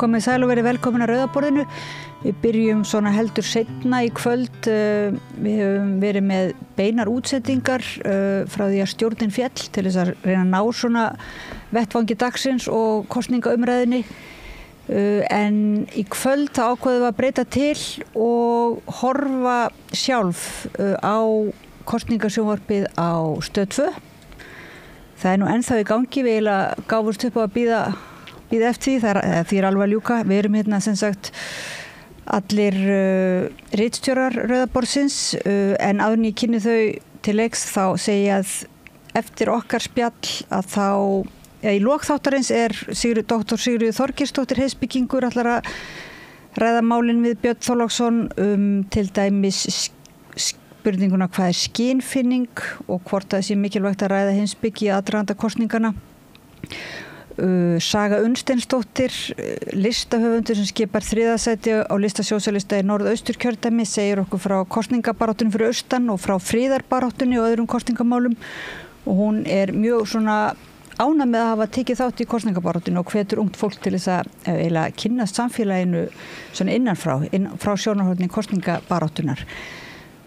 Komið sæl og verið velkomin að Rauðaborðinu. Við byrjum svona heldur seinna í kvöld. Við höfum verið með beinar útsendingar frá því að stjórnin féll til þess að reyna að ná svona vettvangi dagsins og kosningaumræðinni. En í kvöld þá ákváðum við að breyta til og horfa sjálf á kosningasjónvarpið á Stöð 2. Það nú ennþá í gangi, við eiginlega gáfumst upp á að bíða eftir því alveg að ljúka. Við erum hérna sem sagt allir ritstjórar Rauðaborðsins, en áður en ég kynni þau til leiks þá segi ég að eftir okkar spjall að þá í lok þáttarins er Dr. Sigríður Þorgeirsdóttir heimspekingur ætlar að ræða málin við Björn Þorláksson til dæmis spurninguna hvað er skynfinning og hvort það sé mikilvægt að ræða heimspeki í aðdraganda kosningana. Saga Unnsteinsdóttir, listahöfundur sem skipar 3. sæti á lista sósíalista í Norðausturkjördæmi, segir okkur frá kosningabaráttunni fyrir austan og frá friðarbaráttunni og öðrum kosningamálum og hún er mjög svona ánægð með að hafa tekið þátt í kosningabaráttunni og hvetur ungt fólk til þess að eiginlega kynnast samfélaginu svona frá sjónarhorni kosningabaráttunnar.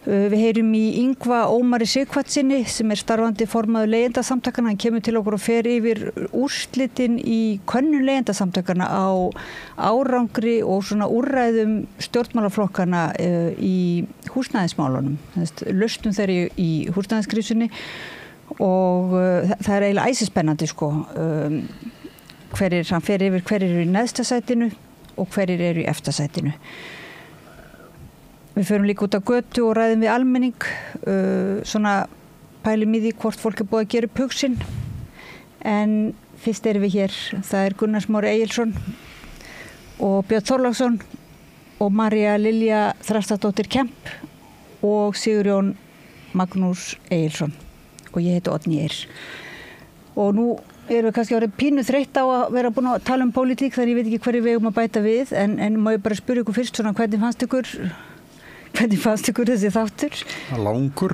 Við heyrum í Yngva Ómari Sighvatssyni sem er starfandi formaður leigjendasamtakanna. Hann kemur til okkur og fer yfir úrslitin í könnun leigjendasamtakanna á árangri og svona úrræðum stjórnmálaflokkana í húsnæðismálunum. Lausnum þeirri í húsnæðiskrísunni og það er eiginlega æsispennandi sko. Hann fer yfir hverjir eru í neðsta sætinu og hverjir eru í efsta sætinu. Við förum líka út á götu og ræðum við almenning, svona pælum í því hvort fólk er búið að gera upp hug sinn. En fyrst erum við hér, það er Gunnar Smári Egilsson og Björn Þorláksson og María Lilja Þrastardóttir Kemp og Sigurjón Magnús Egilsson og ég heiti Oddný Eir. Og nú erum við kannski orðið pínu þreytt á að vera búin að tala pólitík, þannig ég veit ekki hverju við eigum að bæta við, en má ég bara spyrja ykkur fyrst svona hvernig fannst ykkur þessi þáttur? Langur.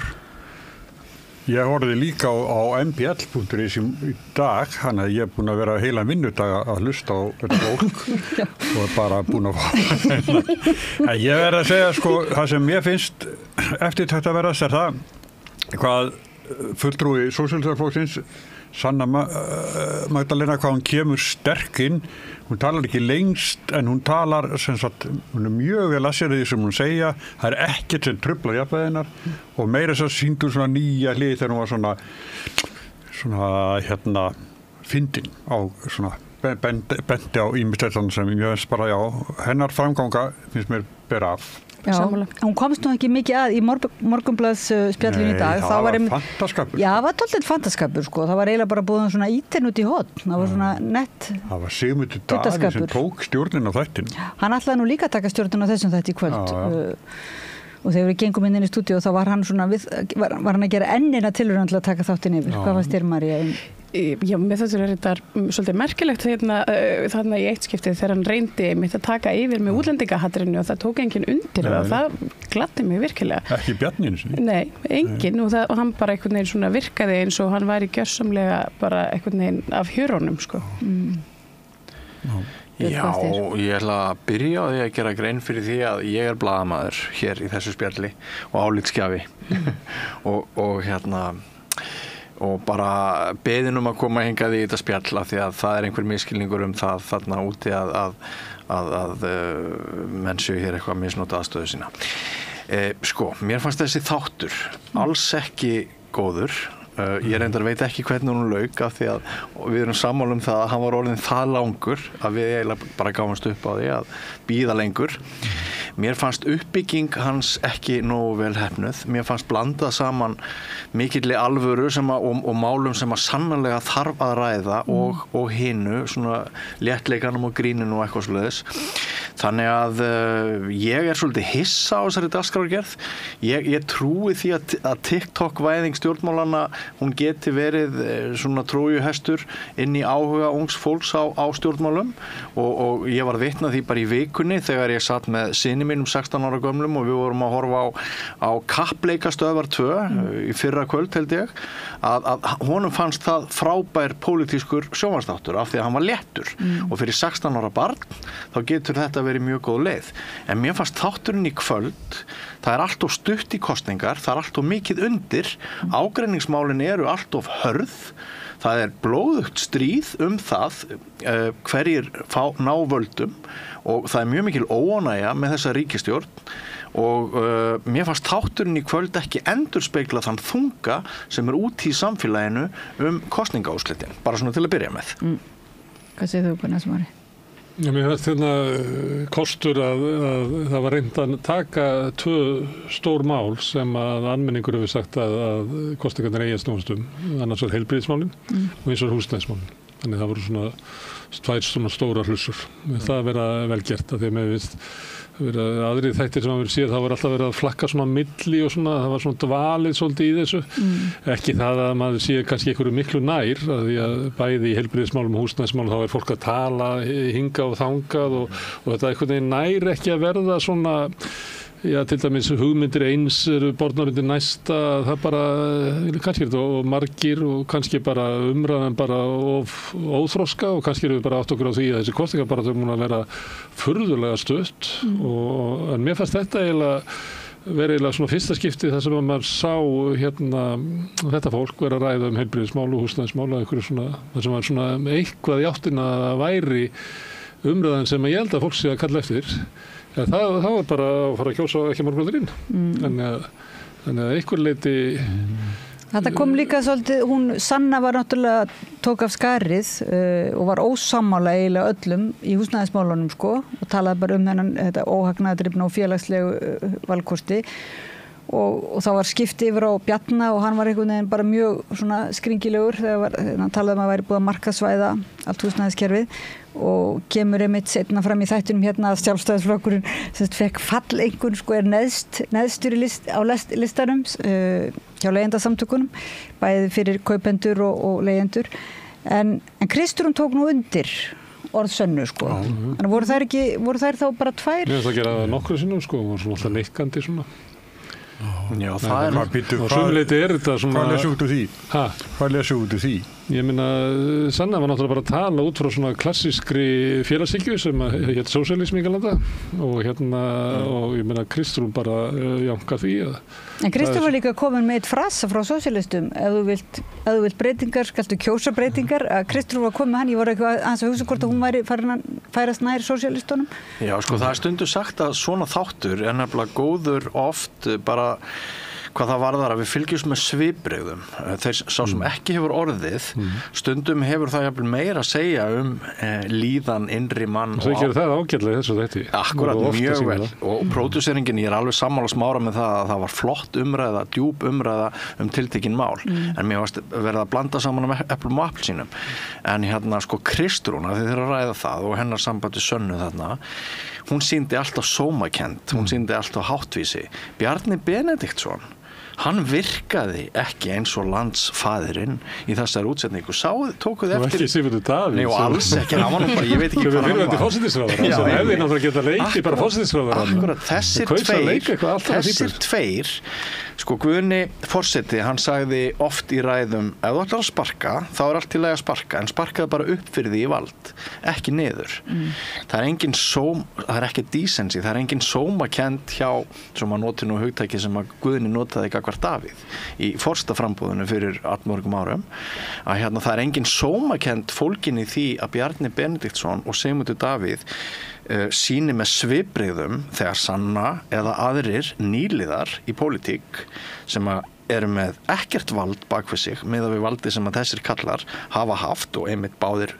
Ég horfði líka á mbl.is í dag, þannig að ég er búin að vera heila vinnudag að hlusta á þetta fólk og er bara búin að fara. Ég verð að segja sko, það sem ég finnst eftirtekt að vera er það hvað fulltrúi Sósíalistaflokksins Sanna Magdalena, hvað hún kemur sterk inn. Hún talar ekki lengst en hún talar sem sagt, hún er mjög vel að sér því sem hún segja. Það er ekkert sem truflar jafnvæginar og meira þess að sýndu svona nýja hlið þegar hún var svona fyndin á svona bendi á ýmislegt sem ég veist bara hennar framganga finnst mér bera af. Já, hún komst nú ekki mikið að í morgunblaðsspjallinu í dag. Það var fantaskapur. Já, það var dálítið fantaskapur sko. Það var eiginlega bara búið svona ítinn út í horn. Það var svona nett. Það var Sigmundur Davíð sem tók stjórnin á þættin. Hann ætlaði nú líka að taka stjórnin á þessum þætti í kvöld. Og þegar við gengum inn í stúdíu þá var hann svona var hann að gera ennina tilraun til að taka þáttinn yfir. Hvað fannst þér, María? Já, með þetta er þetta svolítið merkilegt þarna í eitt skiptið þegar hann reyndi mitt að taka yfir með útlendingahattrinu og það tók enginn undir og það gladdi mig virkilega. Ekki Bjarni eins og því? Nei, enginn og hann bara einhvern veginn svona virkaði eins og hann væri gjörsamlega bara einhvern veginn af hjörónum sko. Já, ég ætla að byrja á því að gera grein fyrir því að ég er blaðamaður hér í þessu spjalli og álitsgjafi og bara beðin að koma hingað í þetta spjall af því að það er einhver misskilningur það þarna úti að menn séu hér eitthvað misnota aðstöðu sína. Sko, mér fannst þessi þáttur alls ekki góður. Ég reyndar veit ekki hvernig hún lauk af því að við erum sammála það að hann var orðinn það langur að við eiginlega bara gáfumst upp á því að bíða lengur. Mér fannst uppbygging hans ekki nógu vel heppnuð. Mér fannst blandað saman mikilli alvöru og málum sem að sannarlega þarf að ræða og hinu, svona léttleikanum og gríninu og eitthvað svoleiðis. Þannig að ég svolítið hissa á þessari dagskrárgerð. Ég trúi því að TikTok-væðing stjórnmálanna, hún geti verið svona trójuhestur inn í áhuga ungs fólks á stjórnmálum og ég var vitna því bara í vikunni þegar ég satt með syni mínum 16 ára gömlum og við vorum að horfa á Kappleikastöðvar 2 í fyrra kvöld held ég, að honum fannst það frábær pólitískur sjónvarpsþáttur af því að hann var léttur og fyrir 16 ára barn þá getur þetta verið mjög góð leið. En mér fannst þátturinn í kvöld, það allt of stutt í kosningar, það allt of mikið undir, ágreiningsmálin eru allt of hörð, það blóðugt stríð það hverjir ná völdum og það mjög mikil óánægja með þessa ríkisstjórn og mér fannst þátturinn í kvöld ekki endurspegla þann þunga sem úti í samfélaginu kosningaúrslitin, bara svona til að byrja með. Hvað segir þú, Gunnar Smári? Mér finnst kostur að það var reynt að taka 2 stór mál sem að almenningur hefur sagt að kosningarnir eigi að snúast annars var heilbrigðismálin og eins var húsnæðismálin. Þannig það voru svona 2 svona stórar hlussur. Það vera vel gert að því að mér finnst aðrir þættir sem að verið séð, það var alltaf verið að flakka svona milli og svona, það var svona dvalið svolítið í þessu. Ekki það að maður sé kannski einhverju miklu nær, að því að bæði í heilbrigðismálum og húsnæðismálum þá fólk að tala hingað og þangað og þetta einhvern veginn nær ekki að verða svona, já, til dæmis hugmyndir eins eru borðnar undir næsta, það bara, kannski er þetta margir og kannski bara umræðan bara óþroska og kannski eru við bara átt okkur á því að þessi kosningar bara þau múin að vera furðulega stutt en mér fannst þetta eiginlega svona fyrsta skipti þar sem að maður sá þetta fólk vera að ræða heilbrigðismál og húsnæðismál og einhverju svona, þar sem var svona eitthvað í áttina að væri umræðan sem ég held að fólk sé að kalla eftir. Ja, það var bara að fara að kjósa ekki morguninn. Þannig að einhver leiti... Þetta kom líka svolítið, hún Sanna var náttúrulega tók af skarið og var ósammála eiginlega öllum í húsnæðismálunum og talaði bara þetta óhagnaðardrifna og félagslegu valkosti og þá var skipti yfir á Bjarna og hann var einhvern veginn bara mjög svona skringilegur þegar hann talaði að væri búið að markaðsvæða allt húsnæðiskerfið og kemur einmitt seinna fram í þættunum að Sjálfstæðisflokkurinn fekk falleinkunn neðstur á listanum hjá leigjendasamtökunum bæði fyrir kaupendur og leigjendur en Kristrún tók nú undir orð Sönnu Þannig voru þær þá bara 2? Mér finnst að gera það nokkru sinnum voru svona alltaf neikandi svona. Já, það og sumleiti þetta svona... Hvað lesi út úr því? Hvað lesi út úr því? Ég meina, Sanna var náttúrulega bara að tala út frá svona klassískri félagshyggju sem hét sósíalismi í Galanda og og ég meina Kristrún bara jánkar því að... En Kristrún var líka komin með eitt frasa frá sósíalistum ef þú vilt breytingar, skaltu kjósa breytingar að Kristrún var komin með hann, ég var eitthvað aðeins að hugsa hvort að hún væri farin að færast nær sósíalistunum. Já, það stundu sagt að svona þáttur nefnilega góður oft bara hvað það varðar að við fylgjumst með svipbrigðum. Sá sem ekki hefur orðið, stundum hefur það jafnvel meira að segja líðan innri mann. Það gerir það ágætlega þessu þetta. Akkurat, mjög vel. Og pródúseringin, ég alveg sammála Smára með það að það var flott umræða, djúp umræða tiltekin mál. En mér varst verið að blanda saman eplum og appelsínum. En Kristrún, þið þurfa að ræða það og hennar sambandi Sönnu þarna, hún sýndi alltaf sómakennd, hún sýndi alltaf háttvísi. Bjarni Benediktsson, hann virkaði ekki eins og landsfaðirinn í þessari útsetningu. Tókuð eftir... Það var ekki Sigmundur Davíð. Nei, og alls ekki. Hann var nú bara, ég veit ekki hvað hann var. Við erum fósætisráðherra. Það hefði náttúrulega getað leikið bara fósætisráðherra. Akkurat, þessir tveir, Guðni forseti, hann sagði oft í ræðum, ef þú ætlar að sparka, þá allt í lagi að sparka, en sparkaði bara upp fyrir því í vald, ekki niður. Það er ekki decency, það er engin sómakennd hjá, sem að noti nú hugtæki sem að Guðni notaði gagnvart Davíð í forstaframbúðinu fyrir 18 árum, að það er engin sómakennd fólgin í því að Bjarni Benediktsson og Sigmundur Davíð sýni með svipbrigðum þegar Sanna eða aðrir nýliðar í pólitík sem eru með ekkert vald bak við sig miðað við valdi sem að þessir kallar hafa haft og einmitt báðir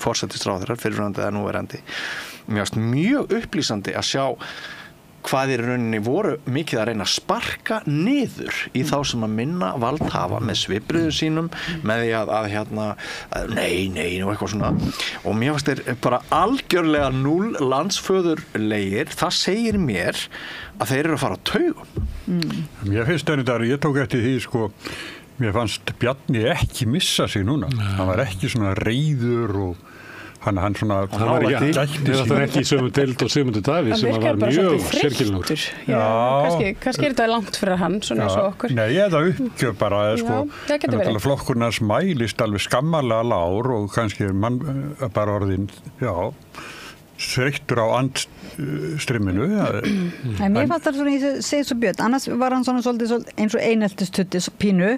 forsætisráðherrar fyrrverandi eða núverandi. Mér finnst mjög upplýsandi að sjá hvað í rauninni voru mikið að reyna að sparka niður í þá sem að minna vald hafa með svipbriðum sínum, með því að nei og eitthvað svona, og mér fannst þeir bara algjörlega núll landsföðurlegir. Það segir mér að þeir eru að fara á taugum. Mér finnst þetta, ég tók eftir því sko, mér fannst Bjarni ekki missa sig núna. Hann var ekki svona reiður og hann svona var ekki í sömu deild og Sigmundur Davíð sem var mjög sérkilnur. Kannski þetta langt fyrir hann svona eins og okkur. Nei, þetta uppgjör bara sko, flokkurnas mælist alveg skammarlega lágur og kannski mann bara orðin þreyttur á andstrimminu. Mér fannst það svona, ég segi svo Björn, annars var hann svona svolítið eins og eineltistutti pínu,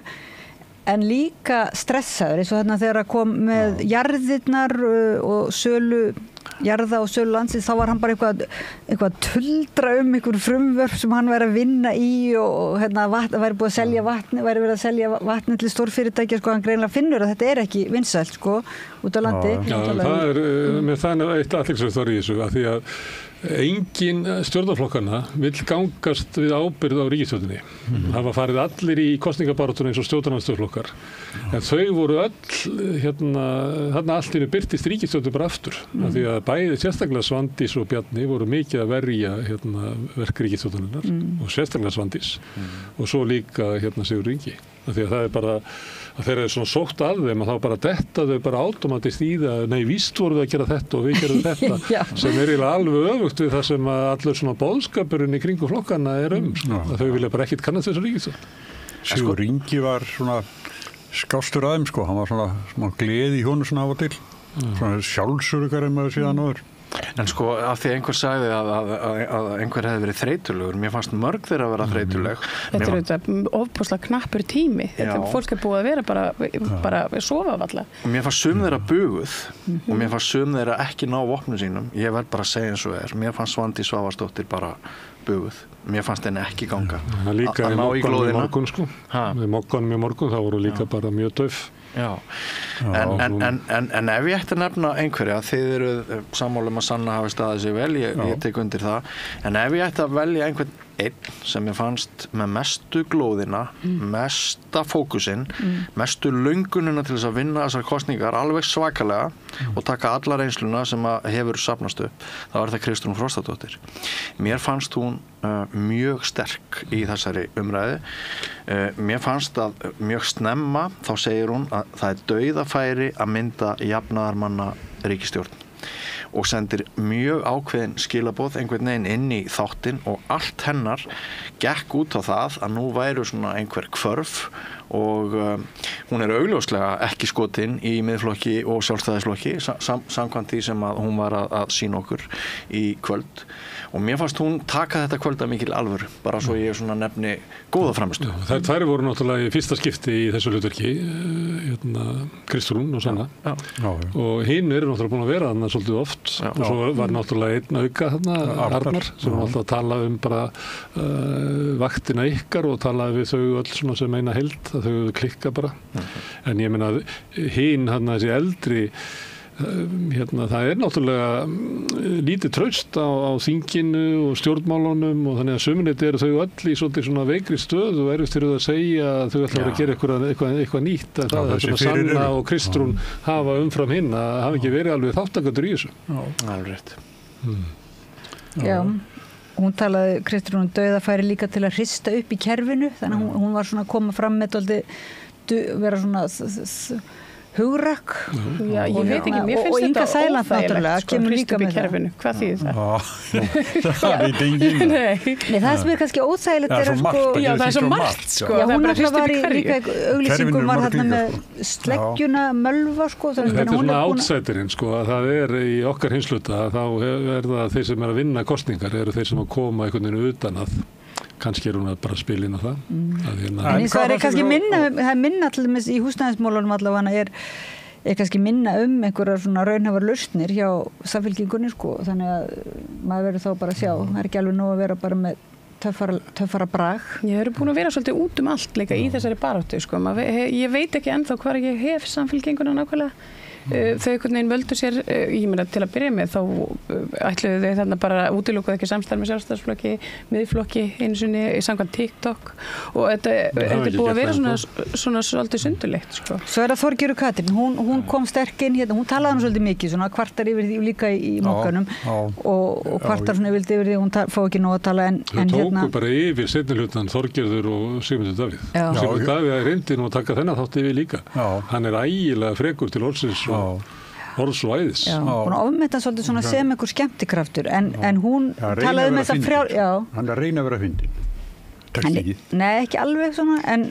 en líka stressaður, eins og þarna þegar að kom með jarðirnar og sölu jarða og sölu landsins, þá var hann bara eitthvað tuldra einhver frumvörp sem hann væri að vinna í og væri búið að selja vatni, væri verið að selja vatni til stórfyrirtækja, sko, hann greinlega finnur að þetta ekki vinsælt, sko, út á landi. Það er eitt athyglisvert í þessu, að því að engin stjórnarflokkana vill gangast við ábyrgð á ríkisstjórninni. Það var farið allir í kosningabarátuna eins og stjórnarandstöðuflokkar. En þau voru þarna allt í einu birtist ríkisstjórnin bara aftur. Af því að bæði sérstaklega Svandís og Bjarni voru mikið að verja verk ríkisstjórnarinnar og sérstaklega Svandís og svo líka Sigurður Ingi. Af því að það er bara að þeir eru svona sótt að þeim að þá bara detta þau bara automatist í það, nei, víst voru við að gera þetta og við gerum þetta, sem er eiginlega alveg öfugt við það sem að allur svona boðskapurinn í kringum flokkana er að þau vilja bara ekkert kannast þessu ríkisstjórn. Sigurður Ingi var svona skástur að þeim, sko, hann var svona gleði í honum svona af og til, svona sjálfsörugar en maður síðan áður. En sko, af því einhver sagði að einhver hefði verið þreytulegur, mér fannst mörg þeirra að vera þreytuleg. Þetta er auðvitað ofboðslega knappur tími. Fólk er búið að vera bara sofa valla. Og mér fannst sum þeirra buguð og mér fannst sum þeirra ekki ná vopnum sínum. Ég verð bara að segja eins og er. Mér fannst Svandís Svavarsdóttir bara buguð. Mér fannst henni ekki ganga. Líka í Mogganum í morgun, sko. Í Mogganum í morgun, þá voru líka bara mjög dauf. Já, en ef ég ætti að nefna einhverja, þið eru sammála að Sanna hafi staðið sig vel, ég tek undir það, en ef ég ætti að velja einhvern einn sem ég fannst með mestu glóðina, mesta fókusinn, mestu löngunina til þess að vinna þessar kosningar alveg svakalega og taka alla reynsluna sem hefur safnast upp, þá er það Kristrún Frostadóttir. Mér fannst hún mjög sterk í þessari umræðu. Mér fannst að mjög snemma, þá segir hún að það er dauðafæri að mynda jafnaðarmanna ríkisstjórn og sendir mjög ákveðin skilaboð einhvern veginn inn í þáttinn og allt hennar gekk út á það að nú væru svona einhver hvörf og hún er augljóslega ekki skotin í miðflokki og sjálfstæðisflokki samkvæmt því sem að hún var að sýna okkur í kvöld og mér fannst hún taka þetta kvöld að mikil alvöru, bara svo ég svona nefni góða framistu. Þær tvær voru náttúrulega í fyrsta skipti í þessu hlutverki, Kristrún og Sanna og hinn eru náttúrulega búin að vera þarna svolítið oft og svo var náttúrulega einn auka þarna, Arnar, sem var alltaf að tala bara vaktina ykkar og talaði við þau öll svona sem eina heild, að þau klikka bara. En ég meina hinn þarna þessi eldri það er náttúrulega lítið traust á þinginu og stjórnmálunum og þannig að sömunni eru þau öll í svolítið svona veikri stöð og erfitt fyrir að segja að þau ætla að gera eitthvað nýtt en það er svona Sanna og Kristrún hafa umfram hinn að hafa ekki verið alveg þáttakandur í þessu. Alveg rétt. Já, hún talaði Kristrún dauðafæri líka til að hrista upp í kerfinu, þannig að hún var svona að koma fram með vera svona hugrakk ég veit ekki, mér finnst þetta óþægilegt sko, líka með kerfinu, hvað þýðir það? Það veit enginn. Nei, það sem er kannski óþægilegt er að sko, það er svo margt sko, já, hún var í líka auglýsingum var þarna með sleggjuna mölva sko. Þetta er svona outsiderinn sko, að það er í okkar hinsluta, þá er það þeir sem er að vinna kostningar, eru þeir sem að koma einhvern veginn utan að kannski er hún að bara spila inn á það. En það er kannski minna til dæmis í húsnæðismálunum allavega er kannski minna einhverjar svona raunhæfar lausnir hjá Samfylkingunni sko, þannig að maður verður þá bara að sjá, það er ekki alveg nóg að vera bara með töffara brag. Ég eru búin að vera svolítið út allt líka í þessari baráttu sko, ég veit ekki ennþá hvar ég hef Samfylkinguna nákvæmlega. þau einhvern veginn völdu sér, ég meina til að byrja með þá ætluðu þau þarna bara útilokuðu ekki samstarf með Sjálfstæðisflokki, Miðflokki einu sinni í samkvæmt TikTok og þetta er búið að vera svona svolítið sundurleitt sko. Svo það Þorgerður Katrín, hún kom sterk inn hérna, hún talaði hann svolítið mikið, svona kvartar yfir því líka í mokkanum og kvartar svona yfir því hún fá ekki nóg að tala en tóku bara yfir seinni hlutan Þorgerður og Sigmundur Davíð. Sigmundur Davíð reyndi nú að taka þennan þátt yfir líka. Hann er ægilega frekur til orðsins og orðs og æðis. Hún ofmeta svolítið svona sem einhver skemmtikraftur en hún talaði með þetta Hann er að reyna að vera fyndin. Nei, ekki alveg svona en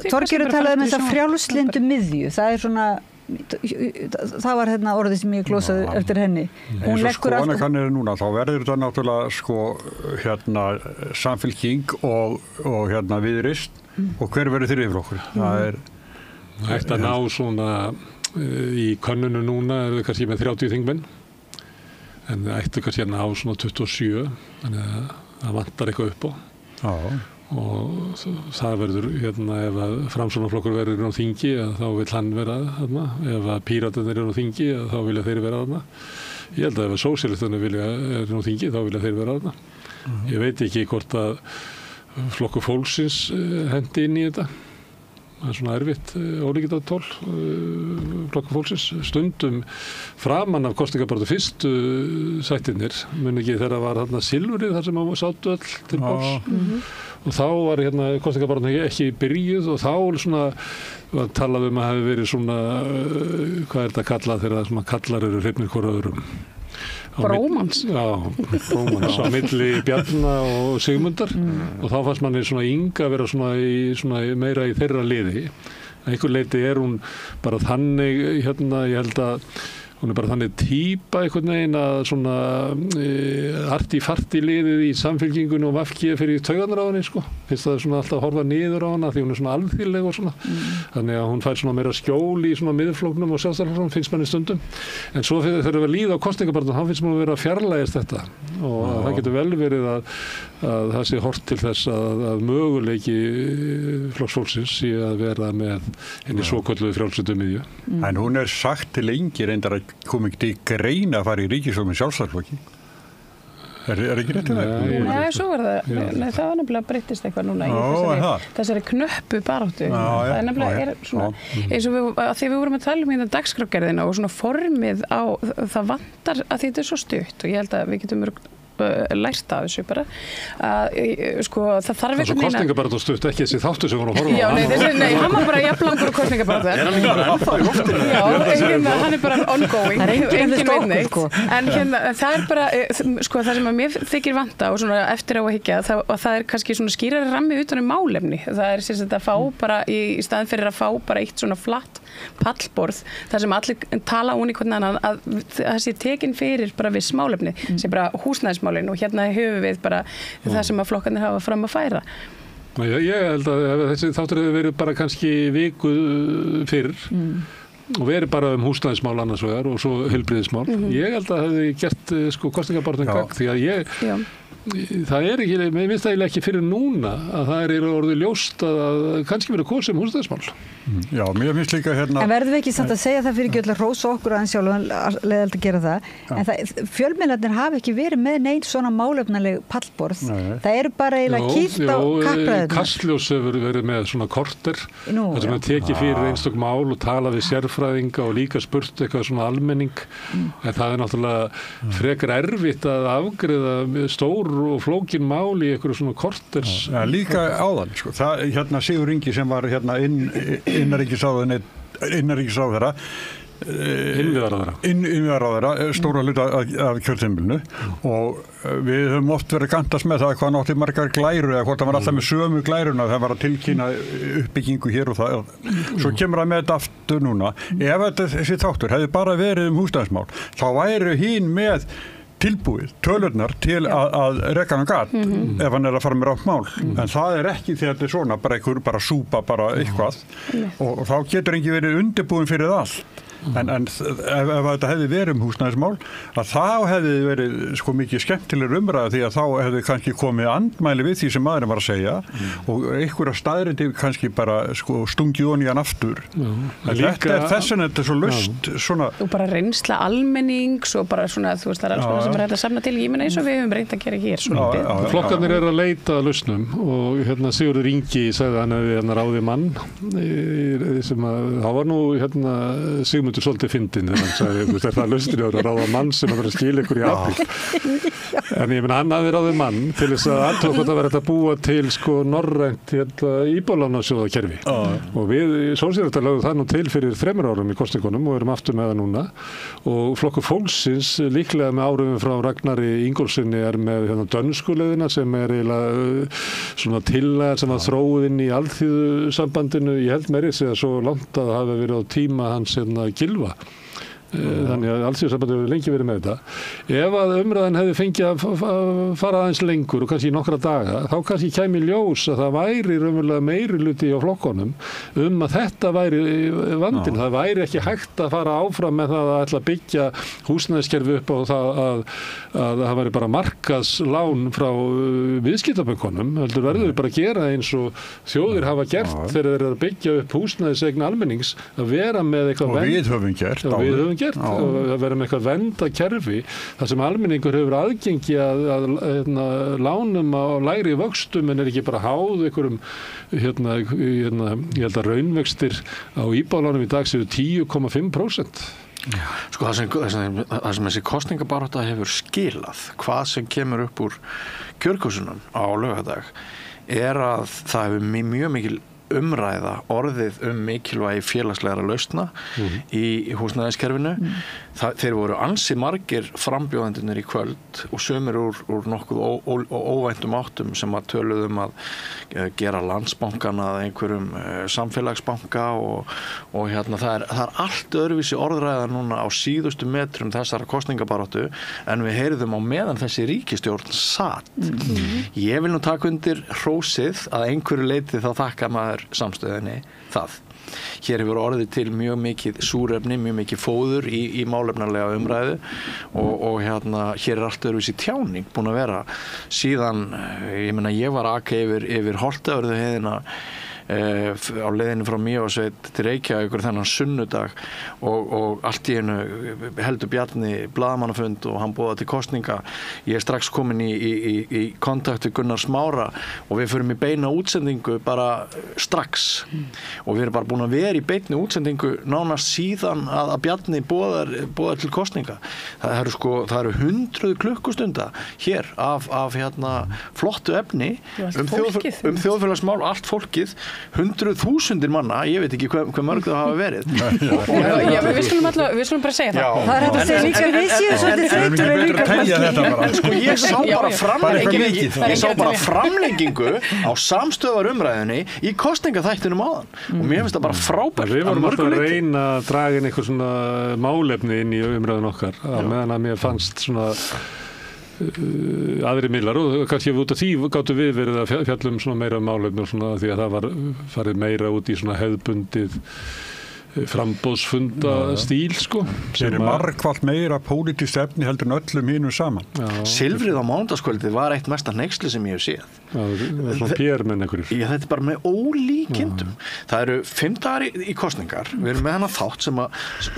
Þorgerður talaði með þetta frjálslindu miðju, það er svona það var hérna orðið sem ég glósaði eftir henni. Hún leggur alltaf skoðanakannir núna, þá verður þetta náttúrulega sko hérna Samfylking og hérna Viðreisn og hver verður þriðji flokkur? Það er hægt að ná svona í könnunu núna er það kannski með 30 þingmenn en það ættu kannski að ná svona 27 þannig að það vantar eitthvað upp á og það verður hérna ef að Framsóknarflokkur verður á þingi þá vil hann vera þarna ef að Píratarnir á þingi þá vilja þeir vera þarna ég held að ef að Sósíalistarnir er á þingi þá vilja þeir vera þarna ég veit ekki hvort að Flokkur Fólksins hendi inn í þetta það er svona erfitt ólíkindatól Flokkur Fólksins stundum framan af kosningabaráttu fyrstu sættirnir mun ekki þegar var þarna silfrið þar sem sátu öll til borðs og þá var hérna kosningabaráttan ekki byrjuð og þá svona var talað að hafi verið svona hvað er þetta kallað þegar svona kallar eru hrifnir hvort öðrum Brómans Brómans á milli Bjarna og Sigmundar og þá fannst manni svona Inga vera svona meira í þeirra liði að einhver leiti er hún bara þannig hérna ég held að hún er bara þannig típa einhvern veginn að svona arti-farti liðið í Samfylkingunni og VG fyrir taugarnar á henni sko. Finnst það svona alltaf að horfa niður á hana því hún er svona alþýðleg og svona. Þannig að hún fær svona meira skjól í svona miðflóknum og Sjálfstæðisflokknum finnst manni stundum. En svo þegar við líða á kosningabaráttunum þá finnst manni að vera að fjarlægjast þetta. Og það getur vel verið að það sé hort til þess að möguleiki Flokks Fólksins sé að vera með henni svokölluðu frjálsyndu miðju. En hún er sagt til lengi reyndar að kom ekki til greina að fara í ríkisstjórn með Sjálfstæðisflokki. Er ekki rétt það? Nei, svo var það. Nei, það var nefnilega breyttist eitthvað núna í þessari knöppu baráttu. Það er nefnilega svona, eins og því við vorum að tala um hérna dagskrárgerðina og svona formið á, það vantar að þetta er svo stutt og ég held að við getum lært af þessu bara að sko það þarf ekki kosningabaráttu stutt ekki þessi þáttu sem voru að horfa á nei, hann var bara jafnlangur á kosningabaráttu er hann ekki bara ennþá í loftinu hann er bara ongoing engin veit neitt en hérna það er bara sko það sem að mér þykir vanta og svona eftir á að hyggja og það er kannski svona skýrari rammi utan málefni það er sem sagt að fá bara í staðinn fyrir að fá bara eitt svona flatt pallborð þar sem allir tala onni hvernig annan að það sé tekin fyrir bara viss málefni sem bara húsnæðismálin og hérna höfum við bara það sem að flokkarnir hafa fram að færa. Ég held að þessi þáttur hefur verið bara kannski viku fyrr og verið bara húsnæðismál annars vegar og svo heilbrigðismál. Ég held að það hefði gert sko kosningabaráttunni gagn því að það er ekki, mér finnst það ekki fyrir núna að það er orðið ljóst að kannski verið kosið húsnæðismál. Já, mér finnst líka hérna... En verðum við ekki samt að segja það fyrir ekki öll að hrósa okkur aðeins sjálf leiðald að gera það. En fjölmiðlarnir hafa ekki verið með neinn svona málefnaleg pallborð. Það eru bara eiginlega kýlt á kappræðinu. Kastljós hefur verið með svona korter þar sem það tekið fyrir einstök mál og tala við sérfræðinga og líka spurt eitthvað svona almenning. En það er náttúrulega frekar erfitt að afgreiða stór og flókin mál í einhverju svona korters. Ja, líka áðan, sko. Það, hérna Sigur Ingi sem var hérna innanríkisráðherra innviðaráðherra stóra hluta af kjörtímabilinu og við höfum oft verið gantast með það hvað nátti margar glæru eða hvort það var alltaf með sömu glæruna það var að tilkynna uppbyggingu hér og það svo kemur það með þetta aftur núna ef þessi þáttur hefði bara verið húsnæðismál þá væru hín með tilbúið, tölurnar til að reka hann gat ef hann er að fara með rátt mál en það er ekki þegar þetta er svona bara súpa bara eitthvað og þá getur ekki verið undirbúin fyrir allt en ef þetta hefði verið húsnæðismál, að þá hefði verið sko mikið skemmtilegur umræða því að þá hefði kannski komið andmæli við því sem maðurinn var að segja og einhverja staðreyndir kannski bara sko stungið onni hann aftur. Þetta þess vegna þetta er svo laust svona. Og bara reynsla almennings og bara svona, þú veist, það alls konar sem hægt að safna til, ég meina eins og við höfum reynt að gera hér svona. Flokkarnir að leita að lausnum og Sigurður Ingi sagði hann að ráði mann sem að, það var nú Sigmundur svolítið fyndinn þegar hann sagði, er það lausnir að ráða mann sem að vera að skila ykkur í apríl. En ég meina hann hafði ráðið mann til þess að aðtók að vera að búa til sko norrænt íbúðalánasjóðakerfi og við sósíaldemókratar lögðum það nú til fyrir 3 árum í kosningunum og erum aftur með það núna og Flokkur fólksins líklega með árum frá Ragnari Ingólfssyni er með dönsku leiðina sem er eiginlega svona tillaga sem að þróið inn í alþýðusambandinu, ég held meiri segja svo langt að það hafi verið á tíma hans Gylfa. Þannig að alþýðusambandið hefur lengi verið með þetta. Ef að umræðan hefði fengið að fara aðeins lengur og kannski í nokkra daga, þá kannski kæmi ljós að það væri raunverulega meirihluti á flokkunum að þetta væri vandinn. Það væri ekki hægt að fara áfram með það að ætla að byggja húsnæðiskerfi upp á það að það væri bara markaðslán frá viðskiptabönkunum. Heldur verður bara að gera eins og þjóðir hafa gert þegar þeir eru að byggja upp húsnæðisegn almennings, að vera með eitthvað og við höfum gert að vera með eitthvað verndakerfi þar sem almenningur hefur aðgengi að lánum á lægri vöxtum en er ekki bara háð einhverjum ég held að raunvextir á íbúðalánum í dag séu 10,5%. Sko það sem þessi kosningabarátta hefur skilað, hvað sem kemur upp úr kjörkossunum á laugardag að það hefur mjög mikil umræða orðið mikilvægi félagslegra lausna í húsnæðiskerfinu. Þeir voru ansi margir frambjóðendurnir í kvöld og sumir úr nokkuð óvæntum áttum sem að töluðum að gera Landsbankana að einhverjum samfélagsbanka og það er allt öðruvísi orðræða núna á síðustu metrum þessara kosningabaráttu en við heyrðum á meðan þessi ríkisstjórn satt. Ég vil nú taka undir hrósið að einhverju leiti þá þakka maður samstöðinni það. Hér hefur orðið til mjög mikið súrefni, mjög mikið fóður í málefnalega umræðu og hér er allt öðruvísi tjáning búin að vera síðan, ég meina ég var að aka yfir Holtavörðuheiðina á leiðinu frá Mývatnssveit til Reykjavíkur þennan sunnudag og allt í einu heldur Bjarni blaðamannafund og hann boðaði til kosninga. Ég er strax komin í kontakt við Gunnar Smára og við förum í beina útsendingu bara strax og við erum bara búin að vera í beinni útsendingu nánast síðan að Bjarni boðar til kosninga. Það eru 100 klukkustunda hér af flottu efni þjóðfélagsmál, allt fólkið 100.000 manna, ég veit ekki hvað mörg það hafa verið. Við skulum bara segja það. Það er hægt að segja líka við séum svolítið þreyttur og líka. Sko ég sá bara framlengingu á samstöðarumræðinni í kosningaþættinum áðan og mér finnst það bara frábært. Við vorum alltaf að reyna að draga inn eitthvað svona málefni inn í umræðun okkar á meðan að mér fannst svona aðri miðlar og kannski út af því gátum við verið að fjalla svona meira málefni og svona því að það var farið meira út í svona hefðbundið framboðsfunda stíl sko. Þeir eru margfalt meira pólitískt efni heldur en öllum hínum saman. Silfrið á mánudagskvöldið var eitt mesta hneyksli sem ég hef séð. Svona PR-menn einhverjir. Þetta er bara með ólíkindum. Það eru 5 dagar í kosningar. Við erum með hana þátt sem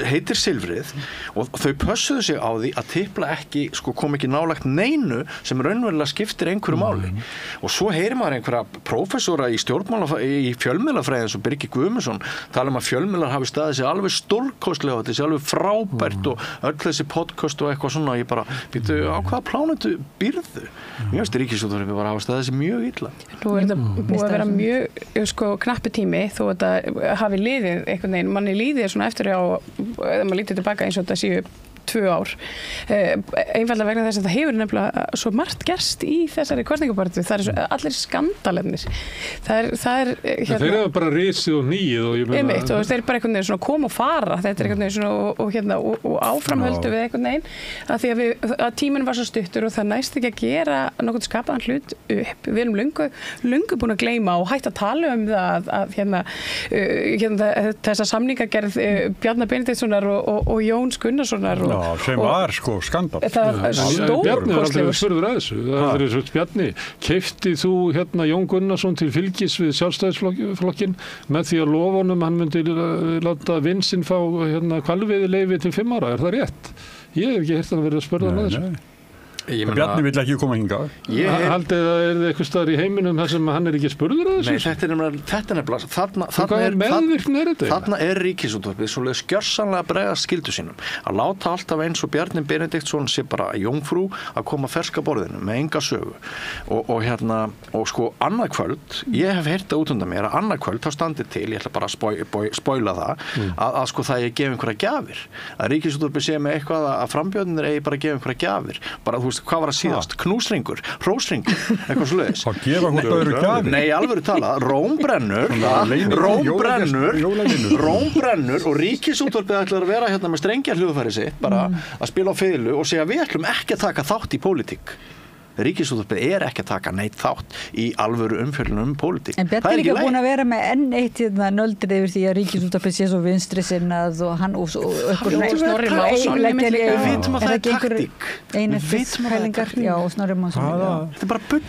heitir Silfrið og þau pössuðu sig á því að tipla ekki, sko kom ekki nálægt neinu sem raunverulega skiptir einhverju máli. Og svo heyrir maður einhverja prófessora í fjölmiðlafræði eins og Birgir Guðmundsson tala að fjölmiðlar hafi staðið sig alveg stórkostlega og þetta sé alveg frábært og öll þessi podcast og eitthvað svona ég bara, býtu, á hvaða plánetu býrðu? Mér finnst Ríkisútvarpið bara hafa staðið sig mjög illa. Nú er þetta búið að vera mjög knappi tími þó að þetta hafi liðið einhvern veginn, manni líðið svona eftir á, ef maður lítið tilbaka eins og þetta séu 2 ár. Einfallega vegna þess að það hefur nefnilega svo margt gerst í þessari kosningabaráttu. Það svo allir skandalefnir. Það er þeir eru bara risið og nýið og ég meina... og þeir eru bara einhvern veginn svona koma og fara. Þetta einhvern veginn svona og áframhöldu við einhvern veginn að því að tíminn var svo stuttur og það næst ekki að gera nokkuð skapaðan hlut upp. Við erum löngu búin að gleyma og hægt að tala það að þessa samningagerð Bjarna Benediktssonar og Jóns Gunnarssonar sem var sko skandal. Það er Bjarni er aldrei spurður að þessu. Það er Bjarni, keypti þú Jón Gunnarsson til fylgis við Sjálfstæðisflokkinn með því að lofa honum hann myndi láta Vinsinn fá hvalveiðileyfi til 5 ára, er það rétt? Ég hef ekki heyrt að vera að spurða hann að þessu. Bjarni vill ekki koma hingað. Haldið að það er eitthvað staðar í heiminum þar sem hann er ekki spurður að þessu? Nei, þetta er nefnilega þarna er Ríkisútvarpið svoleiðis gjörsamlega að bregðast skyldu sínum að láta alltaf eins og Bjarni Benediktsson sé bara jómfrú að koma ferska borðinu með enga sögu og sko annað kvöld ég hef heyrt það út undan mér að annað kvöld þá standið til, ég ætla bara að spoila það að sko það ég gef einhverja gjafir að Ríkisútvarpið sé með eitthvað að frambjóðinir eigi bara að gefa einhverja gjafir bara þú hvað var að síðast? Knúsringur, hrósringur, eitthvað svoleiðis. Það gefa hún öðru gjafir. Nei, alvöru tala, Róm brennur og Ríkisútvarpið ætlar að vera hérna með strengja hljóðfæri sitt, bara að spila á fiðlu og segja við ætlum ekki að taka þátt í pólitík. Ríkisútvarpið er ekki að taka neitt þátt í alvöru umfjöllunum pólitík. En Bjarni er líka búin að vera með enn eitt nöldrið yfir því að Ríkisútvarpið sé svo vinstri sinnað og hann og Snorri Másson við vitum að það er taktík. Einheltispælingar, já, og Snorri Másson. Þetta er bara bull.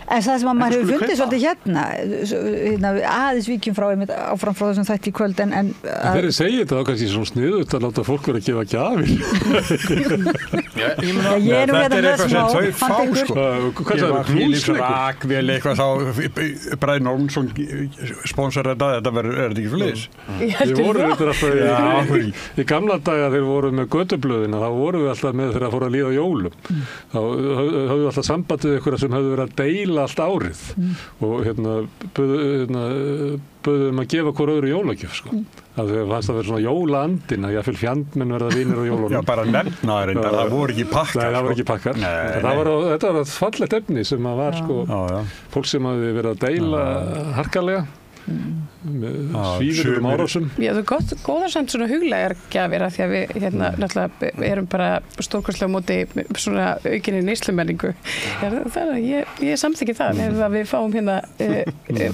En það sem að maður hefur fundið svolítið aðeins víkjum áfram frá þessum þætti í kvöld en þeir segja þetta þá kannski svona sniðugt að láta fólk vera að gefa gjafir. Ég er nú þetta er eitthvað sem þau fá sko. Hvað það er knúsringur? Rakvél eitthvað þá Bræðin Ormsson sponsor þetta er þetta ekki fyrir liðs? Við vorum þetta alltaf í gamla daga þegar við vorum með götublöðina þá vorum við alltaf með þegar að fóra að líða á jólum. Þá höfðu við alltaf sambandið ykkur sem höfðu verið að deila allt árið og böðum að gefa hver öðru jólagjöf sko. Það fannst að vera svona jólaandin að jáfnvel fjandmenn verða vinir á jólunum. Já, bara nefnaðurinn, það voru ekki pakkar. Nei, það voru ekki pakkar. Þetta var fallegt efni sem að var sko, fólk sem hafði verið að deila harkalega svíður árásum. Já, það er góðar samt svona huglegar gjafir að því að við náttúrulega erum bara stórkostlega móti svona aukinni neyslumenningu. Ég samþykki það ef við fáum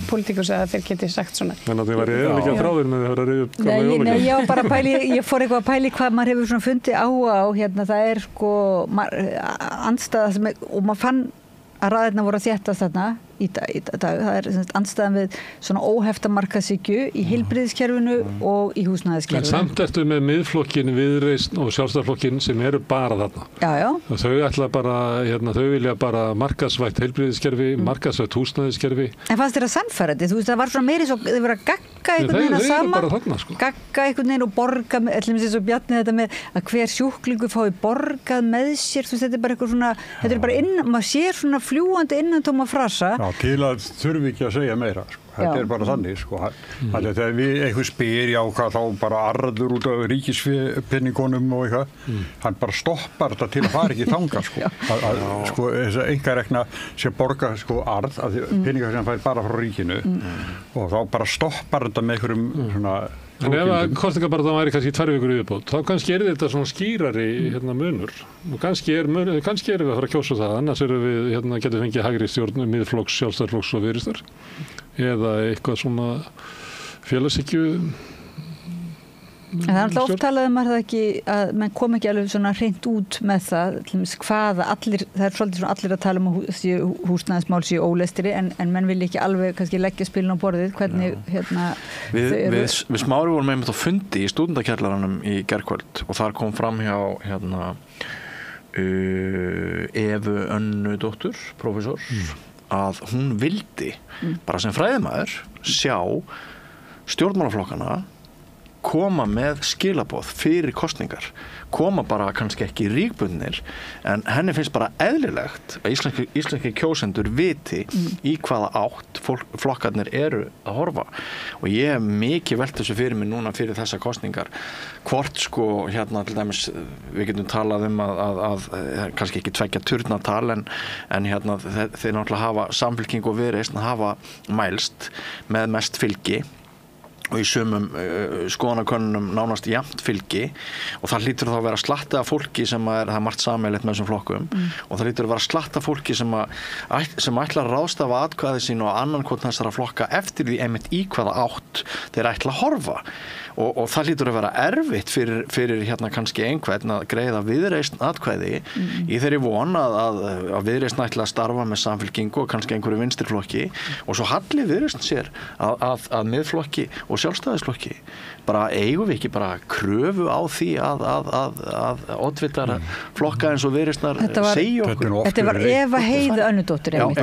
pólitíkus að þeir geti sagt svona. Þannig að þið var ég ekki að frá þér með því að vera að reyða upp koma jólagjöf. Nei, ég var bara að pæli, ég fór eitthvað að pæli hvað maður hefur svona fundið á það er sko andstæða sem og maður fann að raðirna voru að þéttast þarna í dag. Það er andstæðan við svona óhefta markaðshyggju í heilbrigðiskerfinu og í húsnæðiskerfinu. En samt ertu með Miðflokkinn, Viðreisn og Sjálfstæðisflokkinn sem eru bara þarna. Já. Og þau ætla bara, þau vilja bara markaðsvætt heilbrigðiskerfi, markaðsvætt húsnæðiskerfi. En fannst þér að sannfærandi? Þú veist, það var svona meiri svo, þau voru að gagga einhvern veginn að sama. Sko. Gagga einhvern veginn og borga, ætlum við svo Bjarni þetta með að hver sjúklingur fái borgað með sér. Þú veist, þetta er bara eitthvað svona, þetta er bara maður sér svona fljúgandi innantóma frasa. Já, til að þurfi ekki að segja meira sko. Þetta er bara þannig sko. Þegar við eitthvað spyr þá bara arður út af ríkispinningunum og eitthvað hann bara stoppar þetta til að fara ekki þangað sko. Sko þess að einkarekna sem borga sko arð af pinningar sem fær bara frá ríkinu og þá bara stoppar þetta með einhverjum svona en ef að kosningabaráttan væri kannski 2 vikur viðbót, þá kannski þetta svona skýrari munur og kannski erum við að fara að kjósa það, annars erum við getum fengið hægri stjórn Miðflokks, Sjálfstæðisflokks og Viðreisnar eða eitthvað svona félagshyggju. En það er alltaf oft talað maður það ekki að menn kom ekki alveg svona hreint út með það, hvaða allir, það er svolítið svona allir að tala húsnæðismál séu ólestri en menn vilja ekki alveg kannski leggja spilin á borðið, hvernig Við Smári vorum einmitt á fundi í stúdendakjallaranum í gærkvöld og þar kom fram hjá Evu Önnu dóttur, prófessor að hún vildi bara sem fræðimaður sjá stjórnmálaflokkana koma með skilaboð fyrir kosningar, koma bara kannski ekki ríkbundnir, en henni finnst bara eðlilegt að íslenski kjósendur viti í hvaða átt flokkarnir eru að horfa, og ég mikið velt þessu fyrir mig núna fyrir þessa kosningar, hvort sko hérna til dæmis við getum talað að kannski ekki tveggja turnatal en hérna þeir náttúrulega hafa Samfylking og Viðreisn hafa mælst með mest fylgi og í sumum skoðanakönnunum nánast jafnt fylgi, og það hlýtur þá að vera slatta af fólki sem það er margt sameiginlegt með þessum flokkum, og það hlýtur að vera slatta af fólki sem ætla að ráðstafa atkvæði sín og annan hvort þessara flokka eftir því einmitt í hvaða átt þeir ætla að horfa, og það hlýtur að vera erfitt fyrir hérna kannski einhvern að greiða Viðreisn atkvæði í þeirri von að Viðreisn ætla að starfa með Samfylkingu og kannski einhverju vinstriflokki, og svo halli Viðreisn sér að miðflokki og sjálfstæðisflokki. Bara eigum við ekki bara kröfu á því að oddvitar flokka eins og Viðreisnar segja okkur. Þetta var Eva Heiðu Önnudóttir. Hún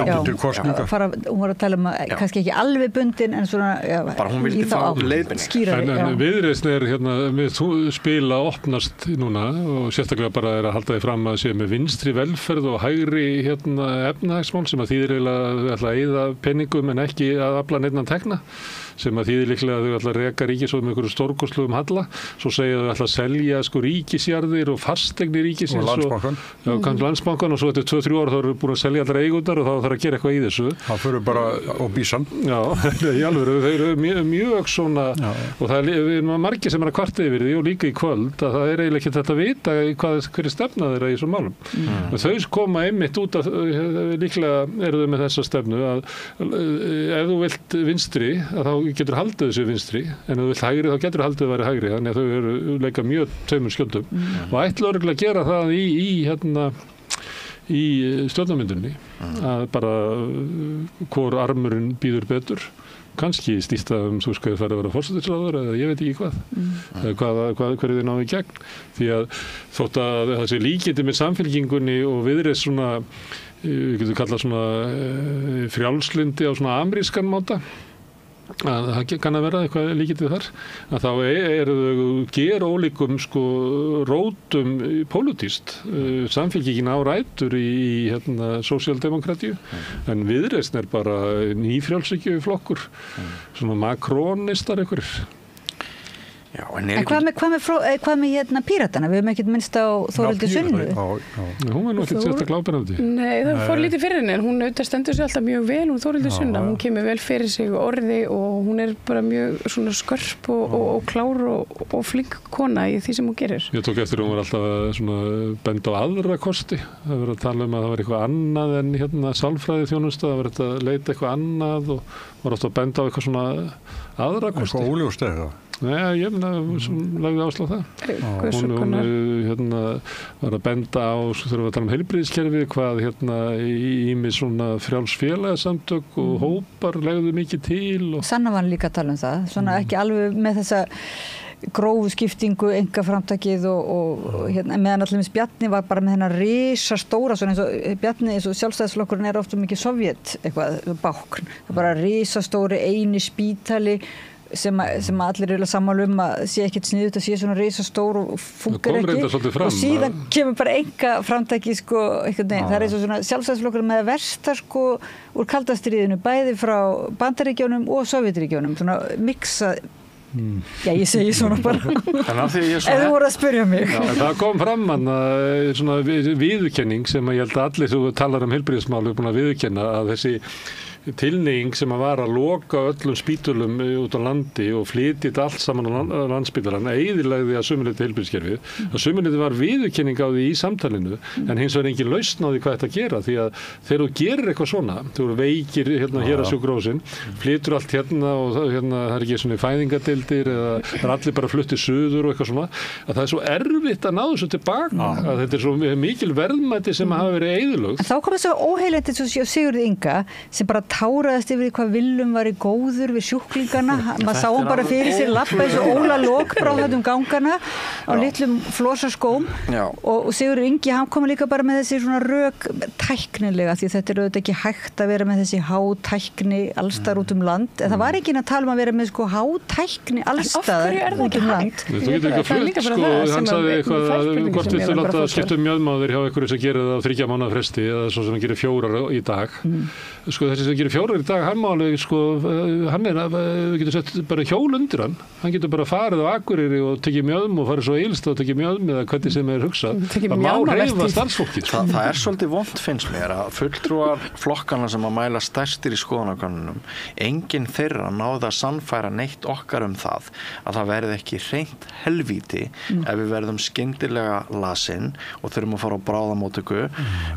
var að tala kannski ekki alveg bundin, en svona bara hún vildi fá leiðbeiningar. En Viðreisn hérna með spila opnast núna, og sérstaklega bara að halda því fram að sé með vinstri velferð og hægri hérna efnahagsmál, sem að þýðir eiginlega að eyða penningum en ekki að afla neinnan tekna, sem að þýðir líklega að þau ætla að reka ríkissjóð með einhverju stórkostlegum halla, svo segja þau ætla að selja sko ríkisjarðir og fasteignir ríkisins og Landsbankann, og svo eftir 2-3 ár þá eru búin að selja allar eigundar og þá þarf að gera eitthvað í þessu. Það fyrir bara á bísan. Já, í alvöru, þau eru mjög svona, og það er margir sem er að kvarta yfir því, og líka í kvöld, að það er eiginlega ekki þetta að vita hverju stefna þeirra í þessum málum. Þau koma einmitt út af, líklega eru þau með þessa stefnu að ef þú vilt vinstri, að þá getur haldið þessu vinstri, en ef þú vilt hægri þá getur haldið að vera hægri, þannig að þau eru leika mjög tveimur skjöldum, og ætla örugglega að gera það í stjórnarmyndunni, að bara hvor armurinn býður betur, kannski snýst það þú skal fara að vera forsætisráður eða ég veit ekki hverju þið náðu í gegn, því að þótt að þessi líkindi með Samfylkingunni og Viðreisn svona, við getum kallað svona frjálslyndi á svona amerískan máta, að það kann að vera eitthvað líkitið þar, að þá eru þau gerólíkum sko rótum pólitískt. Samfylkingin á rætur í hérna sósíaldemókratíu, en Viðreisn er bara nýfrjálshyggju flokkur, svona makrónistar einhverjir. Já, en hvað með hérna Píratana? Við höfum ekkert minnst á Þórhildi Sunnu. Hún er nú ekkert sérstaklega áberandi. Nei, það fór lítið fyrir henni, en hún auðvitað stendur sig alltaf mjög vel, hún Þórhildi Sunna. Hún kemur vel fyrir sig orði og hún er bara mjög svona skörp og klár og flink kona í því sem hún gerir. Ég tók eftir hún var alltaf svona bend á aðra kosti. Það var að tala að það var eitthvað annað en hérna sálfræði þjónusta, það var að leita eitthvað annað og var alltaf að benda á eitthvað svona aðra kosti. Eitthvað óljóst eða? Nei, ég lagði áslá það. Hún hérna, var að benda á, þurfum við að tala heilbrigðiskerfi, hvað hérna ýmis svona frjáls félagasamtök og hópar legðu mikið til. Sanna var líka að tala um það, svona ekki alveg með þessa grófu skiptingu, einkaframtakið og hérna, meðan allir Bjarni var bara með hennar risastóra, svona eins og Bjarni, eins og sjálfstæðisflokkurinn er ofta mikið sovjet, eitthvað bákn. Það er bara risastóri eini spítali sem allir eru sammála að sé ekkert sniðut að sé svona risastór og funkar ekki, og síðan kemur bara framtaki sko, það er eins og svona sjálfstæðisflokkur með versta sko úr kaldastríðinu, bæði frá Bandaríkjunum og Sovjetríkjunum, svona mixa. Já, ég segi svona bara ef þú voru að spyrja mig. Það kom fram svona viðurkenning sem ég held að allir þú talar heilbrigðismál er búin að viðurkenna, að þessi tilhneiging sem að var að loka öllum spítulum út á landi og flytja allt saman á landspítalann eyðilagði að sumuleyti heilbrigðiskerfið, að sumuleyti var viðurkenning á því í samtalinu, en hins vegar engin lausn á því hvað þetta gera, því að þegar þú gerir eitthvað svona, þú veikir hérna hér að sjúkrahúsin, flytur allt hérna og hérna það er ekki svona fæðingadeildir eða það er allir bara fluttið suður og eitthvað svona, að það er svo erfitt að ná þessu tilbaka, að þetta er svo mikil verðmæti sem hafa verið eyðilögð. En þá kom þessu óheilindi Sigurður Inga sem bara táraðist yfir hvað Willum var í góður við sjúklingana, maður sá hann bara fyrir sér lappa eins og Óla Lokbráð gangana á litlum flosaskóm og Sigurður Ingi, hann kom líka bara með þessi svona rök tæknilega, því þetta er auðvitað ekki hægt að vera með þessi hátækni allstar út land, en það var ekki að tala að vera með sko hátækni fíkni allstaðar út land. Þú getur ekki flutt, sko, hann sagði eitthvað að hvort viltu láta skipta mjöðmáður hjá einhverju sem gerir það á 3 mánaða fresti eða svo sem hann gerir 4 í dag. Sko þessi sem gerir 4 í dag, hann má alveg, sko, við getum sett bara hjól undir hann. Hann getur bara farið á Akureyri og tekið mjöðm og farið svo Eilst og tekið mjöðm eða hvernig sem hugsað. Það má hreyfa starfsfólkið. Það svolítið vont finnst mér að fulltrúar flokkana sem að mæla stærstir í skoðanakönnunum, enginn þeirra náði að sannfæra neitt okkar það að það verði ekki hreint helvíti ef við verðum skyndilega lasin og þurfum að fara á bráðamóttöku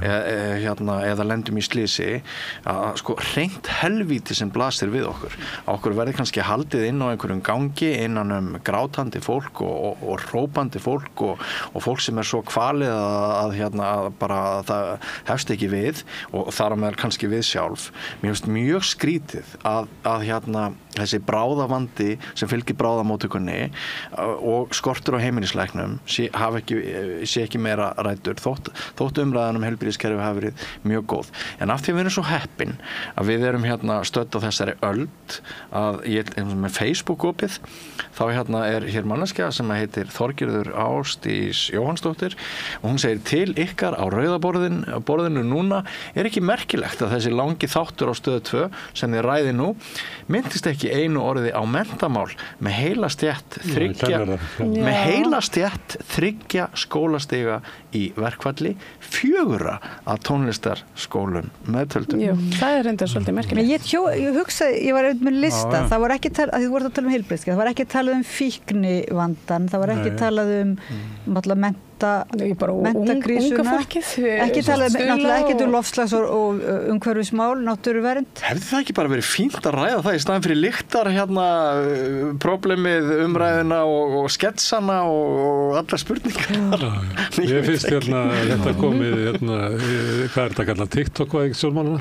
eða lendum í slysi, að sko hreint helvíti sem blasir við okkur verði kannski haldið inn á einhverjum gangi innan grátandi fólk og hrópandi fólk og fólk sem svo kvalið að bara það hefst ekki við og þar á meðal kannski við sjálf. Mér finnst mjög skrítið að þessi bráðavandi sem fylgir bráðamóttökunni og skortur á heimilislæknum sé ekki meira ræddur þótt umræðan heilbrigðiskerfi hafi verið mjög góð. En af því við erum svo heppin að við erum stödd á þessari öld að með Facebook-opið þá er hér manneskja sem heitir Þorgerður Ásdís Jóhannsdóttir og hún segir til ykkar á rauðaborðinu núna ekki merkilegt að þessi langi þáttur á Stöð 2 sem þið ræði nú myndist ekki einu orði á menntamál með heila stétt þriggja skólastiga í verkfalli 4 að tónlistarskólum meðtöldum. Jú, það reyndar svolítið merkilegt. Ég hugsaði, ég var með lista, það var ekki talað, því þú voru að tala heilbrigðiskerfi, það var ekki talað fíknivandan, það var ekki talað mentakrísuna, ekki talað náttúrulega loftslags og umhverfismál, náttúruvernd. Hefði það ekki bara verið fínt að ræða það í staðinn fyrir lyktar problemið, umræðuna og sketsana og allar spurningar? Ég finnst þetta komið, hvað er þetta kallað, TikTok-væðing stjórnmálanna?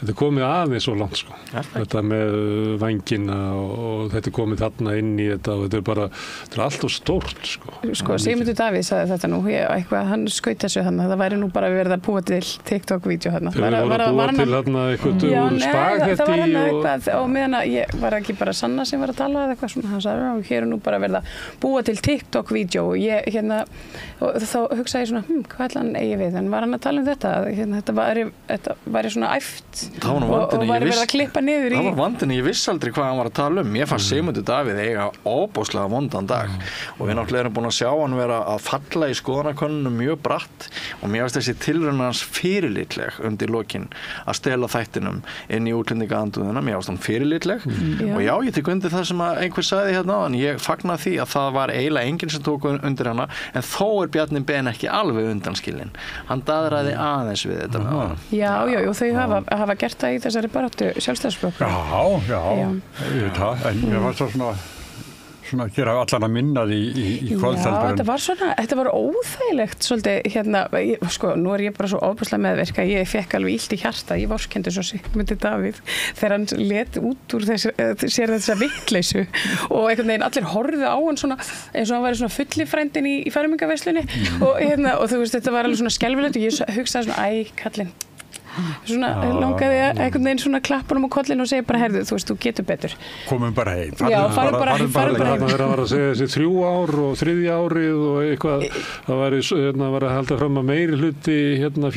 Þetta komið aðeins svo langt, sko. Þetta með vængina og þetta komið þarna inn í þetta og þetta er allt og stórt, sko. Sko, Sigmundur Davíð sagði þetta nú, hann skaut þessu þannig að það væri nú bara verið að búa til TikTok-vídeó þarna. Þeir voru að búa til þarna eitthvað spagetti það var hann eitthvað og meðan að ég var ekki bara Sanna sem var að tala eða eitthvað svona, hann sagði, hér er nú bara verið að búa til TikTok-vídeó og ég og þá hugsaði ég svona, hvað ætla hann eigi við, en var hann að tala þetta, þetta væri svona æft og væri verið að klippa niður í. Það var vandinni, ég vissi aldrei hvað hann var að tala Ég fannst Sigmundur Davíð eiga óbúslega vondan dag og við náttúrulega erum búin að sjá hann vera að falla í skoðanakönnunum mjög bratt og mér finnst þessi tilraun hans fyrirlitleg undir lokin að stela þættinum inn í útlendingaanduðina, mér finnst hann fyrirlitleg og já, ég tek undir það sem að einhver sagði en ég fagna því að það var eiginlega enginn sem tók undir hana, en þó Bjarni Ben ekki alveg undanskilinn. Hann daðraði aðeins við þetta. Já, þau hafa gert það í þessari baráttu Sjálfstæðisflokks. Já, en ég var svo svona gera allan að minna því í kvöldhaldurinn. Já, þetta var óþægilegt svolítið, sko, nú ég bara svo ofbúslega meðverka, ég fekk alveg illt í hjarta, ég vorkenndi svo Sigmundur Davíð þegar hann let út úr sér þessa vitleysu og einhvern veginn allir horfðu á hann svona eins og hann væri svona fullifrændin í fermingarveislunni og þú veist, þetta var alveg svona skelfilegt og ég hugsaði svona, kallinn svona langaði að einhvern veginn svona klappa honum á kollinu og segja bara herðu, þú veist, þú getur betur. Komum bara heim. Já, farðu bara heim. Það var að segja þessi 3 ár og 3. árið og eitthvað, það var að halda fram að meiri hluti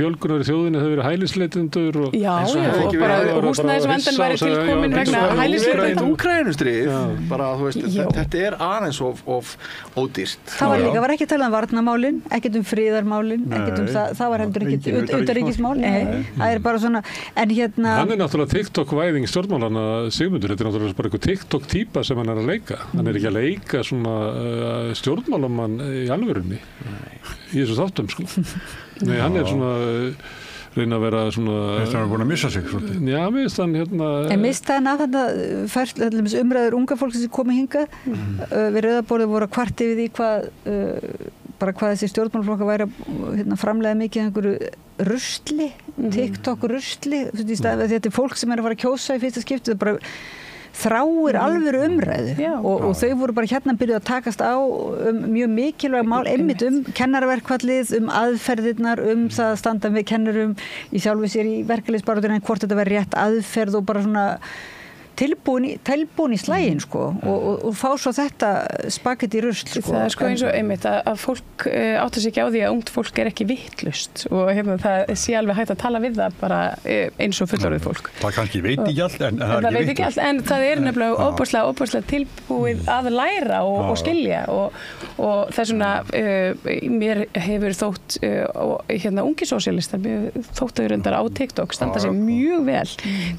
fjölgunar í þjóðinni, það verið hælisleitendur og og bara húsnæðisvandan væri tilkomin vegna hælisleitenda. Úkraínustríð, bara þú veist, þetta er aðeins of ódýrt. Það var ekki talað um varnarmálin, ekkert friðarmálin, það var heldur ekkert utanríkismál. Það er bara svona, en Hann er náttúrulega TikTok-væðing stjórnmálanna Sigmundur, þetta er náttúrulega bara eitthvað TikTok-týpa sem hann er að leika. Hann er ekki að leika svona stjórnmálamann í alvörunni í þessu þáttum, sko. Nei, hann er svona reyna að vera svona Þetta var búin að missa sig svolítið. Já, mista hann En mista hann af þetta umræður unga fólk sem komið hingað við rauðaborðið voru að kvarta yfir því hvað þessi stjórnmálaflokkar væri að framleiða mikið einhverju rusli, TikTok-rusli þetta er fólk sem er að fara að kjósa í fyrsta skipti, það bara þráir alvöru umræðu og þau voru bara byrjuð að takast á mjög mikilvæg mál, einmitt kennaraverkfallið, aðferðirnar, það að standa með kennurum í sjálfu sér í verkalýðsbaráttunni, hvort þetta væri rétt aðferð og bara svona tilbúin í slægin sko og fá svo þetta spagetti rusl sko. Það sko eins og einmitt að fólk áttar sig ekki á því að ungt fólk ekki vitlaust og það sé alveg hægt að tala við það bara eins og fullorðið fólk. Það kannski veit ekki allt en það veit ekki allt en það nefnilega óbúslega tilbúið að læra og skilja og það svona mér hefur þótt ungi sósíalistar þótt þau reyndar á TikTok standa sig mjög vel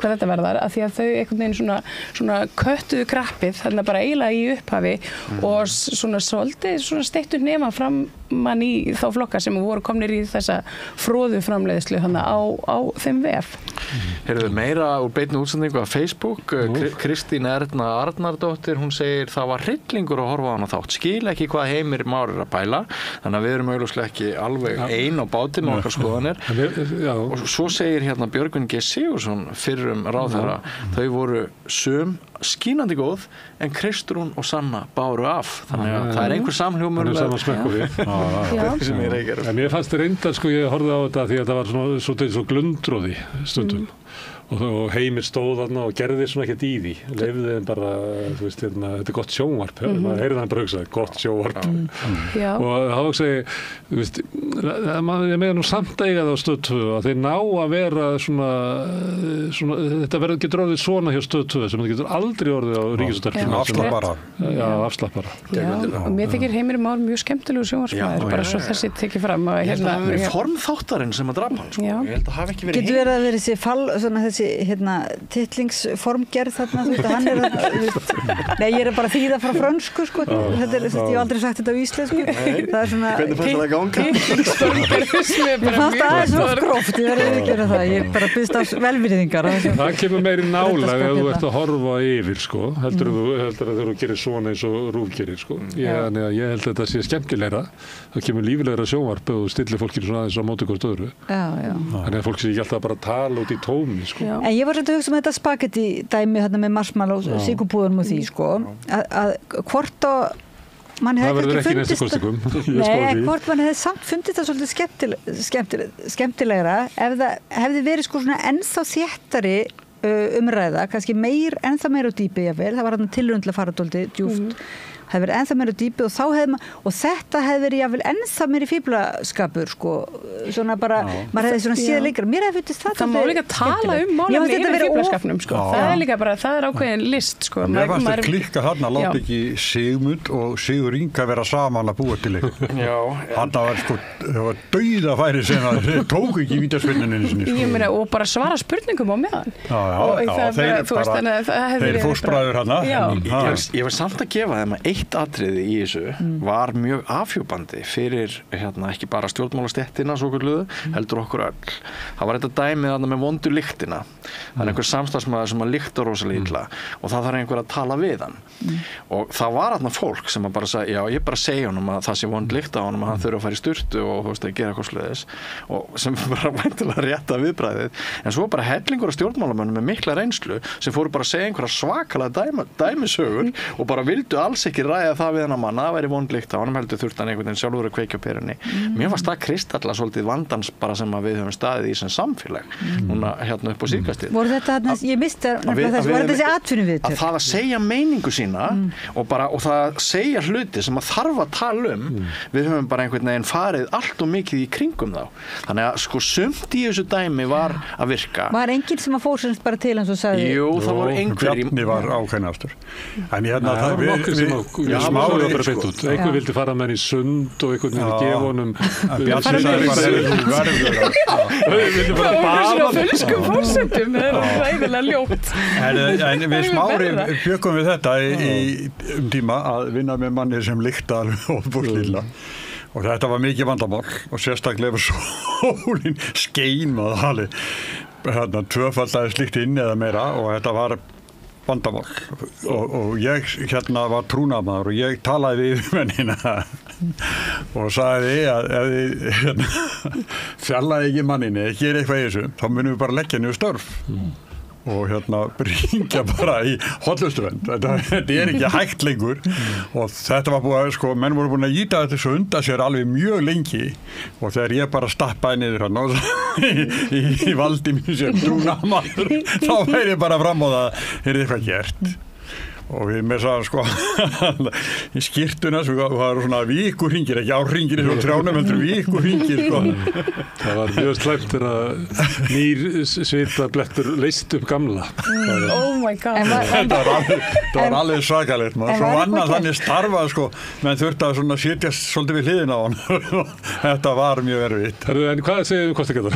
hvað þetta verðar af því að þau einhvern veginn svona köttuðu krappið þarna bara eiginlega í upphafi og svona svolítið svona steittu nema framan í þá flokka sem voru komnir í þessa fróðu framleiðslu þarna á þeim vef. Heyrðu meira úr beinni útsendingu af Facebook Kristín Erna Arnardóttir hún segir það var hryllingur að horfa á hana þátt skil ekki hvað Heimir Már að pæla þannig að við erum augljóslega ekki alveg ein á báti með okkar skoðanir og svo segir hérna Björgvin G. Sigurðsson fyrrum ráðherra þau voru skínandi góð en Kristrún og Sanna báru af þannig að það einhver samhljómur sem ég reykir en mér fannst reyndar sko ég horfði á þetta því að það var svo glundróði stundum og Heimir stóð þarna og gerði svona ekkert í því leyfði þeim bara, þú veist, þetta er gott sjónvarp maður heyrði hann bara hugsa, gott sjónvarp og þá segi þú veist, ég meina nú samt eiga það á Stöð 2 að þeir ná að vera svona þetta getur orðið svona hjá Stöð 2 sem það getur aldrei orðið á Ríkisútvarpinu afslappara og mér þykir Heimir Már mjög skemmtilegu sjónvarpsmaður bara svo þessi tekið fram það er formþáttarinn sem að drapa hann ég held að hafi ekki verið getur verið að vera þessi titlingsformgerð þarna hann nei ég bara þýða frá frönsku sko ég hef aldrei sagt þetta á íslensku það er svona hvernig fannst það að ganga? Titlingsformgerð ég fannst það aðeins of gróft ég verði að gera það ég bara byggst á velvirðingar það kemur meiri nálag ef þú ert að horfa yfir sko heldur að þú gerir svona eins og RÚV gerir sko ég held að þetta sé skemmtilegra það kemur lífilegra sjónvarp og stillir fólkinu svona aðeins á móti hvort öðru þannig að fólk sé ekki alltaf bara að tala út í tómi sko en ég var svolítið að hugsa þetta spagetti dæmi þarna með marshmallow og sigurbúðum og því sko að hvort mann hefði ekki fundist hvort mann hefði samt fundist það svolítið skemmtilegra ef það hefði verið sko svona ennþá þéttari umræða, kannski ennþá meira á dýpi jafnvel, það var þarna tilraun til að fara dálítið djúpt hefði verið ennþá meira dýpi og þá hefði og þetta hefði verið jafnvel ennþá meiri fíflaskapur sko svona bara, maður hefði svona síðan lengra mér hefði fundist það má líka tala málefni yfir fíflaskapnum sko það líka bara, það ákveðin list sko mér fannst það klikka hann að láta ekki Sigmund og Sigur Inga vera saman að búa til hann var sko það var dauðafæri sem það tók ekki vítaspyrnunni sinni ég meina og bara svara spurningum á meðan þeir fóstbræður hann ég var samt að gefa þeim að eitt atriði í þessu var mjög afhjúpandi fyrir ekki bara stjórnmálastéttina svokölluðu, heldur okkur öll. Það var þetta dæmið þarna með vondu lyktina. Það er einhver samstarfsmaður sem að lykta rosalega illa og það þarf einhver að tala við hann. Og það var þarna fólk sem að bara sagði, já, ég bara segja honum að það sé vond lykt á honum að hann þurfa að fara í sturtu og þú veist að gera eitthvað svoleiðis og sem bara væntanlega rétta viðbragðið. En svo bara hellingur af stjórnmálamönnum með mikla reynslu sem fóru bara að segja einhverja svakalega dæmisögur og bara vildu alls ekki ræða það við hennar mann að það væri vond lykt á honum heldur þurfti hann einhvern veginn sjálfur að kveikja á perunni. Mér fannst það kristalla svolítið vandans bara sem að við höfum staðið í sem samfélag núna hérna upp á síðkastið. Voru þetta ég misti þessi atvinnuviðtöl. Að það að segja meiningu sína og það að segja hluti sem að þarf að tala við höfum bara einhvern veginn farið allt og mikið í kringum þá. Þannig að sko sumt í þessu dæmi var að virka. Var enginn sem að fór semst bara til hans og sagði? Jú, það voru einhverjir. Bjarni var ákveðnastur. En hérna það var nokkuð sem smáði bara beint út. Einhver vildi fara með hann í sund og einhvern veginn gefa honum Bjarni sagði bara vildi bara baða fölskum fórsetum, það er ræðilega ljótt. En við Smári bjökum við þetta í tíma að vinna með manni sem lykta alveg ofboðslega og þetta var mikið vandamál og sérstaklega sólin skein og það tvöfaldaði slíkt inn eða meira og þetta var vandamál og ég hérna var trúnaðarmaður og ég talaði við mennina og sagði að ef þið fjallaði ekki manninni, ekki eitthvað í þessu, þá munum við bara leggja niður störf og bringja bara í hollustuvernd. Þetta er ekki hægt lengur og þetta var búið að menn voru búin að ýta þetta svo undan sér alveg mjög lengi og þegar ég bara stappaði niður hann og í valdi mín sem trúnaðarmaður, þá væri ég bara fram á það, eitthvað gert. Og við með það sko í skyrtuna það var svona vikurhringir, ekki árhringir eins og trjánum, heldur vikurhringir sko. Það var mjög slæmt þegar nýr svitablettur leyst upp gamla. Oh my god. Það var alveg svakalegt maður. Svo annars þannig starfað sko, menn þurfti að svona sitjast svolítið við hliðina á hann. Þetta var mjög erfitt. En hvað segir kosningarnar?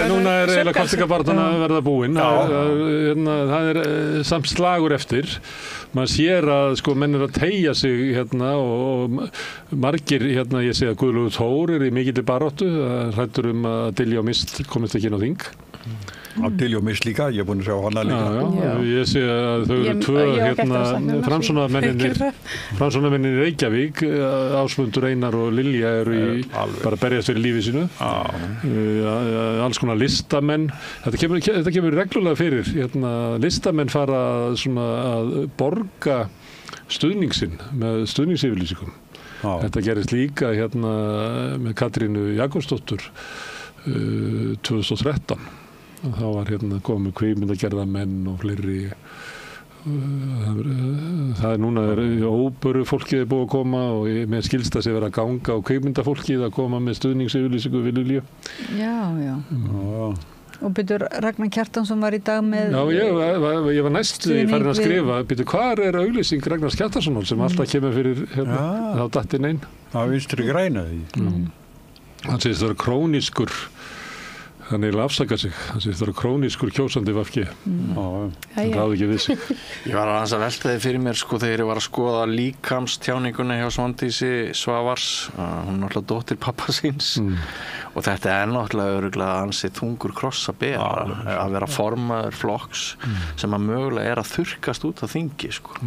Núna er eiginlega kosningabaráttan að verða búin. Það er samt slagur eftir. Maður sér að sko menn að teygja sig og margir ég sé að Guðlaugur Þór í mikilli baráttu, hræddur að Diljá Mist komist ekki inn á þing. Á Diljá Mist líka, ég er búin að sjá hana líka. Já. Ég sé að þau eru tvö framsóknarmenn í Reykjavík, Ásmundur Einar og Lilja eru bara berjast fyrir lífi sínu. Alls konar listamenn. Þetta kemur reglulega fyrir. Listamenn fara svona að borga stuðningsinn með stuðningsyfirlýsingum. Þetta gerist líka með Katrínu Jakobsdóttur 2013. Þá var komið kvikmyndagerðarmenn og fleiri. Það er núna óböru fólkið er búið að koma og með skilst að sé vera að ganga og kvikmyndafólkið að koma með stuðningsyfirlýsingu við Lilju. Já. Og byrju Ragnar Kjartansson var í dag með... Já, ég var næst farin að skrifa. Byrju, hvar er auglýsing Ragnars Kjartanssonar sem alltaf kemur fyrir þá datt inn einn? Það Vinstri græna því. Hann segist það vera krónískur. Hann afsakar sig. Hann segist það vera krónískur kjósandi VG. Það ráði ekki við sig. Ég var aðeins að velta þið fyrir mér sko þegar ég var að skoða líkamstjáninguna hjá Svandísi Svavars. Hún er náttúrulega dóttir pappa síns. Og þetta er náttúrulega örugglega ansið þungur kross að bera. Að vera formaður flokks sem að mögulega er að þurrkast út af þingi sko.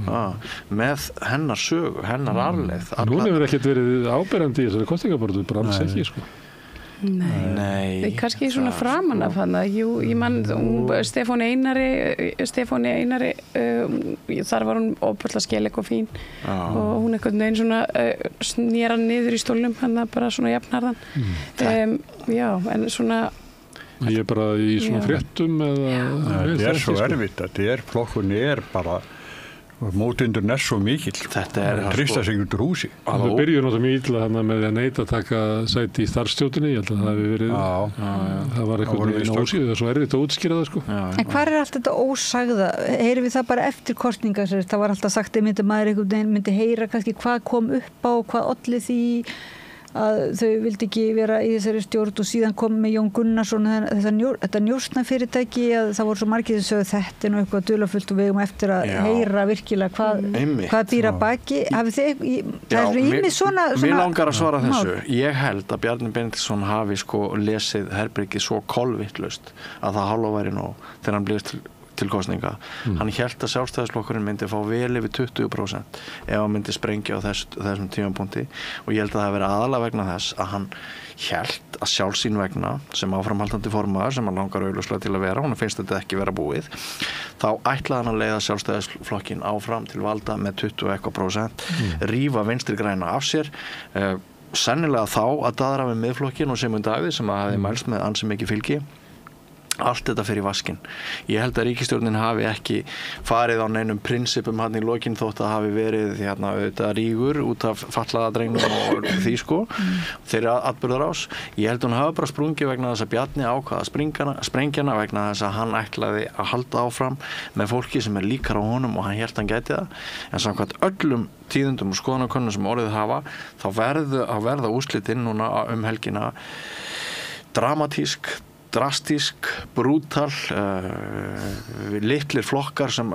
Með hennar sögu, hennar arfleifð. Hún hefur ekkert verið áberandi í þessari kosningabaráttu, bara alls ekki sko. Nei. Kannski svona framan af hana. Jú, ég man Stefáni Einari þar var hún óbúinlega skeleg og fín og hún einhvern veginn svona snýra niður í stólnum hann bara svona jafnarðan. Já, en svona Ég er bara í svona fréttum eða þetta er svo erfitt, flokkunni er bara mótindurinn er svo mikill. Þetta er trista sig út úr húsi. Það byrjuði náttúrulega mjög illa þarna með að neita að taka sæti í starfsstjórninni. Ég held að það hefði verið það var eitthvað ósíð, það er svo erfitt að útskýra það sko. En hvar er allt þetta ósagða? Heyrum við það bara eftir kosningar? Það var alltaf sagt að maður einhvern veginn myndi heyra kannski hvað kom upp á, hvað olli því að þau vildi ekki vera í þessari stjórn og síðan kom með Jón Gunnarsson þetta njósnafyrirtæki að það voru svo margir sem sögðu þetta nú eitthvað dularfullt og við eigum eftir að heyra virkilega hvað býr að baki. Hafið þið það er ýmis svona Mér langar að svara þessu. Ég held að Bjarni Benediktsson hafi sko lesið herbergið svo kolvitlaust að það hálfa væri nóg þegar hann blíðist til kosninga. Hann hélt að Sjálfstæðisflokkurinn myndi fá vel yfir 20% ef hann myndi sprengja á þessum tímapunkti og ég held að það veri aðalega vegna þess að hann hélt að sjálfsín vegna sem áframhaldandi formaður sem hann langar augljóslega til að vera, hún finnst þetta ekki vera búið, þá ætlaði hann að leiða Sjálfstæðisflokkin áfram til valda með 20% rífa Vinstri græna af sér sennilega þá að daðra með miðflokkin og Sigmund Davíð sem að hafi mælst með ansi mikið fylgi. Allt þetta fyrir vaskinn. Ég held að ríkisstjórnin hafi ekki farið á neinum prinsipum hann í lokin þótt að hafi verið auðvitað rígur út af fatlaða drengnum og því sko þeirra atburðarás. Ég held að hún hafi bara sprungið vegna þess að Bjarni ákvaða sprengjana vegna þess að hann ætlaði að halda áfram með fólki sem er líkar á honum og hann hélt hann gæti það. En samkvæmt öllum tíðundum og skoðanakönnum sem orðið hafa þá verða úrslitin núna helgina dramatísk, drastísk, brútal, litlir flokkar sem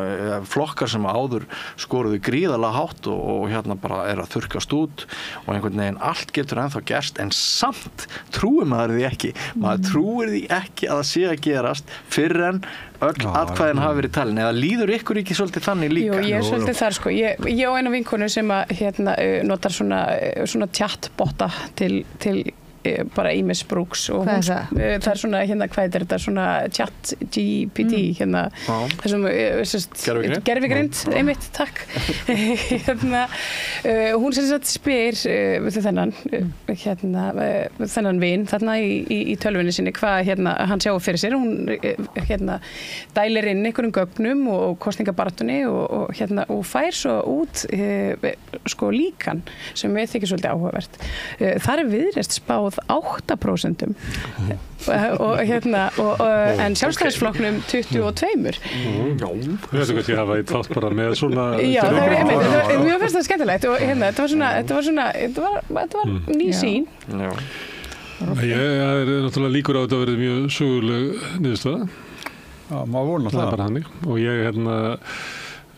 áður skoruðu gríðarlega hátt og bara er að þurrkast út og einhvern veginn allt getur ennþá gerst en samt trúir maður því ekki. Maður trúir því ekki að það sé að gerast fyrr en öll atkvæðin hafi verið talin eða líður ykkur ekki svolítið þannig líka? Jú, ég er svolítið þar sko. Ég á eina vinkonu sem að notar svona chatbotta til bara Ýmis Brooks og Hvað hún, það er svona hérna, hvað er þetta, svona chat GPT hérna, þessum gervigreind, einmitt, takk hérna, hún sem sagt spyr þennan vin þarna í tölvunni sinni hvað hérna hann sjá fyrir sér, hún hérna dælir inn einhverjum gögnum og kosningabartunni og hérna og fær svo út sko líkan sem við þykir svolítið áhugavert. Þar er Viðreisn spáð 8% og hérna en Sjálfstæðisflokknum 22%. Þetta kannski hafa í tátt bara með svona Já, það er mjög fyrst að skemmtilegt og hérna, þetta var ný sín. Já. Ég er náttúrulega líkur á að þetta verið mjög söguleg niðurstaða. Já, maður vona það. Það er bara hannig og ég hérna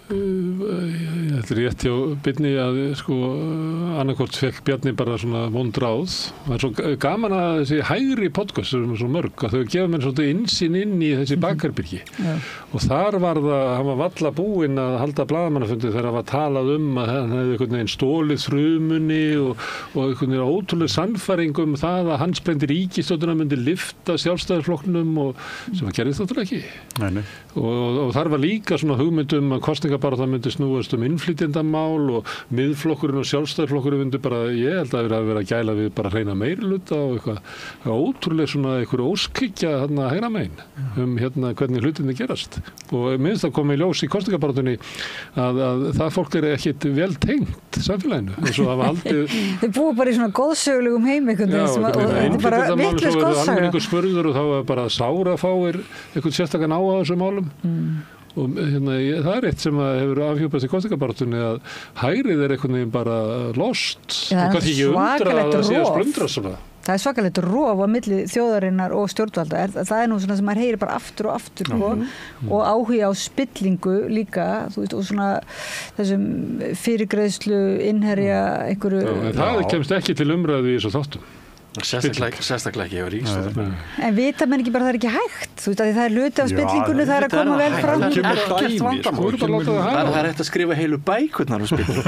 þetta er rétt hjá Birni að sko annarkvort fekk Bjarni bara svona vond ráð. Það er svo gaman að þessi hægri podcast sem er svo mörg að þau gefa mér svolítið innsýn inn í þessi bakarbyrgi og þar var það, hann var varla búinn að halda blaðamannafundi þegar hann var talað að hann hefði einhvern veginn stólið frumunni og einhvern veginn ótrúlega sannfæring það að hans brendi ríkisstjórnina myndi lyfta Sjálfstæðisflokknum og sem að gerði þetta ekki. Nei. Og þar var líka svona hugmyndum að kosningabaráttan það myndi snúast innflytjendamál og miðflokkurinn og Sjálfstæðisflokkurinn myndi bara, ég held að vera að gæla við bara hreina meirihluta og eitthvað ótrúlega svona einhverju óskhyggja hérna hægra megin hérna hvernig hlutinni gerast og minnst að koma í ljós í kosningabaráttunni að það fólk er ekkit vel tengt samfélaginu eins og hafa haldið Þau búa bara í svona góðsögulegum heim og þetta er bara vitlaus góðsaga. Almenningur spurður og þá var bara sárafáir einhvern sérstakann á þessum málum og hérna, það er eitt sem hefur afhjúpast í kosningabaráttunni að hægrið er einhvern veginn bara lost og kannski ekki undra að það sé að splundra svona. Það er svakalegt rof á milli þjóðarinnar og stjórnvalda. Það er nú svona sem maður heyrir bara aftur og aftur og áhuga á spillingu líka, þú veist, og svona þessum fyrirgreiðslu, innherja einhverju. Það kemst ekki til umræðu í þessu þáttum. Sérstaklega ekki á ríkisstjórn. En vita menn ekki bara það er ekki hægt, þú veist að það er hluti af spillingunni, það er að koma vel fram. Það er hægt að skrifa heilu bækurnar á spillingu.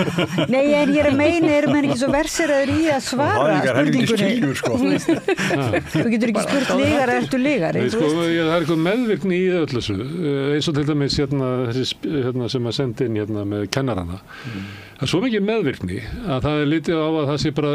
Nei, en ég er að meina, eru menn ekki svo verseraður í að svara spurningunni. Þú getur ekki spurt lígar eða ertu lígari. Það er eitthvað meðvirkni í öllu þessu, eins og til dæmis hérna sem að senda inn hérna með kennarana. Það er svo mikið meðvirkni að það er litið á að það sé bara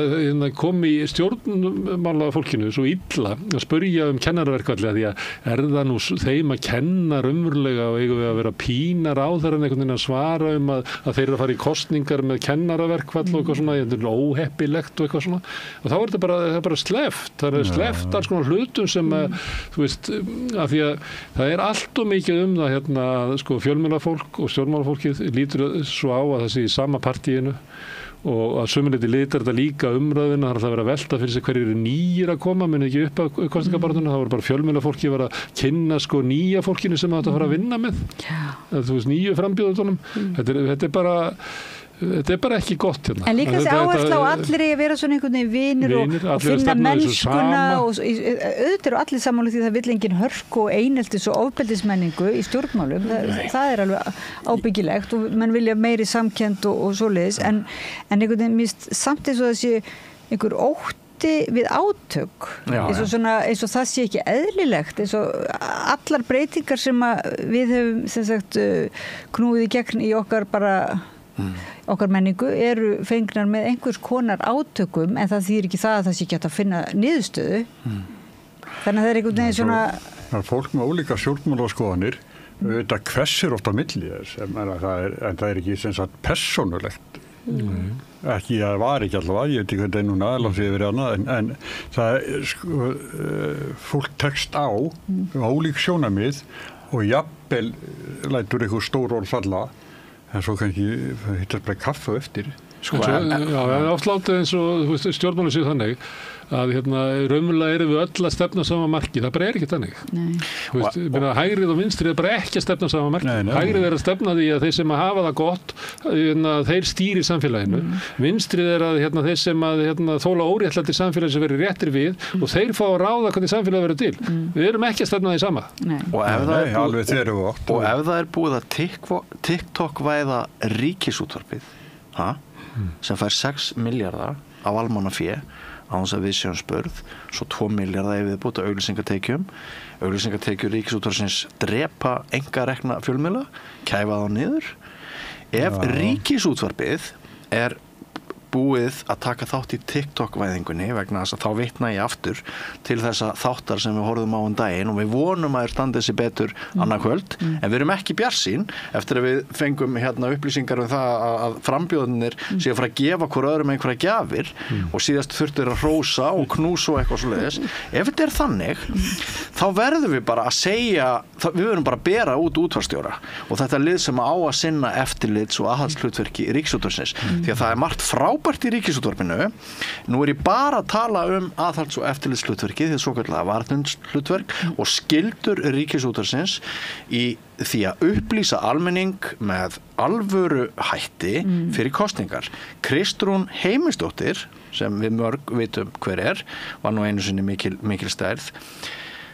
komi í stjórnmála fólkinu svo illa að spyrja kennaraverkfalli að því að það nú þeim að kenna raunverulega og eigum við að vera pínar á þeirra en einhvern veginn að svara að þeir eru að fara í kostningar með kennaraverkfall og eitthvað svona, þetta er óheppilegt og eitthvað svona og þá er það bara sleppt, það er sleppt alls konar hlutum sem að, þú veist, að því að það er allt og mikið það hérna, sko, fjölmiðlafólk og stjórnmálafólkið lítur svo á að það sé í sama partíinu og að sömuleyti litar þetta líka umræðina, það er að vera að velta fyrir sig hverjir eru nýjir að koma, muni ekki upp á kosningabaráttunni, það voru bara fjölmiðlafólki að kynna sko nýja fólkinu sem það átt að fara að vinna með, þú veist, nýju frambjóðutunum, þetta er bara ekki gott hérna. En líka þessi áhersla á allir að vera svona einhvern veginn vinir og finna mennskuna og auðvitað eru allir sammála því það vill engin hörku og eineltis og ofbeldismenningu í stjórnmálum, það er alveg ábyggilegt og menn vilja meiri samkennd og svoleiðis en einhvern veginn mist samt eins og þessi einhver ótti við átök eins og það sé ekki eðlilegt eins og allar breytingar sem við höfum sem sagt knúið í gegn í okkar bara okkar menningu eru fengnar með einhvers konar átökum en það þýðir ekki það að það sé ekki hægt að finna niðurstöðu þannig að það er einhvern veginn svona Það er fólk með ólíka stjórnmálaskoðanir þetta hvessir oft á milli þess en það er ekki sem sagt persónulegt ekki að var ekki allavega ég veit ekki hvernig það er núna alveg sé verið annað en það er fólk tekst á ólík sjónarmið og jafnvel lætur eitthvað stór orð falla en svo kannski hittast bara kaffe eftir. Oft látið eins og stjórnmálinn séu þannig að raunverulega erum við öll að stefna sama marki, það bara er ekki þannig. Hægrið og vinstrið er bara ekki að stefna sama marki. Hægrið er að stefna því að þeir sem að hafa það gott, þeir stýri samfélaginu. Vinstrið er að þeir sem að þóla óréttlæti samfélagi sem verið réttir við og þeir fá að ráða hvernig samfélagi verið til. Við erum ekki að stefna því sama. Og ef það er búið að TikTok-væða ríkisútvarpið, sem fær 6 milljarða af almannafé án þess að við séum spurð, svo 2 milljarða ef við búta auglýsingatekjur Ríkisútvarpsins drepa einkarekna fjölmiðla, kæfa þá niður. Ef Ríkisútvarpið er búið að taka þátt í TikTok-væðingunni vegna þess að þá vitna ég aftur til þessa þáttar sem við horfum á daginn og við vonum að standið sér betur annað kvöld, en við erum ekki bjartsýn eftir að við fengum upplýsingar það að frambjóðunir séu að fara að gefa hver öðrum einhverja gjafir og síðast þurftur að hrósa og knúsa og eitthvað svoleiðis. Ef þetta er þannig, þá verðum við bara að segja, við verðum bara að bera út útvarpsstjóra og þetta lið sem á að sinna eftirlits- og aðhaldshlutverki Ríkisútvarpsins, því að það er margt frábært í Ríkisútvarpinu. Nú ég bara að tala aðhalds- og eftirlitshlutverki, því að svokallaða varnarhlutverk og skyldur Ríkisútvarpsins í því að upplýsa almenning með alvöru hætti fyrir kosningar. Kristrún Heimisdóttir, sem við mörg vitum hver var nú einu sinni mikil stærð.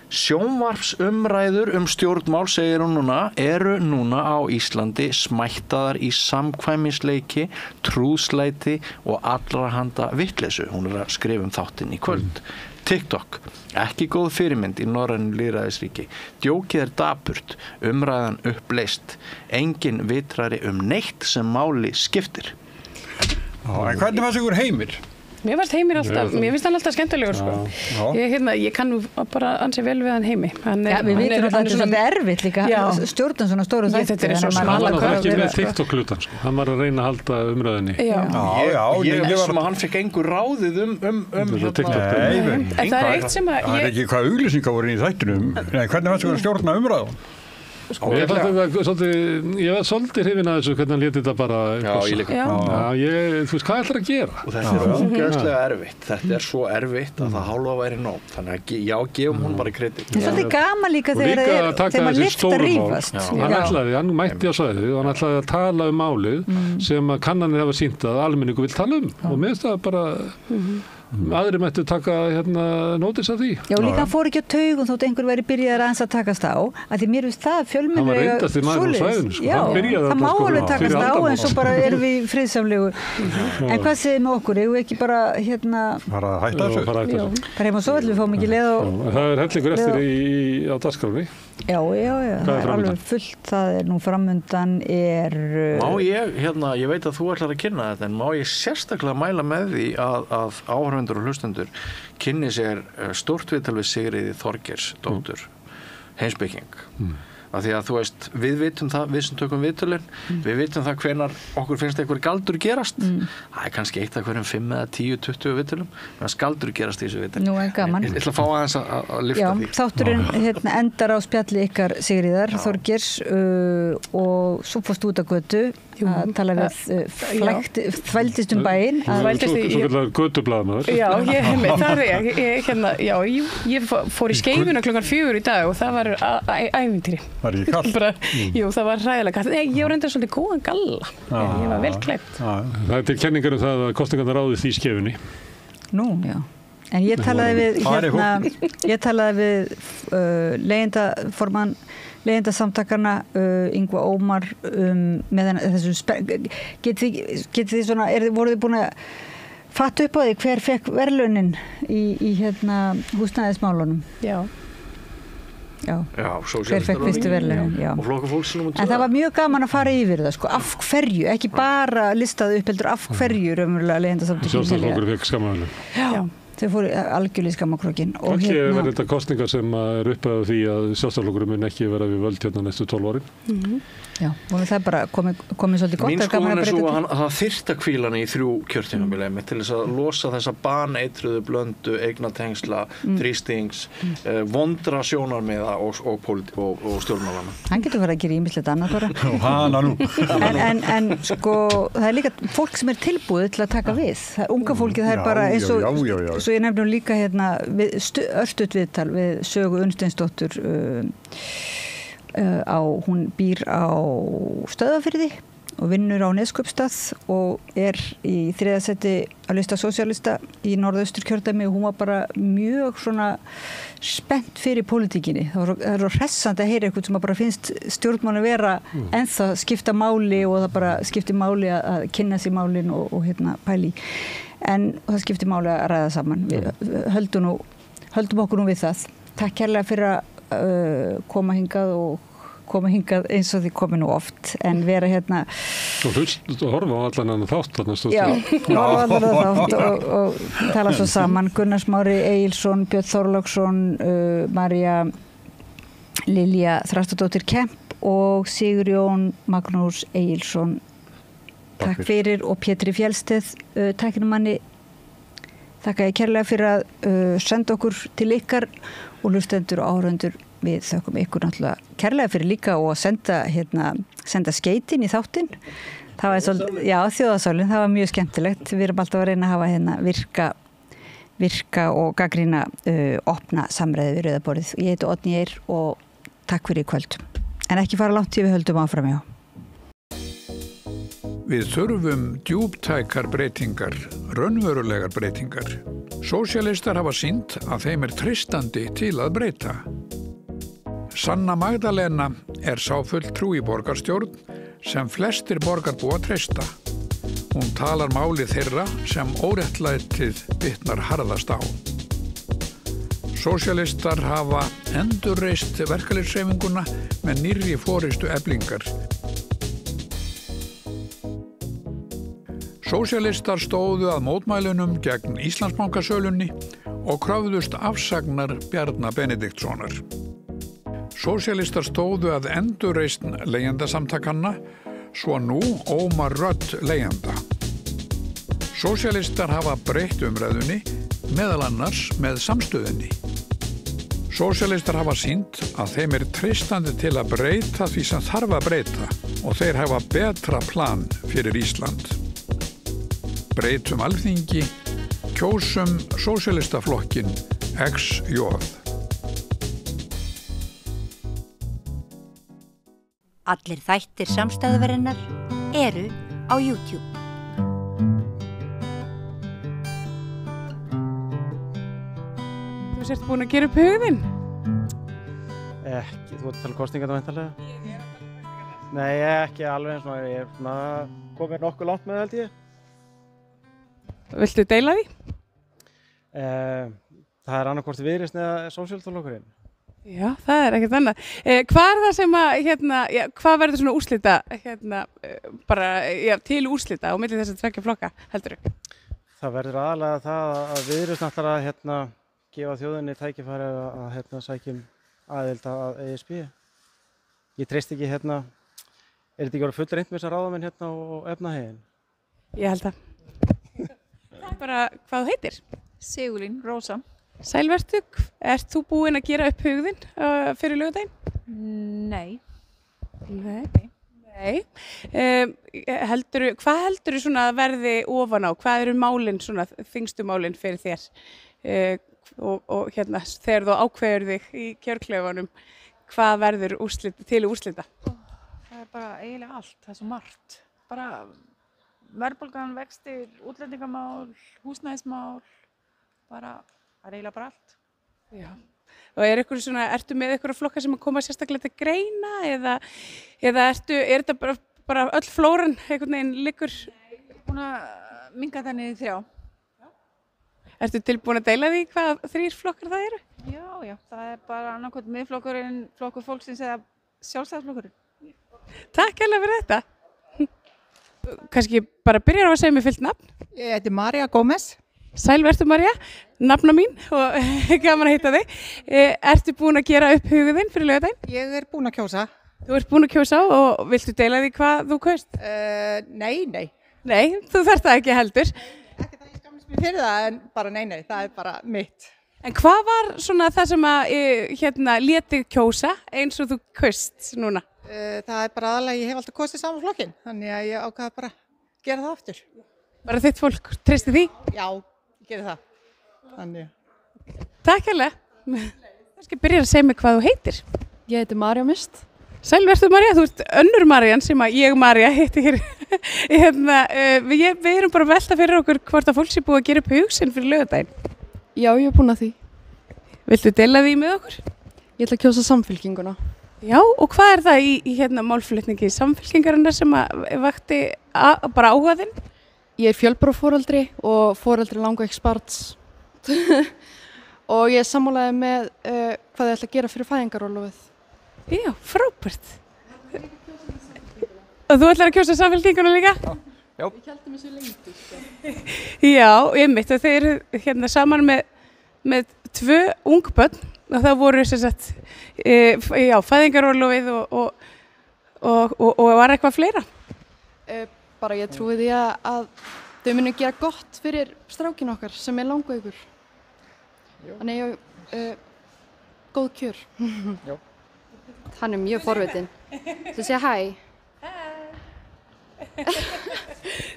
Sjónvarpsumræður stjórnmál, segir hún núna, eru núna á Íslandi smættaðar í samkvæmisleiki, trúðslæti og allra handa vitleysu. Hún að skrifa þáttinn í kvöld. TikTok, ekki góð fyrirmynd í norrænu lýðræðisríki. Djókið dapurt, umræðan uppleist, engin vitrari neitt sem máli skiptir. En hvernig var ykkur Heimir? Mér finnst Heimir alltaf skemmtilegur sko. Ég kann bara ansi vel við hann Heimi. Við vitum að þetta er erfitt líka stjórnum svona stóru þætti. Þetta er svo hann var ekki með TikTok-hlutan sko. Hann var að reyna að halda umræðinni. Ég að hann fekk engu ráðið TikTok. En það er eitt sem að það er ekki hvað auglýsingar voru í þættinum. Hvernig varst þú að stjórna umræðum? Ég var svolítið hrifin að þessu hvernig hann léti þetta bara ég líka. Þú veist, hvað ætlar að gera? Og þetta er ógeðslega erfitt. Þetta er svo erfitt að það hálfa væri nóg. Þannig að gefum hún bara kredit. Það er svolítið gaman líka þegar maður lyfta rífast. Hann mætti á svæðið og hann ætlaði að tala málið sem að kannanir hafa sýnt að almenningu vil tala og mér finnst það bara aðri mættu taka nótis af því. Já, líka hann fór ekki á taugum þótt einhver væri byrjaðar aðeins að takast á, að því mér finnst það fjölmiðlega hann var reyndasti maður á svæðinu sko. Já, það má alveg takast á en svo bara erum við friðsamlegu. En hvað segir með okkur? Eigum við ekki bara bara að hætta þessu? Bara heim og svo við fáum ekki leið og það er hellingur eftir á dagskránni. Já, það er alveg fullt, það er nú framundan Má ég veit að þú ætlar að kynna þetta, en má ég sérstaklega mæla með því að áhorfendur og hlustendur kynni sér stórt viðtal við Sigríði Þorgeirsdóttur, heimspeking. Af því að þú veist, við vitum það, við sem tökum viðtölin, við vitum það hvenar okkur finnst einhver galdur gerast. Það er kannski eitt af hverjum 5 eða 10, 20 viðtölum, en galdur gerast í þessu viðtölum. Nú er gaman. Ég ætla að fá aðeins að lyfta því. Þátturinn endar á spjalli ykkar Sigríðar Þorgeirs og svo fórst út á götu að tala við þvældist bæinn. Svo kallar götublaðamaður. Ég fór í Skeifuna klukkan 4 í dag og það var ævintýri. Var ekki kallt? Jú, það var hræðilega kallt. Ég var reyndar svolítið góðan galla. Ég var vel klædd. Það er til kenningar það að kosningarnar ráðist í Skeifunni. Nú, já. En ég talaði við leyendasamtakarna Yngva Ómar með þessum getið þið svona, voruð þið búin að fatta upp á því hver fekk verðlaunin í húsnæðismálunum? Já, hver fekk fyrstu verðlaunin, já. En það var mjög gaman að fara yfir það, sko, af hverju, ekki bara listaðu upp heldur af hverju raunverulega leyendasamtökin. Sjálfstæðisflokkur fekk skammaverðlaun. Já. Þau fóru algjörlega skammakrókin. Ekki verður þetta kosningar sem er upp að því að sjálfstæðisflokkurinn mun ekki vera við völd hérna næstu 12 árin. Já, og það er bara komið svolítið gott. Mín skoðun er svo að það þyrfti að hvíla hana í 3 kjörtímabili til þess að losa þessa baneitruðu blöndu, eignatengsla, þrýstings, vondra sjónarmiða og stjórnmálana. Hann getur verið að gera ýmislegt annað bara. Hana nú. En sko, það er líka fólk sem er tilbúið til að taka við. Það er unga fólkið, það er bara eins og svo ég nefnum líka örstutt viðtal við Sögu Unnsteinsdóttur hún býr á Stöðvarfirði og vinnur á Neskaupstað og er í 3. sæti á lista sósíalista í Norðausturkjördæmi og hún var bara mjög svona spennt fyrir pólitíkinni. Það er hressandi að heyra eitthvað sem bara finnst stjórnmálin vera ennþá skipta máli og það bara skipti máli að kynna sér málin og pæli. en það skiptir máli að ræða saman. Við höldum okkur nú við það. Takk kærlega fyrir að koma hingað eins og því komi nú oft, en vera hérna og horfa á allan annan þátt horfa á allan annan þátt og tala svo saman. Gunnar Smári Egilsson, Björn Þorláksson, María Lilja Þrastardóttir Kemp og Sigurjón Magnús Egilsson. Takk fyrir, og Pétri Fjellsteð tæknimanni, þakka ég kærlega fyrir að senda okkur til ykkar, og hlustendur og áhorfendur, við þökkum ykkur náttúrulega kærlega fyrir líka og senda skeytin í þáttinn. Það var svolítið, þjóðasálin, það var mjög skemmtilegt. Við erum alltaf að reyna að hafa virka og gagnrýna opna samræði við Rauða borðið. Ég heiti Oddný Eir og takk fyrir í kvöld. En ekki fara langt, við höldum áfram, já. Við þurfum djúptækar breytingar, raunverulegar breytingar. Sósíalistar hafa sýnt að þeim treystandi til að breyta. Sanna Magdalena sá fulltrú í borgarstjórn sem flestir borgarbúa treysta. Hún talar máli þeirra sem óréttlætið bitnar harðast á. Sósíalistar hafa endurreist verkalýðshreyfinguna með nýrri forystu Eflingar. Sósíalistar stóðu að mótmælunum gegn Íslandsbankasölunni og kröfðust afsagnar Bjarna Benediktssonar. Sósíalistar stóðu að endurreisn leigjendasamtakanna, svo nú ómar rödd leigjenda. Sósíalistar hafa breytt umræðunni, meðal annars með samstöðunni. Sósíalistar hafa sýnt að þeim treystandi til að breyta því sem þarf að breyta og þeir hafa betra plan fyrir Ísland. Breytum Alþingi, kjósum Sósíalistaflokkin XJ. Allir þættir samstæðuverinnar eru á YouTube. Þú sért búin að gera upp hugðinn? Ekki, þú ert að tala kosningar væntanlega? Nei, ekki alveg eins og ég komið nokkuð langt með held ég. Viltu deila því? Það annarkvort Viðreisn eða Sósíalistaflokkurinn. Já, það ekkert annað. Hvað það sem hvað verður svona úrslita til úrslita á milli þess að tveggja flokka, heldurðu? Það verður aðalega það að Viðreisn ætlar að gefa þjóðinni tækifæri að sækjum aðild að ESB. Ég treysti ekki þetta ekki verið full reynt með þessar ráðamenn og efnahaginn? Ég held það. Bara hvað þú heitir? Sigurlín Rósa. Sælvertu, ert þú búin að gera upp hugðinn fyrir laugardaginn? Nei. Hvað heldurðu svona að verði ofan á? Hvað eru málin, svona þyngstu málin fyrir þér? Og þegar þú ákveður þig í kjörklefanum, hvað verður til úrslita? Það bara eiginlega allt, það svo margt. Bara verðbólgan, vextir, útlendingamál, húsnæðismál, það eiginlega bara allt. Já. Og ertu með einhverja flokka sem að koma sérstaklega til greina eða er þetta bara öll flóran einhvern veginn liggur? Búin að minnka þannig í 3. Ertu tilbúin að deila því hvað 3 flokkar það eru? Já, það er bara annarkvæmt Miðflokkurinn, Flokkur fólksins eða Sjálfstæðisflokkurinn. Takk hérlega fyrir þetta. Kannski bara byrjar á að segja mér fullt nafn. Ég heiti María Gómez. Sæl vertu María, nafna mín og gaman að hitta þig. Ertu búin að gera upp hugðinn fyrir laugardaginn? Ég er búin að kjósa. Þú ert búin að kjósa og viltu deila því hvað þú kaust? Nei. Nei, þú þarft það ekki heldur. Ekki það ég skammast mér fyrir það, en bara nei, það er bara mitt. En hvað var svona það sem að léti kjósa eins og þú kaust núna? Það er bara aðalega, ég hef alltaf kostið saman flokkin, þannig að ég ákvaða bara að gera það aftur. Bara þitt fólk, treysti því? Já, ég geri það. Þannig. Takk hérlega. Það skal byrja að segja mig hvað þú heitir. Ég heiti Marja Mist. Sæl vertu Marja, þú ert önnur Marjan sem að ég Marja heiti hér. Við erum bara að velta fyrir okkur hvort að fólk sé búið að gera upp hug sinn fyrir laugardaginn. Já, ég er búin að því. Viltu deila því með okkur? Ég ætla að kjósa Samfylkinguna. Já, og hvað er það í málflutningi Samfylkingarinnar sem að vakti bara áhuga þinn? Ég fjölbróforeldri og foreldri langveiks barns og ég sammálaði með hvað ég ætla að gera fyrir fæðingarorlofið. Já, frábært. Og þú ætlar að kjósa Samfylkinguna líka? Já. Ég held mér svo lengi. Já, einmitt og þeir eru hérna saman með 2 ung börn og það voru sem sagt fæðingarorlofið og var eitthvað fleira? Bara ég trúi því að þau munu gera gott fyrir strákin okkar sem langveikur. Þannig góð kjör. Já. Hann mjög forvitin. Svo segja hæ.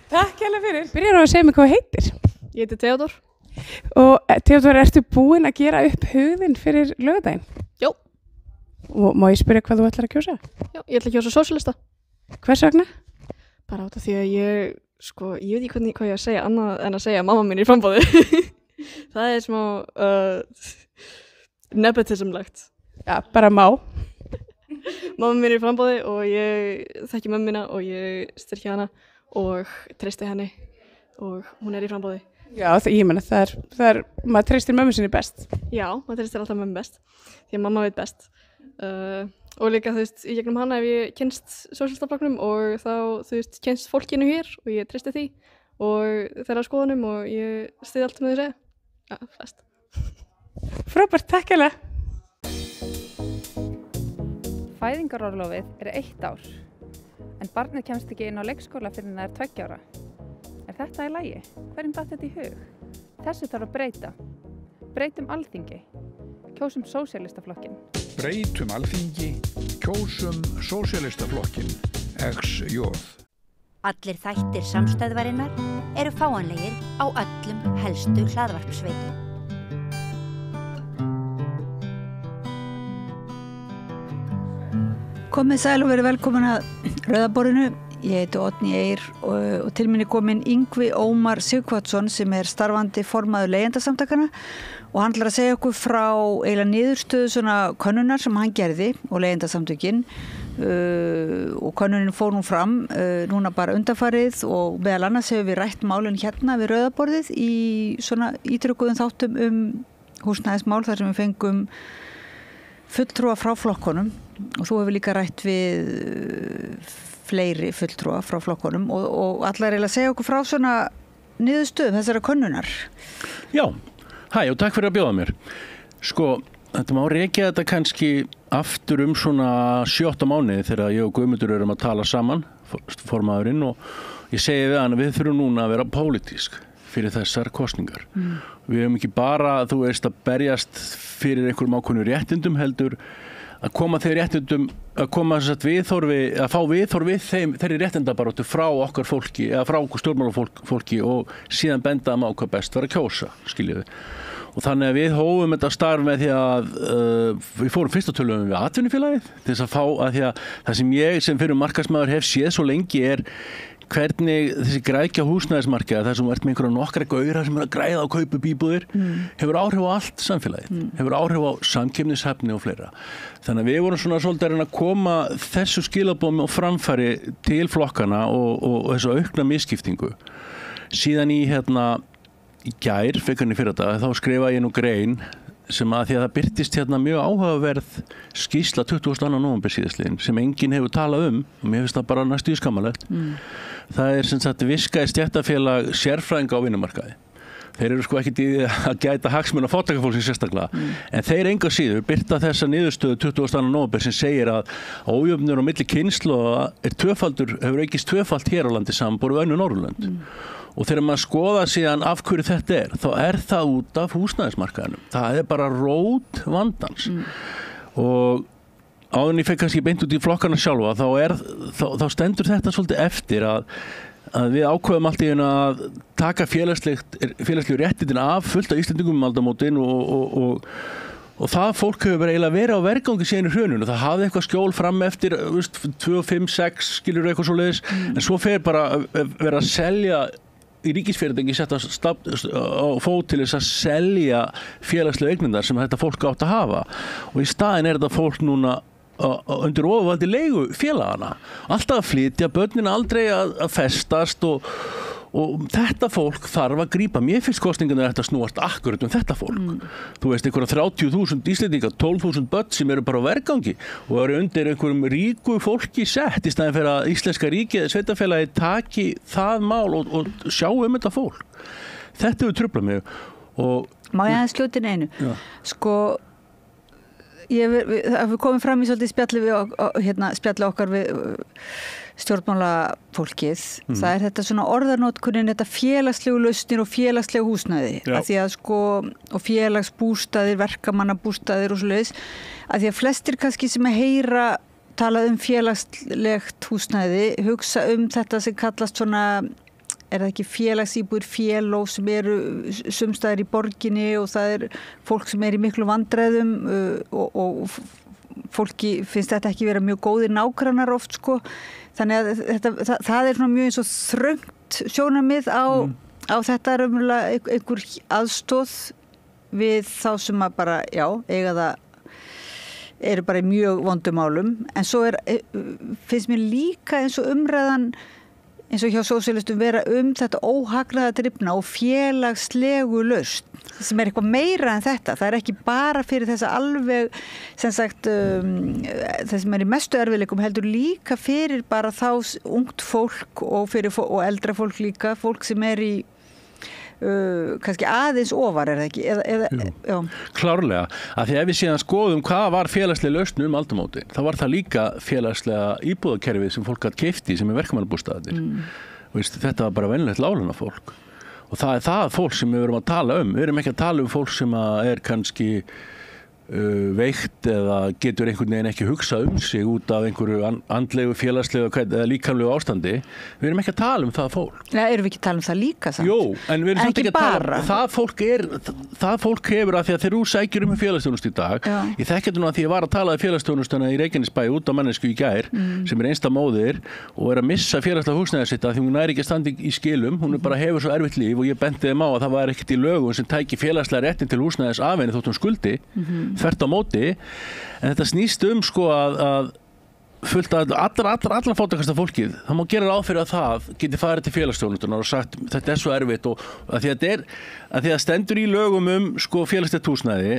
Takk hérlega fyrir. Byrjar á að segja mig hvað heitir? Ég heiti Theodór. Og Theodór, ertu búin að gera upp hugðinn fyrir laugardaginn? Já. Og má ég spyrja hvað þú ætlar að kjósa? Já, ég ætla að kjósa sósíalista. Hvers vegna? Bara út af því að ég veit ekki hvað ég að segja annað en að segja að mamma mín er í framboði. Það er smá nepotismlegt. Já, bara má. Mamma mín er í framboði og ég þekki mömmu mína og ég styrki hana og treysti henni og hún er í framboði. Já, ég meina það er maður treystir mömmu sinni best. Já, maður treystir alltaf mömmu best því að mamma veit best. Og líka í gegnum hana hef ég kynst sósíalistaflokknum og þá kynst fólkinu hér og ég treysti því og þeirra skoðunum og ég styð allt með því segja. Já, flest. Frábært, takk hérlega. Fæðingarorlofið er 1 ár, en barnið kemst ekki inn á leikskóla fyrir það er 2 ára. Er þetta í lagi? Hverjum datt þetta í hug? Þessu þarf að breyta. Breytum Alþingi. Kjósum Sósíalistaflokkinn. Breytum Alþingi, kjósum Sósíalistaflokkinn, XJ. Allir þættir samstæðvarinnar eru fáanlegir á öllum helstu hlaðvarpsveitum. Komið sæl og verið velkomin að Rauðaborðinu. Ég heiti Oddný Eir og til minni kominn Yngvi Ómar Sighvatsson sem er starfandi formaður leigjendasamtakana og hann ætlar að segja okkur frá eiginlega niðurstöðu svona könnunar sem hann gerði og leigjendasamtökin og könnunin fór nú fram núna bara undanfarið og meðal annars hefur við rætt málin hérna við Rauðaborðið í svona ítrykkuðum þáttum húsnæðismál þar sem við fengum fulltrúa frá flokkunum og svo hefur við líka rætt við fleiri fulltrúa frá flokkunum og allar eiginlega segja okkur frá svona niðurstöðum þessara könnunar. Já, hæ og takk fyrir að bjóða mér. Sko, þetta má rekja þetta kannski aftur svona 7 mánuði þegar ég og Guðmundur erum að tala saman, formaðurinn, og ég segi við hann að við þurfum núna að vera pólitísk fyrir þessar kosningar. Við höfum ekki bara, að berjast fyrir einhverjum ákveðnum réttindum heldur að koma þeir réttindum, að fá viðhorfi þeirri réttindabaróttu frá okkar fólki, eða frá okkur stjórnmálafólki og síðan benda á hvað best var að kjósa, skiljiði. Og þannig að við hófum þetta starf með því að við fórum fyrst að tölum við atvinnufélagið til þess að fá að því að það sem ég sem fyrir markaðsmaður hef séð svo lengi er hvernig þessi græðkja húsnæðismarkaða þar sem ert með einhverja nokkra gauðra sem er að græða og kaupa íbúðir hefur áhrif á allt samfélagið, hefur áhrif á samkeppnishæfni og fleira. Þannig að við vorum svona svolítið að koma þessu skilaboðum og framfæri til flokkana og þessu aukna misskiptingu. Síðan í gær, fyrir þetta, þá skrifa ég nú grein sem að því að það birtist mjög áhugaverð skýrsla 22. nóvember síðastliðinn sem enginn hefur talað og mér finnst það bara næstu skammalegt. Það er sem sagt Virka stéttarfélag sérfræðinga á vinnumarkaði. Þeir eru ekkert í að gæta hagsmuna fátækafólksins sérstaklega, en þeir engu að síður birta þessa niðurstöðu 22. nóvember sem segir að ójöfnur á milli kynslóða hefur aukist 2-falt hér á landi samanborið við önnur Norðurlönd. Og þegar maður skoða síðan af hverju þetta þá er það út af húsnæðismarkaðinum. Það er bara rót vandans. Og áður en ég fekk kannski beint út í flokkana sjálfa, þá stendur þetta svolítið eftir að við ákveðum allt í einu að taka félagslegu réttindin af fullt af Íslendingum aldamótin og það fólk hefur eiginlega verið á vergangi síðan í hruninu. Það hafði eitthvað skjól fram eftir 2, 5, 6 skilur eitthvað svoleiðis, en svo fer bara að vera að selja í ríkisfyrirtæki sett á fót til þess að selja félagslegu eignindar sem þetta fólk átt að hafa og í staðinn er þetta fólk núna undir ofurvaldi leigu félagana alltaf að flytja, börnin aldrei að festast og og þetta fólk þarf að grípa, mér finnst kosningarnir þetta snúast akkurat þetta fólk. Þú veist, einhverja 30.000 Íslendingar, 12.000 börn sem eru bara á vergangi og eru undir einhverjum ríku fólki sett í staðinn fyrir að íslenska ríkið eða sveitarfélagi taki það mál og sjá þetta fólk. Þetta hefur truflað mig og... Má ég aðeins skjóta inn einu? Já. Sko, við komum fram í svolítið spjalli okkar við stjórnmálafólkið. Það er þetta svona orðanotkunin, þetta félagslegu lausnir og félagslegu húsnæði. Að því að sko, og félagsbústaðir, verkamannabústaðir og svoleiðis, að því að flestir kannski sem að heyra talað félagslegt húsnæði, hugsa þetta sem kallast svona, er það ekki félagsíbúðir, félóf sem eru sumstaðir í borginni og það fólk sem í miklu vandræðum og fólki finnst þetta ekki vera mjög góðir nágrannar oft sko. Þannig að það svona mjög eins og þröngt sjónarmið á þetta raunverulega einhver aðstoð við þá sem að bara, eiga það eru bara í mjög vondum málum. En svo finnst mér líka eins og umræðan eins og hjá sósíalistum vera þetta óhagnaða drifna og félagslegu lausn sem eitthvað meira en þetta. Það ekki bara fyrir þessa alveg sem sagt það sem í mestu erfiðleikum heldur líka fyrir bara þá ungt fólk og eldra fólk líka, fólk sem í kannski aðeins ofar það ekki? Já. Klárlega, af því ef við síðan skoðum hvað var félagslega lausn aldamótin, þá var það líka félagslega íbúðakerfið sem fólk gat keypt í sem verkamannabústaðir. Þetta var bara venjulegt láglaunafólk og það það fólk sem við erum að tala við erum ekki að tala fólk sem kannski veikt eða getur einhvern veginn ekki hugsað sig út af einhverju andlegu, félagslegu eða líkamlegu ástandi. Við erum ekki að tala það fólk. Nei, erum við ekki að tala það líka samt? Jú, en við erum samt ekki að tala það fólk hefur að því að þegar þú sækir félagsþjónustu í dag, ég þekki þetta nú að því ég var að tala félagsþjónustuna í Reykjanesbæ út á mannesku í gær, sem einstæð móðir og að missa félagslega húsnæði sitt því hún ekki að standa í skilum, hún bara hefur svo erfitt líf og ég benti þeim á að það var ekkert í lögum sem tæki félagslega réttin til húsnæðis af henni þótt hún skuldi. Þvert á móti, en þetta snýst sko að fullt að allar fátækasta fólkið, það má gera ráð fyrir að það geti farið til félagsþjónustunnar og sagt þetta svo erfitt og að því að það stendur í lögum sko félagslegt húsnæði,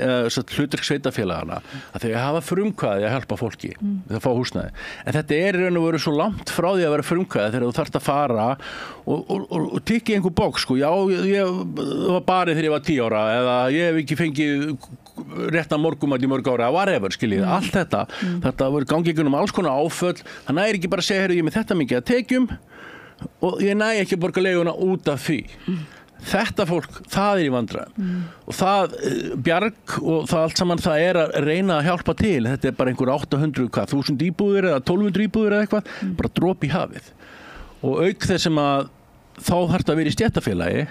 hlutverk sveitarfélagana, að þau hafa frumkvæði að hjálpa fólki að fá húsnæði. En þetta í raun og veru svo langt frá því að vera frumkvæði þegar þú þarft að fara og tikka í einhver bóks, sko, ég var barið þegar ég var 10 ára eða ég hef ekki fengið réttan morgumat í mörg ára, whatever, skiljið, allt þetta voru gangingunum alls konar áföll, það næri ekki bara að segja, ég með þetta mikið að tekjum og ég næri ekki að borga leiguna út af því. Þetta fólk, það í vandræðum og það bjarg og það allt saman það að reyna að hjálpa til, þetta bara einhver 800.000 íbúðir eða 1200 íbúðir eða eitthvað, bara dropi í hafið og auk þess sem að þá þarf að vera í stéttarfélagi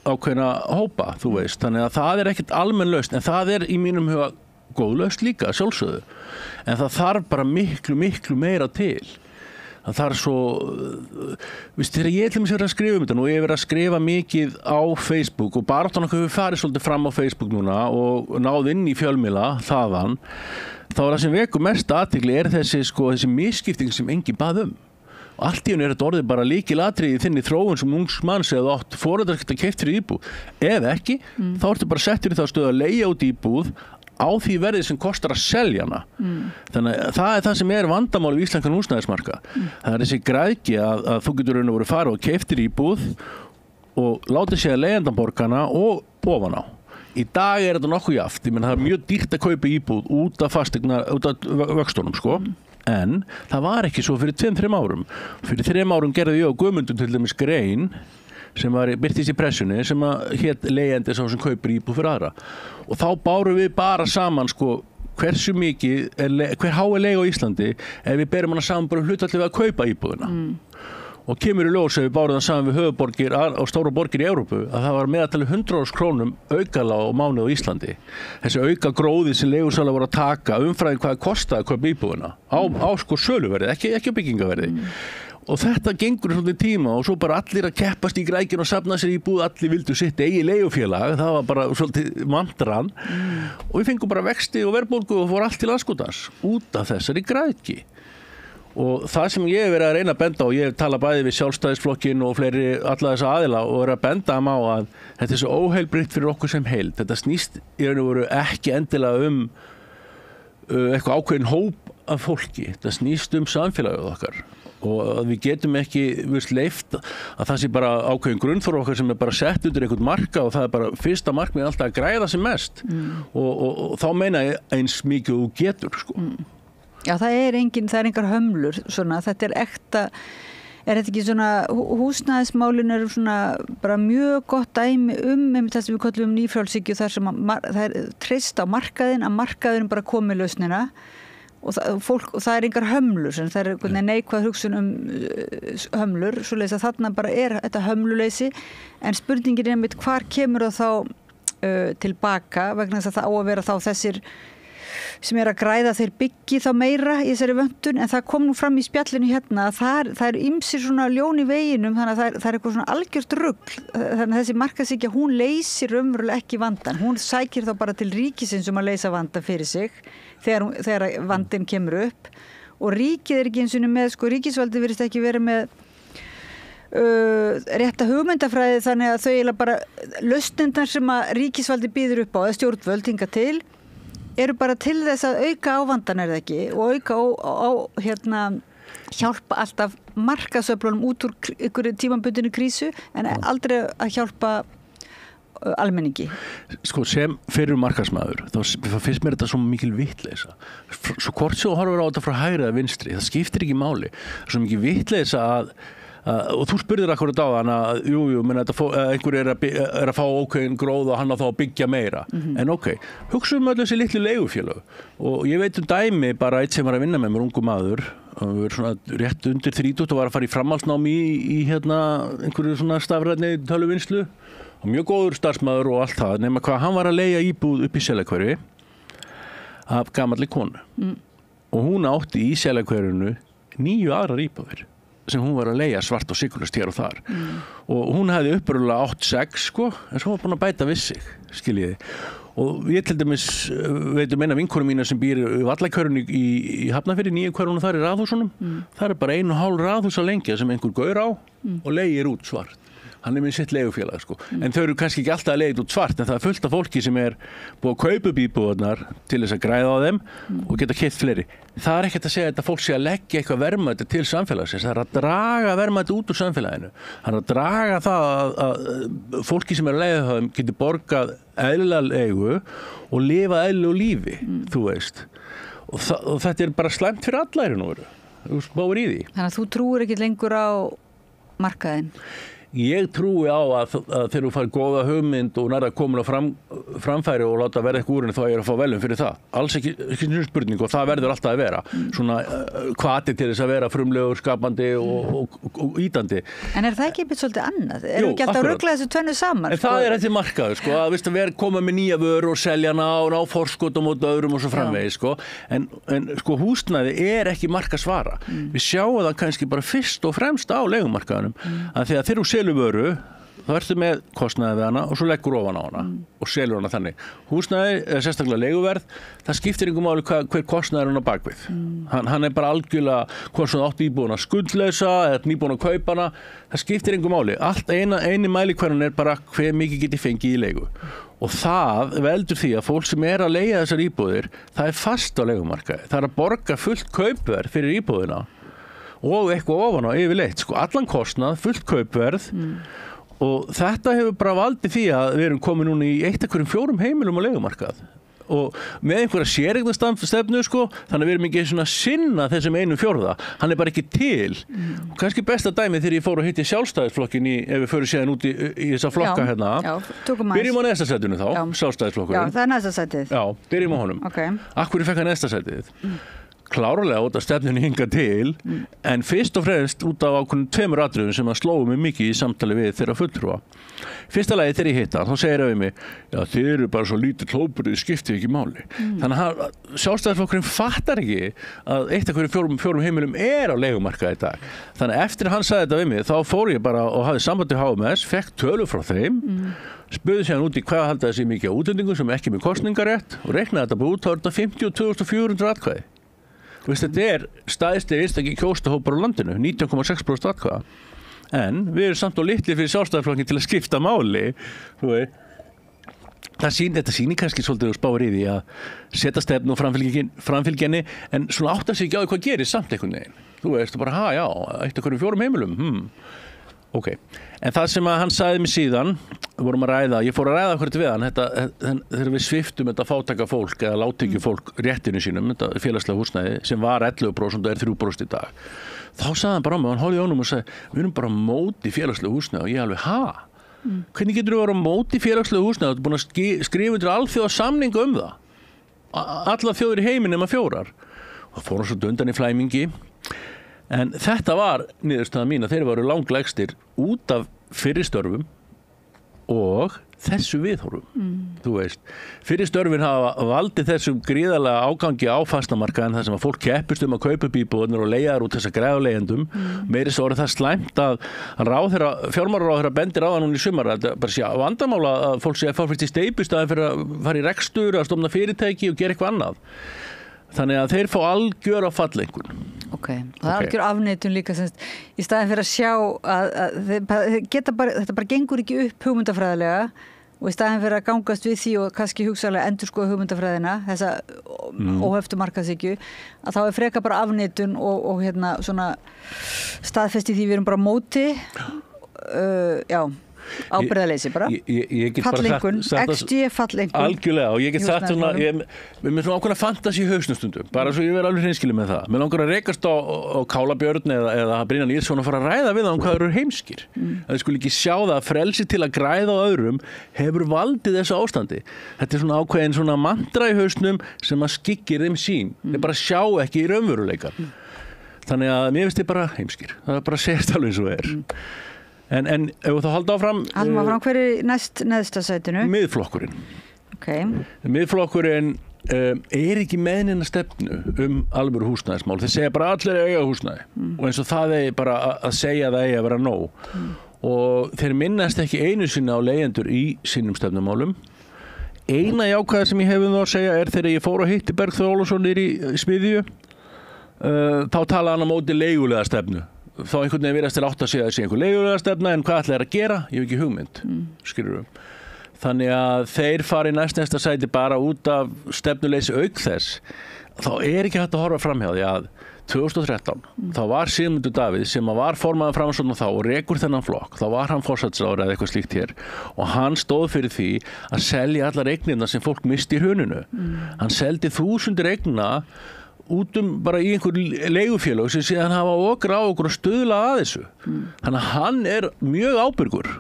ákveðna hópa, þú veist, þannig að það ekkert almenn lausn, en það í mínum huga góð lausn líka, sjálfsögðu, en það þarf bara miklu meira til. Það þarf svo, þegar ég til mér verið að skrifa þetta nú, ég hef verið að skrifa mikið á Facebook og baráttan okkar hefur farið svolítið fram á Facebook núna og náð inn í fjölmiðla þaðan, þá það sem vekur mest athygli þessi misskipting sem enginn bað og allt í henni þetta orðið bara lykilatriði í þinni þróun sem ungs manns eða átt foreldrar geta keypt fyrir íbúð. Ef ekki, þá ertu bara settur í þá stöðu að leigja út íbúð á því verðið sem kostar að selja hana. Þannig að það það sem vandamál í íslenskan húsnæðismarkað. Það þessi græðgi að þú getur raun og veru fara og keyptir íbúð og látið sig að leigjandann borgana og ofan á. Í dag þetta nokkuð jaft, ég menn það mjög dýrt að kaupa íbúð út af vöxtunum, sko. En það var ekki svo fyrir 2-3 árum. Fyrir 3 árum gerði ég og Guðmundur til dæmis grein sem birtist í pressunni sem hét leigjandi sá sem kaupir íbúð fyrir aðra. Og þá bárum við bara saman sko hversu mikið hver há leiga á Íslandi ef við berum hana saman bara hlutfallið við að kaupa íbúðina. Og kemur í ljós ef við bárum það saman við höfuðborgir og stóra borgir í Evrópu að það var meðaltali 100.000 krónum aukala á mánuð á Íslandi. Þessi auka gróði sem leigusalar voru að taka umfram hvað kostaði að kaupa íbúðina á sko söluverði, ekki á byggingaverði. Og þetta gengur svolítið tíma og svo bara allir að keppast í grækinn og safna sér íbúð, allir vildu sitt eigið leigufélag, það var bara svolítið mantran og við fengum bara vexti og verðbólgu og fór allt til andskotans út af þessari græðgi. Og það sem ég hef verið að reyna að benda á, ég hef talað bæði við Sjálfstæðisflokkinn og fleiri alla þessa aðila og verið að benda á að þetta svo óheilbrigt fyrir okkur sem heild. Þetta snýst í raun og veru ekki endilega eitthvað ákveðin hóp af fólki. Þetta snýst samfélagið okkar og að við getum ekki leyft að það sé bara ákveðin grunnþörf okkar sem bara sett undir einhvern marka og það bara fyrsta markmið alltaf að græða sem mest og þá meina ég eins mikið þú getur sko. Já, það er engar hömlur svona, þetta ekta, þetta ekki svona, húsnæðismálin eru svona bara mjög gott dæmi það sem við kallum nýfrjálshyggju þar sem það er treyst á markaðinn, að markaðurinn bara komi lausnina og það er engar hömlur, það er einhvern veginn neikvæð hugsun hömlur, svoleiðis að þarna bara er þetta hömluleysi, en spurningin er einmitt hvar kemur það þá tilbaka vegna þess að það á að vera þá þessir sem að græða þeir byggi þá meira í þessari vöntun, en það kom nú fram í spjallinu hérna að það er ýmsir svona ljón í veginum, þannig að það er eitthvað svona algjört rugl, þannig að þessi markaðshyggja hún leysir raunverulega ekki vandan, hún sækir þá bara til ríkisins að leysa vandan fyrir sig þegar vandinn kemur upp og ríkið er ekki eins og með, ríkisvaldi virðist ekki vera með rétta hugmyndafræði, þannig að þau eiginlega bara lausnirnar sem að ríkisvaldi býður upp á eða stjórnvöld hingað til eru bara til þess að auka á vandan er það ekki og auka á hjálpa alltaf markaðsöflunum út úr ykkur tímabundinni krísu en aldrei að hjálpa almenningi. Sko sem fyrir markaðsmaður þá finnst mér þetta svo mikil vitleysa. Svo hvort svo horfur á þetta frá hægri eða vinstri, það skiptir ekki máli. Svo mikil vitleysa og þú spurðir akkurat á hann að einhver er að fá ókveðin gróð og hann á þá að byggja meira en hugsaum öll þessi litlu leigufélög og ég veit dæmi bara eitt sem var að vinna með mér, ungu maður og við erum svona rétt undir 30 og var að fara í framhaldsnámi í einhverju svona stafrænni tölvuvinnslu og mjög góður starfsmaður og allt það nema hvað hann var að leigja íbúð upp í Seljakverfi af gamalli konu og hún átti í Seljakverfinu 9 aðrar íbúðir sem hún var að leigja svart og sykurlust hér og þar og hún hefði upprunalega 8-6 sko, en svo var búin að bæta við sig skiljiði og ég til dæmis veitum eina vinkonu mína sem býr í Vallakörunni í Hafnarfirði, 9 hverjum þar í raðhúsunum það er bara 1,5 raðhús að lengja sem einhver gaur á og leigir út svart hann er með sitt leigufélag sko. En þau eru kannski ekki alltaf að leigja út svart en það er fullt af fólki sem er búið að kaupa upp íbúðarnar til þess að græða á þeim og geta keypt fleiri. Það er ekkert að segja að þetta fólk sé að leggja eitthvað verðmæti til samfélagsins, það er að draga verðmæti út úr samfélaginu. Það er að draga það að fólki sem er að leigja það geti borgað eðlilega leigu og lifa eðlilegu lífi, þú veist. Og þetta er bara slæmt fyrir alla í nú. Þú spáir í því. Þannig að þú trúir ekki lengur á markaðinn? Ég trúi á að þegar þú fær góða hugmynd og nærða komin á framfæri og láta verða eitthvað úr henni þá ég að fá velum fyrir það. Alls ekki spurning og það verður alltaf að vera. Svona hvati til þess að vera frumlegur, skapandi og ýtandi. En er það ekki eitthvað svolítið annað? Erum við ekki alltaf að rugla þessu tvennu saman? En það er þetta markaður, sko, að vera koma með nýja vöru og selja hana og ná forskottum og öðrum og svo framvegis, sko. En sko húsnæði er ekki markasvara. Við sjáum það kannski bara fyrst og fremst á leigumarkaðunum. Að þegar þeir selur vöru, þá ertu með kostnaði við hana og svo leggur ofan á hana og selur hana þannig. Húsnæði, sérstaklega leiguverð, það skiptir einhver máli hver kostnaði er hann á bakvið. Hann er bara algjörlega hvort sem átt íbúin að skuldlausa eða nýbúin að kaupa hana, það skiptir einhver máli. Allt eini mælikvarðan er bara hver mikið geti fengið í leigu. Og það veldur því að fólk sem er að leigja þessar íbúðir, það er fast á leigumarkaði. Það er að borga fullt kaupverð fyrir íbúðina og eitthvað ofan á yfirleitt, sko, allan kostnað, fullt kaupverð og þetta hefur bara valdið því að við erum komin núna í 1,4 heimilum á leigumarkað og með einhverja séreignarstefnu, sko, þannig að við erum ekki svona sinna þessum 1/4, hann er bara ekki til og kannski besta dæmi þegar ég fór að hitti Sjálfstæðisflokkin ef við förum síðan út í þessa flokka hérna, byrjum á næsta sætinu þá, Sjálfstæðisflokkurinn. Já, það er næsta sætið. Já, byrjum á honum. Af hverju fekk hann næsta sætið? Klárlega út af stefnunni hingað til en fyrst og fremst út af ákveðnum 2 atriðum sem að slóu mig mikið í samtali við þeirra fulltrúa. Fyrsta lagi þegar ég hitta þá segir það við mig, já þið eru bara svo lítill hópur, þið skiptir ekki máli. Þannig að Sjálfstæðisflokkurinn fattar ekki að 1,4 heimilum er á leigumarkaði í dag. Þannig að eftir að hann sagði þetta við mig þá fór ég bara og hafði samband við HMS, fekk tölur frá þeim spurði sér út í hvað halda þessi mikið útlendingum sem ekki með kosningarétt og reiknaði þetta bara út á 52.400 atkvæði. Veist, þetta stæðsti einstakir kjóstahópar á landinu, 19,6% atkvæða. En við erum samt og litli fyrir Sjálfstæðisflokkin til að skipta máli, þú veist. Þetta sýnir kannski svolítið og spáir í því að setja stefnu og framfylgjenni en svona áttar sig ekki á því hvað gerir samt einhvern veginn. Þú veist, bara, já, eitt af hverjum 4 heimilum, ok. En það sem að hann sagði mig síðan, vorum að ræða, ég fór að ræða hvert við hann, þegar við sviptum þetta fátæka fólk eða lágtekju fólk réttinu sínum, þetta félagslega húsnæði, sem var 11% og 3% í dag. Þá sagði hann bara á mig, hann horfði á honum og sagði, við erum bara á móti félagslega húsnæði og ég alveg, hvernig getur þú að vera á móti félagslegu húsnæði? Þú ert búin að skrifa undir alþjóðasamninga það. Allar þjóðir í heiminn nema 4. Og það fór hann svo undan í flæmingi. En þetta var niðurstaða mín að þeir voru langlægstir út af fyrri störfum og þessu viðhorfum. Þú veist, fyrri störfin hafa valdið þessum gríðarlega ágangi á fastamarkaðin þar sem að fólk keppist að kaupa upp íbúðirnar og leigja þær út þess að græða leigjendum. Meiri svo það slæmt að fjármálaráðherra bendir á það núna í sumar að þetta bara sé vandamála að fólk sé að fá fyrst í steypu í staðinn fyrir að fara í rekstur, að stofna fyrirtæki og gera eitthvað annað. Þannig að þeir fá algjör á fallengun. Ok, og það algjör afneitun líka semst, í staðinn fyrir að sjá að þeir geta bara, þetta bara gengur ekki upp hugmyndafræðilega og í staðinn fyrir að gangast við því og kannski hugsanlega endurskoða hugmyndafræðina, þessa óheftu markaðshyggju, að þá freka bara afneitun og hérna svona staðfesti því við erum bara á móti, ábyrgðarleysi bara. Fallengun, XG fallengun. Algjörlega, og ég get sagt svona, við erum svona ákveðna fantasi í hausnum stundum, bara svo ég verði alveg hreinskilinn með það. Mér langar að rekast á Kálabjörn eða Brynjar Níelsson að fara að ræða við hvað eru heimskir. Að þið skuli ekki sjá það að frelsi til að græða á öðrum hefur valdið þessu ástandi. Þetta svona ákveðin svona mantra í hausnum sem að skyggir þeim sín. Þeir bara sjá ekki í raunveruleikann. Þannig að mér finnst þið bara heimskir. Það bara segist alveg eins og er. En ef þú halda áfram... Haldum áfram, hver næst neðsta sætinu? Miðflokkurinn. Ok. Miðflokkurinn ekki með neina stefnu alvöru húsnæðismál. Þeir segja bara allir eiga húsnæði. Og eins og það bara að segja það eigi að vera nóg. Og þeir minnast ekki einu sinni á leigjendur í sínum stefnumálum. Eina jákvæða sem ég hef að segja þegar ég fór að hitti Bergþór Ólason í Smiðju. Þá talaði hann á móti leigulega stefnu. Þá einhvern veginn virðast til átt að segja einhver leigulega stefna en hvað ætla að gera? Ég hef ekki hugmynd, skilurðu. Þannig að þeir fari næsta sæti bara út af stefnuleysi auk þess. Þá ekki hægt að horfa fram hjá því að 2013, þá var Sigmundur Davíð sem var formaður Framsóknar þá og rekur þennan flokk, þá var hann forsætisráðherra eða eitthvað slíkt hér og hann stóð fyrir því að selja allar eignirnar sem fólk misti í hruninu. Hann seldi 1000 eigna út bara í einhver leigufélög sem síðan hafa okra á okkur að stuðla að þessu. Þannig að hann mjög ábyrgur.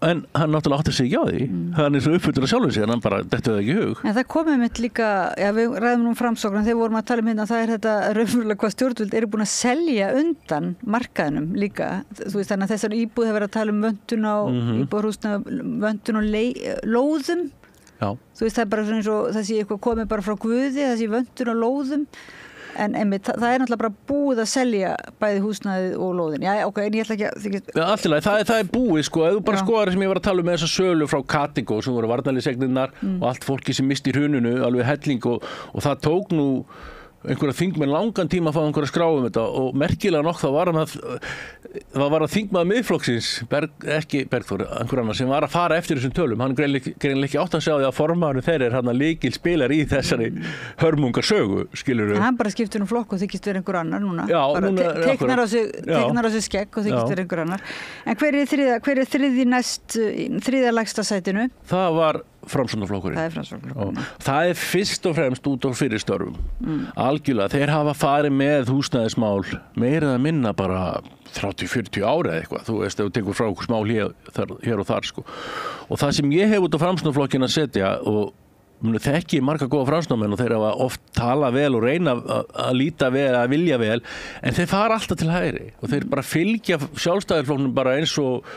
En hann náttúrulega átti sig ekki á því. Hann svo uppfylltur að sjálfum sig, en hann bara dettur það ekki í hug. En það komið mitt líka, við ræðum nú Framsókn, þegar vorum að tala hérna, það þetta raunverulega hvað stjórnvöld eru búin að selja undan markaðinum líka. Þú veist, þannig að þessar íbúð hefur verið að tala vöntun á íbúðarhúsnæði, vöntun á lóðum. Já. Þú veist, það bara svona eins og það sé eitthvað komið bara frá Guði, það sé vöntun á lóðum. En einmitt, það náttúrulega bara búið að selja bæði húsnæðið og lóðin. Já, ok, en ég ætla ekki að þykist... Það búið, sko. Ef þú bara skoðar sem ég var að tala með þessa sölu frá Katigo sem voru varnarliðsegnirnar og allt fólki sem misti hruninu, alveg helling og það tók nú einhverja þingmenn langan tíma að fá einhverja skrá þetta og merkilega nokk það var að þingmaður miðflokksins ekki Bergþór, einhver annar sem var að fara eftir þessum tölum, hann greinlega ekki átt að sjá því að formaðurinn þeir hann lykil spilar í þessari hörmungarsögu, skilurðu. En hann bara skiptur flokk og þykist verið einhver annar núna. Já, bara teiknar á sig skegg og þykist verið einhver annar. En hver þriðja lægsta sætinu? Það var Framsóknarflokkurinn. Það Framsóknarflokkurinn. Það fyrst og fremst út á fyrir störfum. Algjörlega, þeir hafa farið með húsnæðismál meira að minna bara 30-40 ára eða eitthvað, þú veist, ef þú tekur frá okkur smál hér og þar, sko. Og það sem ég hef út á Framsóknarflokkinn að setja og þekki marga góða Framsóknarmenn og þeir hafa oft tala vel og reyna að líta vel, að vilja vel, en þeir fara alltaf til hægri og þeir bara fylgja Sjálfstæðisflokknum bara eins og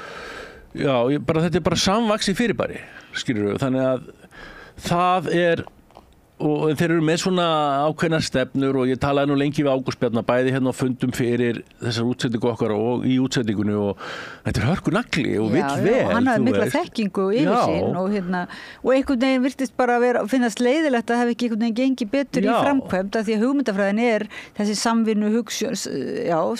þetta bara samvaxið fyrirbæri, skilurðu, þannig að það og þeir eru með svona ákveðnar stefnur og ég talaði nú lengi við Ágúst Bjarna bæði hérna á fundum fyrir þessar útsendingu okkar og í útsendingunni og þetta hörku nagli og vill vel. Já, hann hafði mikla þekkingu og yfirsýn og einhvern veginn virtist bara að finnast leiðilegt að hafa ekki einhvern veginn gengið betur í framkvæmd af því að hugmyndafræðin þessi samvinnu hugsjón,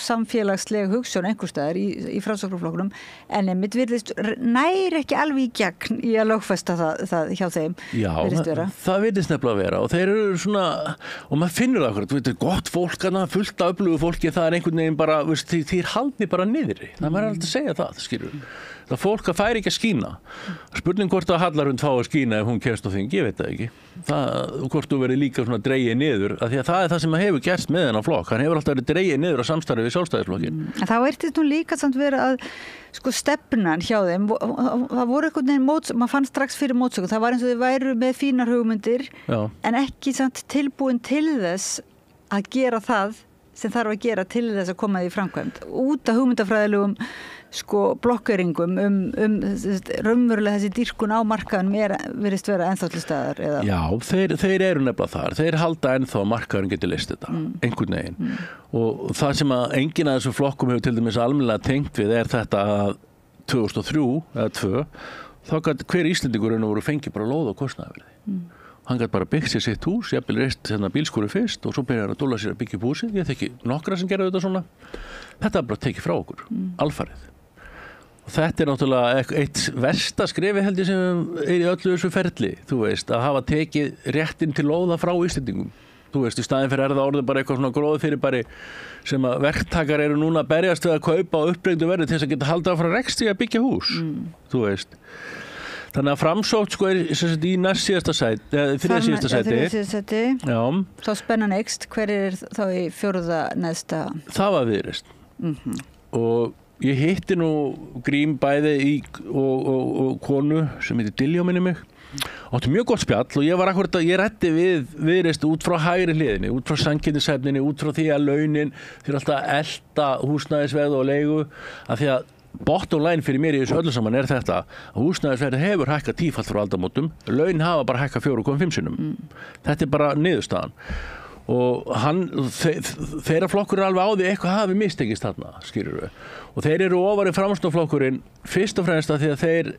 samfélagsleg hugsjón einhverstaðar í Framsóknarflokknum en einmitt virðist nær ekki alveg í gegn í að lögfesta það hjá þeim. Já, það virðist nefnilega að vera og þeir eru svona, og maður finnur það akkurat, þú veit, gott fólk, fullt af öflugu fólki, það er einhvern veginn bara, þýr haldni bara niðri, það maður alltaf að segja það skilur. Það fólk að færi ekki að skína. Spurning hvort að Hallarhund fá að skína ef hún kemst á þing, ég veit það ekki. Hvort þú verið líka svona dregið niður, af því að það er það sem hefur gerst með þennan flokk. Hann hefur alltaf verið dregið niður á samstarfi við Sjálfstæðisflokkin. En þá þetta nú líka samt verið að stefnan hjá þeim, það voru einhvern veginn maður fann strax fyrir mótsöku, það var eins og þau væru með fínar hugmyndir, en ekki samt tilbúin til þess að gera það sem þarf að gera til þess að koma því framkvæmd. Út af hugmyndafræðilegum blokkeringum raunverulega þessi dýrkun á markaðunum virðist vera ennþá til staðar eða? Já, þeir eru nefnilega þar þeir halda ennþá að markaðurinn getur leyst þetta einhvern veginn og það sem að enginn af þessum flokkum hefur til dæmis almennilega tengt við þetta að 2003 eða 2002 þá gat hver Íslendingurinn voru fengið bara lóð og kostnaðarverði hann gat bara byggt sér sitt hús, jafnvel reist bílskúri fyrst og svo byrjar að dúlla sér að byggja upp húsið ég þekki nokkra sem gerðu þetta svona þetta er bara tekið frá okkur, alfarið og þetta er náttúrulega eitt versta skrefi held ég sem er í öllu þessu ferli, þú veist, að hafa tekið réttinn til lóða frá Íslendingum þú veist, í staðin fyrir það orðið bara eitthvað svona gróð fyrir bara sem að verktakar eru núna að berjast við að kaupa og uppbrengdu verði til þess að geta haldið áfram rekstri að byggja hús þú veist þannig að Framsókn í næst síðasta sæti þriðja síðasta sæti já. Þá spennan eykst, hver er þá í fjórða neðsta? Það var Viðreisn og ég hitti nú Grím bæði og konu sem heitir Diljá minni mig áttu mjög gott spjall og ég ræddi við Viðreisn út frá hægri hliðinni út frá sanngirnishæfninni, út frá því að launin þeir alltaf að elta húsnæðisverð og leigu af því að bottom line fyrir mér í þessu öllu saman er þetta að húsnæðisverðið hefur hækkað tífalt frá aldamótum, laun hafa bara hækkað 4,5 sinnum. Þetta er bara niðurstaðan og þeirra flokkur er alveg á því eitthvað hafi mistekist þarna, skilur við og þeir eru ofar í Framsóknarflokkurinn fyrst og fremst að því að þeir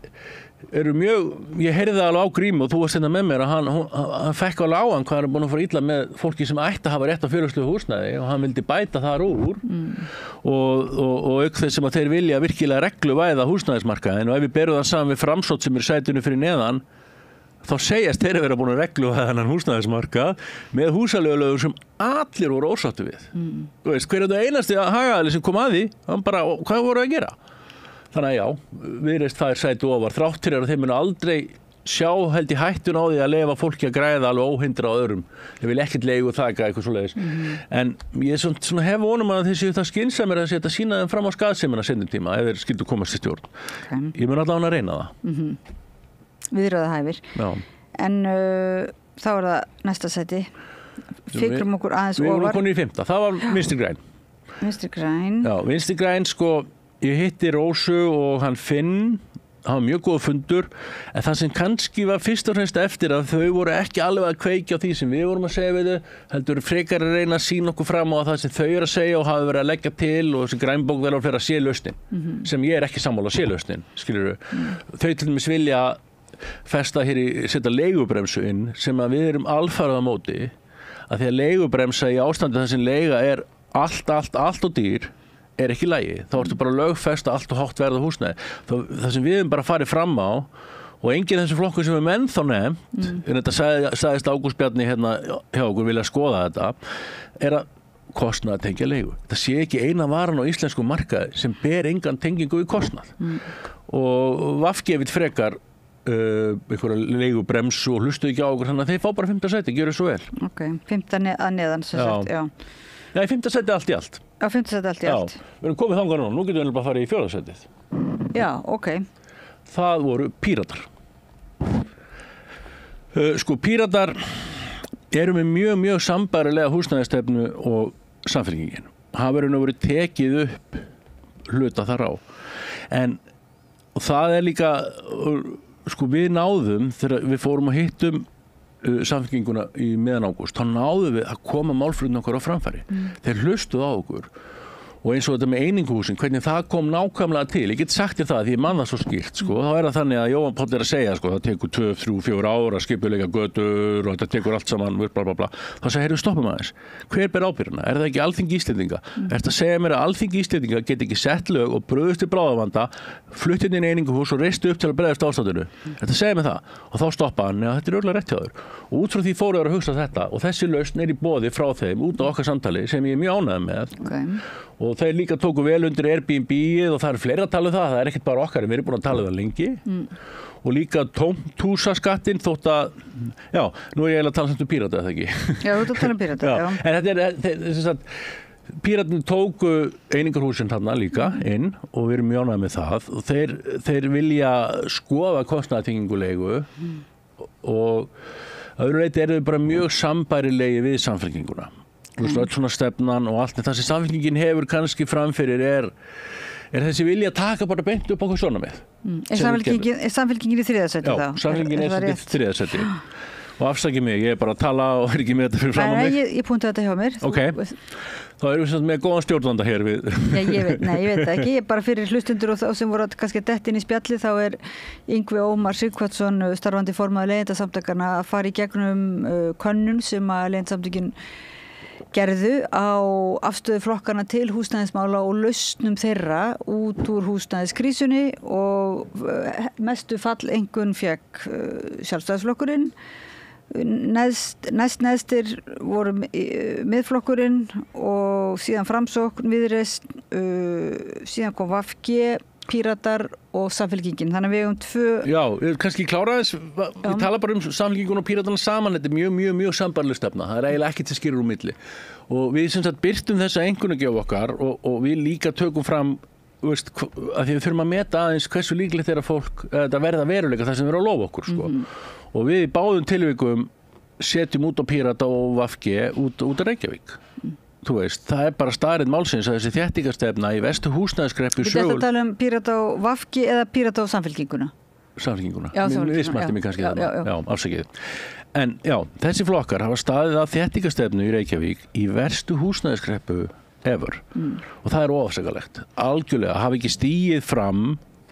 eru mjög, ég heyrði það alveg á Grím og þú varst hérna með mér að hann fekk alveg á hann hvað er búin að fara illa með fólki sem ætti að hafa rétt á félagslegu húsnæði og hann vildi bæta þar úr og auk þess sem að þeir vilja virkilega regluvæða húsnæðismarkaðinn og ef við berum það saman við Framsókn sem er sætinu fyrir neðan þá segjast þeir að vera búin að regluvæða þennan húsnæðismarkað með húsaleigulögum sem allir voru ósáttu við þú veist, hver er þetta einasti hagaðili sem kom að því hann bara, hvað voru að gera þannig að já, Viðreisn það er sæti ofar þrátt fyrir að þeir munu aldrei sjá held í hættun á því að leyfa fólki að græða alveg óhindra á öðrum ég vil ekkert leigu þakka eitthvað svoleiðis en ég svona hef vonum að þeir séu það skynsamir að setja sína þeim fram á skaðsemina sendum tíma ef þeir skyldu komast í stjórn ég mun allavega að reyna það Viðræðahæfir en þá er það næsta sæti fikrum okkur aðeins ofar við vorum konið í 5. það var Vinstri græn já, Vinstri græn ég hitti Rósu og hann Finn það var mjög góð fundur en það sem kannski var fyrst og fremst eftir að þau voru ekki alveg að kveikja á því sem við vorum að segja við þau heldur frekar að reyna að sína okkur fram á það sem þau eru að segja og hafa verið að leggja til og þessi grænbók vel á fyrir að sé lausnin sem ég er ekki sammála að sé lausnin skilurðu þau til dæmis vilja festa hér setja leigubremsu inn sem að við erum alfarið á móti að því að leigubremsa í ástandi þar sem leiga er allt og dýr er ekki í lagi, þá ertu bara að lögfesta allt og hátt verð á húsnæði það sem við erum bara farið fram á og enginn þessi flokkur sem er menn þá nefnt en þetta sagðist Ágúst Bjarni hérna hjá okkur vilja skoða þetta er að kostnað að tengja leigu það sé ekki eina varan á íslensku markaði sem ber engan tengingu í kostnað og vafgefið frekar einhverja leigubremsu og hlustu ekki á okkur þannig að þeir fá bara 5. sæti, gjöru svo vel ok, 5. að neðan sem sagt, já Nei, 5. sæti allt í allt Já, 5. sæti allt í allt Já, við erum komið þangað nú getum við bara að fara í 4. sætið Já, ok Það voru Píratar Píratar eru með mjög sambærilega húsnæðisstefnu og Samfylkingin hafa verið tekið upp hluta þar á en það er líka við náðum þegar við fórum að hittum samfélkinguna í miðan ágúst, þá náðum við að koma málfröðin okkar á framfæri. Þeir hlustuðu á okkur. Og eins og þetta með eininguhúsin, hvernig það kom nákvæmlega til. Ég get sagt þér það, því ég man það svo skýrt, sko. Þá það þannig að Jóhann Páll að segja, sko, það tekur 2, 3, 4 ár að skipuleika götur og þetta tekur allt saman, bla, bla, bla. Þá sagði, heyrðu, stoppum aðeins. Hver ber ábyrgðina? Það ekki Alþingi Íslendinga? Ertu að segja mér að Alþingi Íslendinga get ekki sett lög og brugðist til bráðavanda, flutt inn í eininguhús og reistu upp til að bregðast ástandinu? Ertu að segja mér það? Og þá stoppa hann, þetta örugglega rétt hjá þér. Og út frá því fóru að hugsa þetta og þessi lausn í boði frá þeim út á okkar samtali sem ég mjög ánægður með. Og þeir líka tóku vel undir Airbnb-ið og það fleiri að tala það er ekkert bara okkar, við erum búin að tala það lengi. Og líka tómthúsaskattinn þótt að, já, nú ég eiginlega að tala um Pírata, eða ekki? Já, þú ert að tala um Pírata, já. En þetta Píratarnir tóku einingarhúsin þarna líka inn og við erum mjög ánægðir með það og þeir vilja skoða kostnaðartengingulegu og öðru leyti eru við bara mjög sambærilegi við samfélkinguna. Öll svona stefnan og allt, en það sem samfélkingin hefur kannski framfyrir er þessi vilja að taka bara beint upp okkur svona með. Er samfélkingin í þriðasæti þá? Já, samfélkingin er í þriðasæti. Og afsakið mig, ég er bara að tala og er ekki með þetta fyrir fram á mig. Nei, ég punti þetta hjá mér. Ok, þá erum við með góðan stjórnvanda hér við. Ég veit það ekki, bara fyrir hlustundur og sem voru kannski dett inn í spjalli þá er Yngvi Ómar Sighvatsson, starfandi formaður Leigjendasamtakanna að fara í gegnum könnun sem að Leigjendasamtökin gerðu á afstöðu flokkarna til húsnæðismála og lausnum þeirra út úr húsnæðiskrísunni og mestu falleinkunn fékk Sjálfstæðisflokkurinn. Næstir voru Miðflokkurinn og síðan Framsókn, Viðreisn, síðan kom VG, Píratar og Samfylkingin. Þannig að við eigum 2... Já, kannski klára þess, ég tala bara um Samfylkingun og Píratarna saman, þetta er mjög sambarleg stefna, það er eiginlega ekki til skýrur úr milli. Og við sem sagt birtum þessa einkunnagjöf okkar og við líka tökum fram, veist, að því við þurfum að meta aðeins hversu líklegt er að fólk, þetta verða veruleika það sem við erum að lofa okkur, sko. Og við í báðum tilvikum setjum út á Pírata og VG út á Reykjavík. Þú veist, það er bara staðreynd málsins að þessi þéttingarstefna í vestu húsnæðiskreppu sögul... Við ætlum að tala um Pírata og VG eða Pírata og Samfylkinguna? Samfylkinguna. Já, Mismælti mig kannski þarna. Já, afsakið. En já, þessi flokkar hafa staðið að þéttingarstefnu í Reykjavík í verstu húsnæðiskreppu ever. Og það er óafsakalegt. Algjörlega hafa ekki stigið fram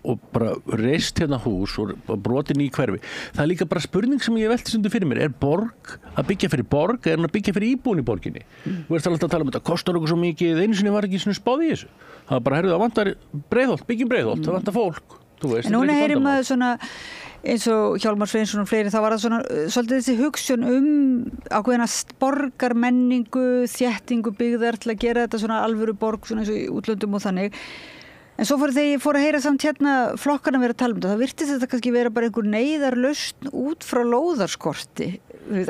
og bara reist hérna hús og brotin í hverfi. Það er líka bara spurning sem ég velti stundu fyrir mér. Er borg að byggja fyrir borg eða er hann að byggja fyrir íbúin í borginni? Þú veist alltaf að tala um þetta, kostar okkur svo mikið, einu sinni var ekki svona spáð í þessu. Það var bara, herðu, það vantar Breiðholt, byggjum Breiðholt, það vantar fólk. Þú veist, en núna heyrim maður svona, eins og Hjálmar Sveinsson og fleiri, þá var það svona, svolítið þessi hugsun ákveðina borgarmenningu, þéttingu byggðar til að gera þetta svona alvöru borg, svona eins og í útlöndum og þannig. En svo þegar ég fór að heyra samt hérna flokkarna vera að tala um þetta, þá virtist þetta kannski vera bara einhver neyðarlausn út frá lóðarskorti. Ég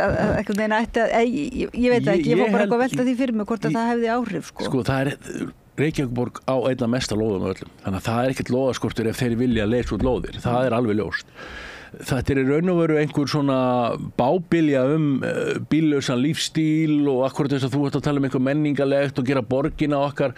veit ekki, ég var bara eitthvað að velta því fyrir mig hvort að það hefði áhrif. Sko, það er Reykjavíkborg á einna mesta lóðum öllum. Þannig að það er ekkert lóðarskortur ef þeir vilja leysa út lóðir. Það er alveg ljóst. Þetta er í raun og veru einhver svona bábilja bíllausan lífstíl og akkurat þess að þú ert að tala um einhver menningalegt og gera borgina okkar.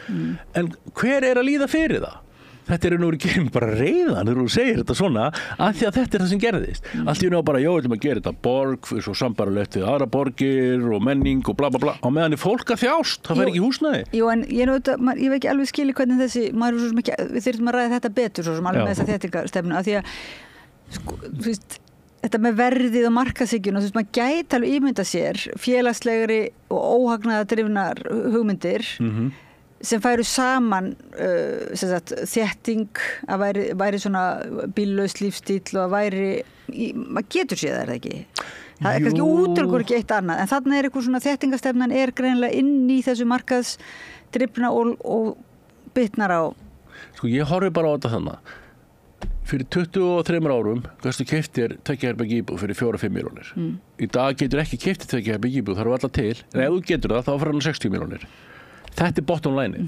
En hver er að líða fyrir það? Þetta er nú ekki bara reiðan þegar þú segir þetta svona, af því að þetta er það sem gerðist. Allt í nú bara, já, við ætlum að gera þetta borg, svo sambarlegt við aðra borgir og menning og bla bla bla. Á meðan er fólk að þjást, það fær ekki húsnæði. Jú, en ég hef ekki alveg skilið hvernig þessi, við þurfum að ræða þetta betur, svo sem alveg með þessa þéttingarstefnu, af því að sko, þú veist, þetta með verðið og markaðshyggjuna, þú veist, maður gæti alveg ímynda sér félagslegri og óhagnaðardrifnar hugmyndir sem færu saman þétting að væri svona bíllaus lífstíl og að væri, maður getur séð það ekki. Það er kannski útölkur ekki eitt annað, en þarna er eitthvað svona þéttingarstefnan er greinilega inn í þessu markaðsdrifna og bitnar á. Sko, ég horfi bara á þetta þannig. Fyrir 23 árum gastu keyptir 2 herbergja íbúð fyrir 4-5 milljónir. Í dag getur ekki keyptir 2 herbergja íbúð, það eru alltaf til. En ef þú getur það, þá fara hann 60 milljónir. Þetta bottom line,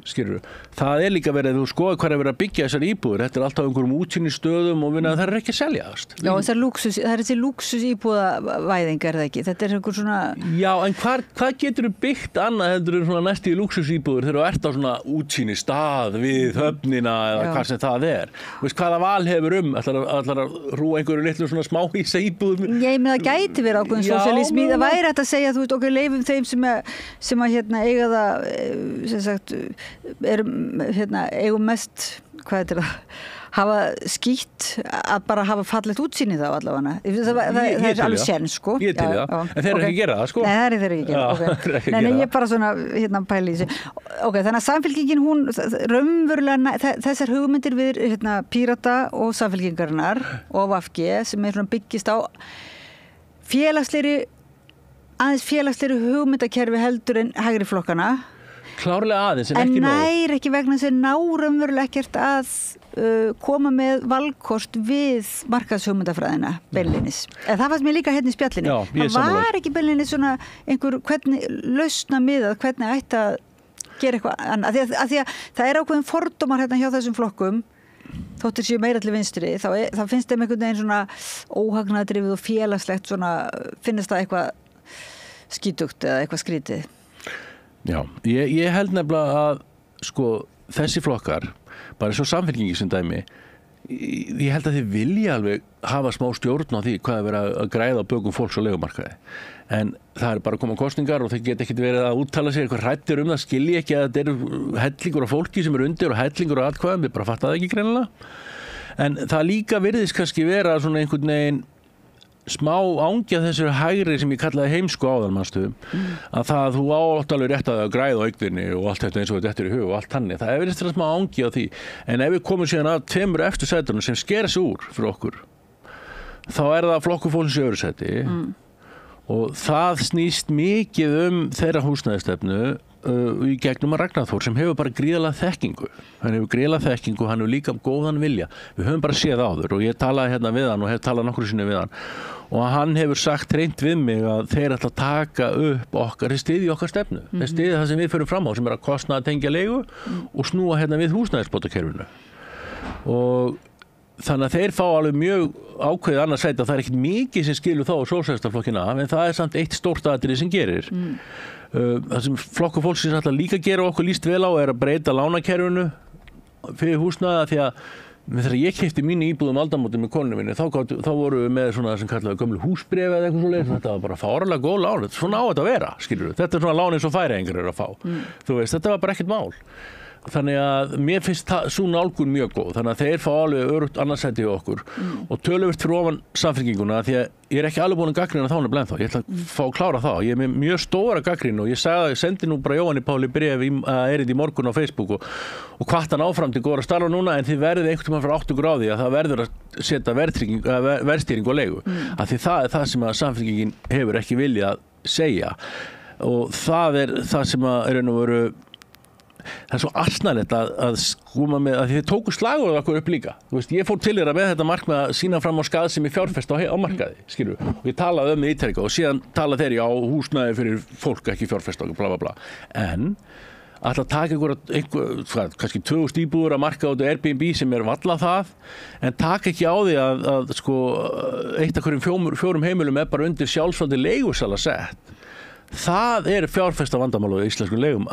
skilur við. Það líka verið, þú skoða hvað verið að byggja þessar íbúður, þetta alltaf einhverjum útsýnistöðum og það ekki að seljast. Já, það þessi lúksus íbúðavæðing það ekki, þetta einhver svona... Já, en hvað getur þú byggt annað heldur en svona næstu í lúksus íbúður þegar þú ert á svona útsýnistað við höfnina eða hvað sem það Veist hvaða val hefur ætlar að rúa einhverju litlu svona smáhýsa íbúðum? Ég með það gæti verið ákveðin sósíalismi, það væri hægt að segja, þú veist, okkur leifum þeim sem eiga það sem sagt eigum mest hvað það hafa skýtt að bara hafa fallegt útsýni þá allavega það alveg sén sko ég til það, en þeir eru ekki að gera það sko nei, þeir eru ekki að gera það nei, ég bara svona pæli í þessu þannig að samfylkingin hún raunverulega þessar hugmyndir við Pírata og samfylkingarinnar og VFG sem svona byggist á félagslegri hugmyndakerfi heldur en hægri flokkana klárlega aðeins en ekki nóg nær ekki vegna þess að náraunverulega ekkert að koma með valkost við markaðshugmyndafræðina beinlínis. En það fannst mér líka hérna í spjallinu. Það var ekki beinlínis svona einhver hvernig lausna miðað, hvernig ætti að gera eitthvað annað. Af því að það ákveðin fordómar hérna hjá þessum flokkum þóttir séu meira til vinstri, þá finnst þeim einhvern veginn svona óhagnaðdrifið og félagslegt svona, finnst það eitthvað skítugt eða eitthvað skrítið. Já, ég held nefnilega að sko þessi flokkar bara eins og samfylkingi sem dæmi ég held að þið vilja alveg hafa smá stjórn á því hvað er verið að græða á bökum fólks og leigumarkaði en það bara að koma kosningar og þeir geta ekkert verið að úttala sér eitthvað hrættir það skilji ekki að þetta eru hellingur af fólki sem eru undir og hellingur af atkvæðum við bara fatta það ekki greinilega en það líka virðist kannski vera svona einhvern veginn smá ángja þessir hægri sem ég kallaði heimsku áðan manstu að það þú átt alveg rétt að græða á eigninni og allt þetta eins og þetta er í hug og allt þannig það er verið smá ángja á því en ef við komum síðan að tveimur eftir sætunum sem skera sig úr fyrir okkur þá er það flokkur fólksins í öðru sæti og það snýst mikið þeirra húsnæðisstefnu í gegnum að Ragnar Þór sem hefur bara gríðarlega þekkingu hann hefur líka góðan vilja við höfum bara séð áður og ég talaði hérna við hann og hef talað nokkru sinni við hann og hann hefur sagt hreint við mig að þeir ætla að taka upp okkar þeir styðji okkar stefnu þeir styðji það sem við förum fram á sem er að kostnaðartengja leigu og snúa hérna við húsnæðisbótakerfinu og þannig að þeir fá alveg mjög ákveðið annars sæti að það er ekkert mikið sem skilur þá sósíalistaflokkinn af en það er samt eitt stórt atriði sem gerir það sem flokkur fólksins ætla líka að gera okkur líst vel á er að breyta lánakerfinu fyrir húsnæði því að þegar ég keypti mínu íbúðum aldamótin með konunni minni þá voru við með svona sem kallaði gömlu húsbréf eða eitthvað svoleiðis þetta var bara fáránlega góð lán svona á þetta að vera skilurðu þetta er svona lán eins og Færeyingar eru að fá þú veist þetta var bara ekkert mál þannig að mér finnst sú nálgun mjög góð þannig að þeir fá alveg örugt annarsæti hjá okkur og töluvert fyrir ofan samfylkinguna því að ég er ekki alveg búin að gagnrýna þá nefnilega ennþá ég ætla að fá að klára það ég er með mjög stóra gagnrýni og ég sendi nú bara Jóhanni Páli bréf erindi í morgun á Facebook og hvart hann áfram til góðra starfa núna en þið verðið einhvern tímann fyrir áttugur á því að það verður að setja verðstýring og leigu af því það er það sem að samfylkingin hefur ekki viljað segja og það er það sem að er nú veru það er svo asnalegt að skúma með að þið tóku slagorð okkur upp líka þú veist, ég fór til þeirra með þetta markmið að sína fram á skaðsemi fjárfesta á markaði skilur og ég talaði með ítreka og síðan talaði þeir á húsnæði fyrir fólk ekki fjárfesta og bla bla bla en ætla að taka kannski 2000 íbúður að marka út á Airbnb sem er valla það en taka ekki á því að sko eitt af hverjum fjórum heimilum er bara undir sjálfsvaldi leigusala sett það er fjárfesta vandamál á íslenskum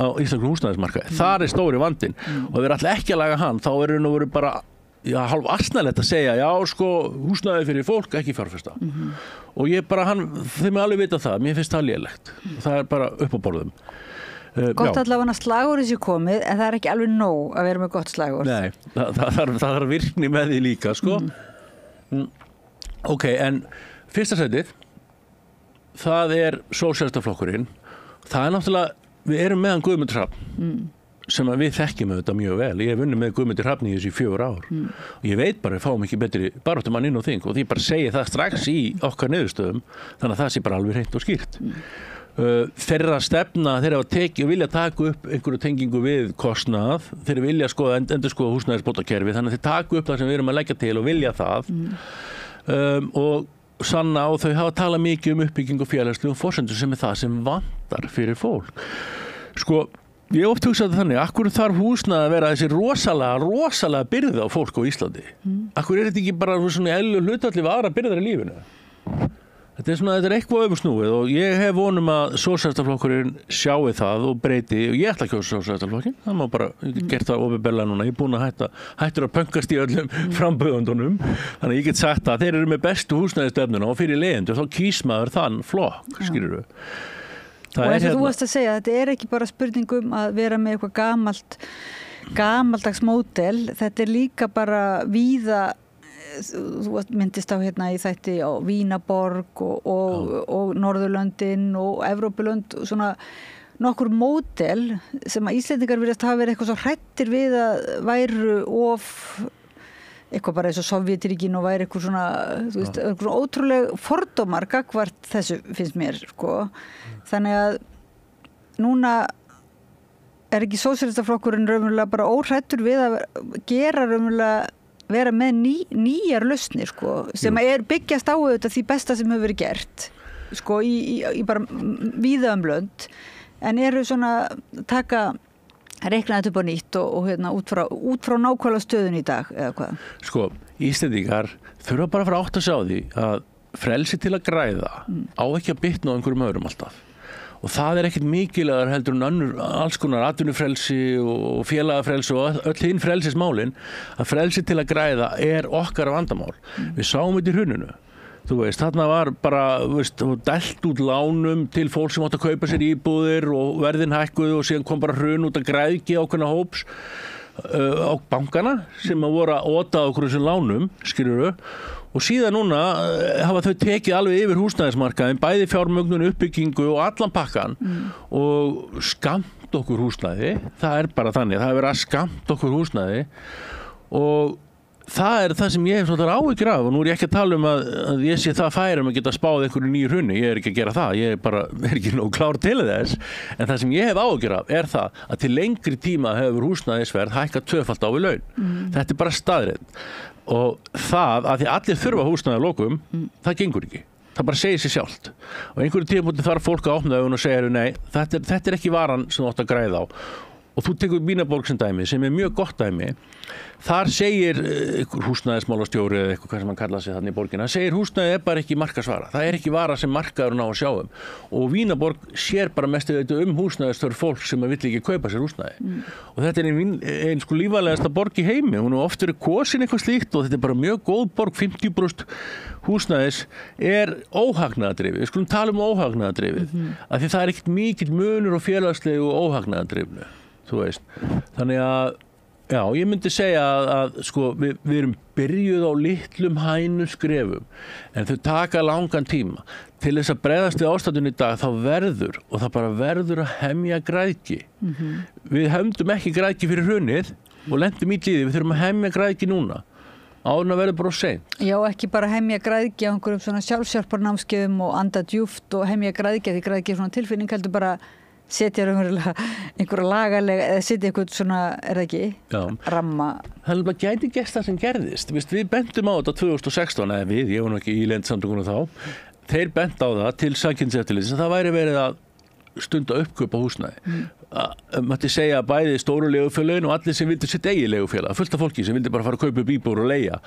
húsnæðismarkaði það er stóri vandinn og ef við ætla ekki að laga hann þá er nú verið bara hálf asnalegt að segja já sko húsnæði fyrir fólk ekki fjárfesta og ég bara þeir mig alveg vita það, mér finnst það lélegt það er bara upp á borðum Gott allavega slagorð þessi komið en það er ekki alveg nóg að vera með gott slagorð Nei, það þarf virkni með því líka sko Ok, en fyrsta sætið það er sósíalistaflokkurinn það er náttúrulega, við erum meðan Guðmundur Hrafn sem við þekkjum þetta mjög vel ég hef vunnið með Guðmundur Hrafn í þessi 4 ár og ég veit bara við fáum ekki betri baráttumann inn á þing og því bara segi það strax í okkar niðurstöðum þannig að það sé bara alveg hreint og skýrt þeirra stefna þeir hafa tekið og vilja taka upp einhverju tengingu við kostnað þeir vilja endurskoða húsnæðisbótakerfi þannig að þeir taka upp það sem við erum að leggja til og vilja það og sanna og þau hafa talað mikið uppbyggingu félagslegum forsendum sem er það sem vantar fyrir fólk sko Ég oft hugsaði þannig, akkur þarf húsnæði að vera þessi rosalega byrði á fólk á Íslandi? Akkur þetta ekki bara svona eðlilegur hlutalli við aðra byrðar í lífinu? Þetta er eitthvað öfugsnúið og ég hef vonum að Sósíalistaflokkurinn sjái það og breyti og ég ætla að kjósa Sósíalistaflokkinn. Það má bara gert það opinberlega núna. Ég er búin að hættur að pönkast í öllum frambjóðendunum. Þannig að ég get sagt að þeir eru með bestu húsnæðisstefnuna og fyrir leyendur þá kýs maður þann flokk, skilurðu. Og eins og þú varst að segja, þetta er ekki bara spurning að vera með eitthvað gamaldags módel, þetta er líka bara víða, þú myndist á hérna í þætti á Vínaborg og Norðurlöndin og Evrópulönd, svona nokkur módel sem að Íslendingar virðast hafa verið eitthvað svo hrættir við að væru eitthvað bara eins og Sovjetríkin og væri eitthvað svona, þú veist, eitthvað ótrúleg fordómar gagnvart þessu finnst mér, sko. Þannig að núna er ekki Sósíalistaflokkurinn raunverulega bara óhrættur við að gera raunverulega vera með nýjar lausnir, sko, sem er byggjast á auðvitað því besta sem hefur verið gert, sko, í bara víða lönd, en eru svona reikna þetta upp á nýtt og hérna út frá nákvæmlega stöðun í dag eða hvað? Sko, Íslendingar þurfa bara að fara átt að sjá því að frelsi til að græða á ekki að bitna á einhverjum öðrum alltaf. Og það er ekkert mikilvægar heldur en alls konar atvinnufrelsi og félagafrelsi og öll hinn frelsismálin, að frelsi til að græða er okkar vandamál. Við sáum þetta í hruninu. Þú veist, þarna var bara, dælt út lánum til fólk sem átt að kaupa sér íbúðir og verðin hækkuðu og síðan kom bara hrun út að græðgi ákveðna hóps á bankana sem að voru að ota á okkur þessum lánum, skilurðu. Og síðan núna hafa þau tekið alveg yfir húsnæðismarkaðin, bæði fjármögnun, uppbyggingu og allan pakkan og skamt okkur húsnæði. Það er bara þannig, það er verið að skamt okkur húsnæði og það er það sem ég hef svolítið áhyggjur af og nú er ég ekki að tala að ég sé það færum að geta spáð einhverju nýju hruni, ég er ekki að gera það, ég er ekki nóg klár til þess, en það sem ég hef áhyggjur af er það að til lengri tíma hefur húsnæðisverð hækkað tvöfalt á við laun. Þetta er bara staðreynd og það að því allir þurfa húsnæði að lokum, það gengur ekki. Það bara segir sér sjálft og einhverju tímapunkti þarf fólk að opna augun og segja nei, þetta er ekki varan sem þú átt að græða á. Og þú tekur Vínaborg sem dæmi, sem er mjög gott dæmi. Þar segir húsnæðismálastjóri eða eitthvað hvað sem hann kallaði sig þannig í borginna, segir húsnæði er bara ekki markaðsvara. Það er ekki vara sem markaðurinn á að sjá um. Og Vínaborg sér bara mest húsnæðisþörf fólk sem vill ekki kaupa sér húsnæði. Og þetta er ein sko lífvænlegasta borg í heimi. Hún er oft verið kosin eitthvað slíkt og þetta er bara mjög góð borg. 50% húsnæðis er óhagnaðardrifið. Við skulum tala óhagnaðardrifið. Af því það er ekkert mikill munur og félagslegu og óhagnaðardrifnu. Þú veist, þannig að já, ég myndi segja að sko, við erum byrjuð á litlum hænuskrefum en þau taka langan tíma til þess að bregðast við ástandinu í dag þá verður og það bara verður að hemja græðgi við hefndum ekki græðgi fyrir hrunið og lendum í líði, við þurfum að hemja græðgi núna áður að verður bara seint. Já, ekki bara hemja græðgi á einhverjum svona sjálfshjálparnámskeiðum og anda djúpt og hemja græðgi því græðgi er svona tilfinning heldur bara setja einhverja lagalega eða setja eitthvað svona, er það ekki? Já. Ramma. Það er bara gæti gerst það sem gerðist. Við bentum á þetta 2016, eða ég var nú ekki í Leyndarsamtökunum þá, þeir bent á það til Samkeppniseftirlitsins að það væri verið að stunda uppkaup á húsnæði. Mætti segja að bæði stóru leigufélögin og allir sem vildi sitt eigið leigufélag, fullt af fólki sem vildi bara fara að kaupa upp íbúðir og leigja.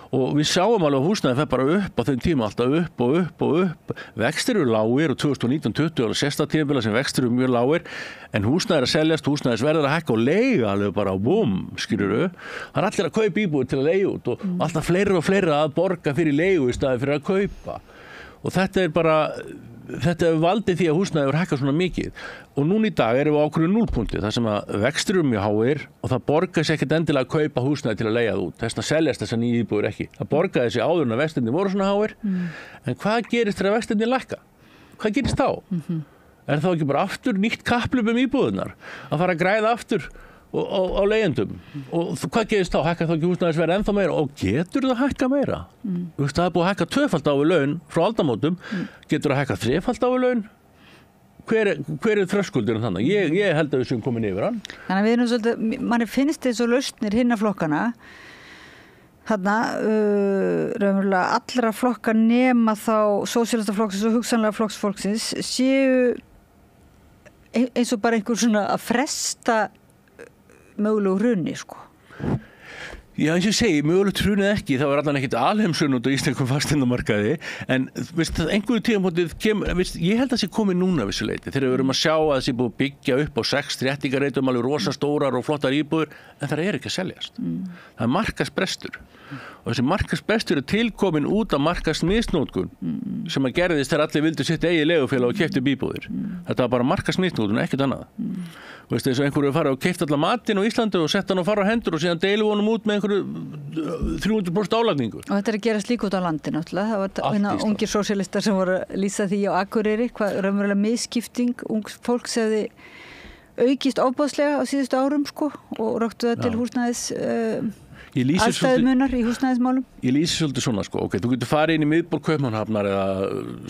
Og við sáum alveg að húsnæði fer bara upp á þeim tíma, alltaf upp og upp og upp. Vextir eru lágir og 2019-20 og sérsta tímabila sem vextir eru mjög lágir en húsnæði er að seljast, húsnæðisverð er að hækka og leiga alveg bara á búm, skilurðu. Það er allir að kaupa íbúðir til að leigja út og alltaf fleiri og fleiri að borga fyrir leigu í staði fyrir að kaupa. Og þetta er valdið því að húsnæði hefur hækkað svona mikið og núna í dag erum við á ákveðnu núllpunkti þar sem að vextir eru mjög háir og það borgar sér ekkert endilega að kaupa húsnæði til að leigja það út þess að seljast þessar nýju íbúðir ekki það borgaði sér áður en að vextirnir voru svona háir en hvað gerist þegar vextirnir lækka? Hvað gerist þá? Er þá ekki bara aftur nýtt kapphlaup íbúðirnar að fara að græða aftur á leigjendum og hvað gerist þá? Hækkar þá ekki húsnæðisverð ennþá meira og getur það hækka meira? Það er búið að hækka tvöfalt á við laun frá aldamótum getur það hækka þrefalt á við laun? Hver er þröskuldurinn þannig? Ég held að við séum komin yfir hann. Þannig að við erum svolítið, manni finnst þessu lausnir hinna flokkana þarna raunverulega allra flokka nema þá Sósíalistaflokksins og hugsanlega flokksfólksins séu eins og bara einhver svona að fresta mögulegu hruni, sko. Já, eins og ég segi, mögulegt hrunið ekki, það var allan ekkert alheimsun út á íslenskum fasteignamarkaði, en veist, einhverju tímamótið ég held að það sé komið núna vissu leyti, þegar við erum að sjá að það sé búið að byggja upp á 6 þéttingarreitum, alveg rosa stórar og flottar íbúðir, en það ekki að seljast. Það er markaðsbrestur. Og þessi markaðsbrestur tilkomin út af markaðsmisnótkun sem að gerðist þegar allir vildu sitt eigið leigufélag og keyptu íbúðir. Þetta var bara markaðsmisnótkun, ekkert annað. Og veist, eins og einhverju fara og keyptu allar matinn á Íslandi og setta hann og fara á hendur og síðan deilu honum út með einhverju 300% álagningu. Og þetta að gerast líka út á landi náttúrulega. Það var ungir sósíalistar sem voru að lýsa því á Akureyri, hvað raunverulega misskipting ungs fólks hefði aukist ofboðslega á síðustu árum, sko, og röktu það til húsnæðis aðstæðumunar í húsnæðismálum. Ég lýsi svolítið svona, sko, þú getur farið inn í miðborg Kaupmannahafnar eða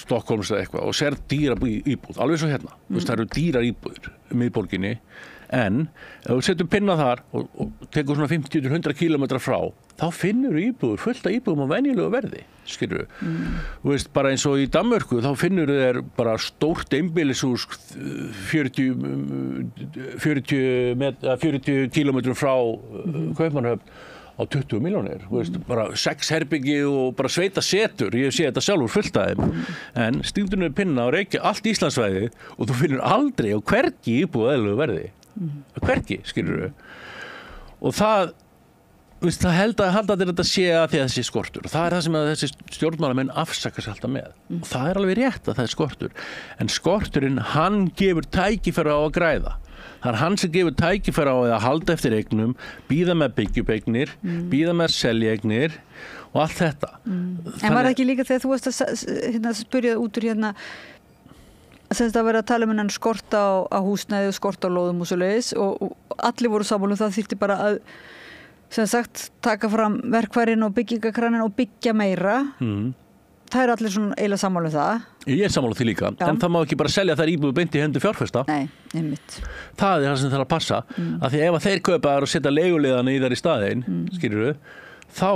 Stokkólms eða eitthvað og sér dýra íbúð, alveg svo hérna. Það eru dýrar íbúðir í miðborginni, en ef þú setur pinna þar og tekur svona 50-100 kilometra frá, þá finnur þú íbúður, fullt af íbúðum á venjulegu verði, skilur þú veist, bara eins og í Danmörku, þá finnur þér bara stórt einbýlishús 40 kilometrum frá Kaupmannahöfn á 20 milljónir, bara 6 herbyggi og bara sveita setur, ég sé þetta sjálfur fullt af þeim, en stingdunum pinna og reykja allt Íslandsvæði og þú finnur aldrei á hvergi íbúð eðlilegu verði, hvergi, skilur þú, og það halda að þetta sé að því að þessi skortur og það það sem að þessi stjórnmálamenn afsaka sig alltaf með og það alveg rétt að það skortur, en skorturinn hann gefur tækifæri á að græða. Það hann sem gefur tækifæri á að halda eftir eignum, býða með byggjubeignir, býða með seljaeignir og allt þetta. En var það ekki líka þegar þú varst að spyrja út úr hérna að vera að tala um hennan skort á húsnæði og skort á lóðum og svoleiðis og allir voru sammála það þyrfti bara að sem sagt taka fram verkfærin og byggingakranin og byggja meira. Það allir svona eiginlega sammála það. Ég sammála því líka, en það má ekki bara selja þær íbúðu beint í hendur fjárfesta. Nei, einmitt. Það það sem þarf að passa, af því ef að þeir kaupa þær og setja leiguliðana í þær í staðinn, skilurðu, þá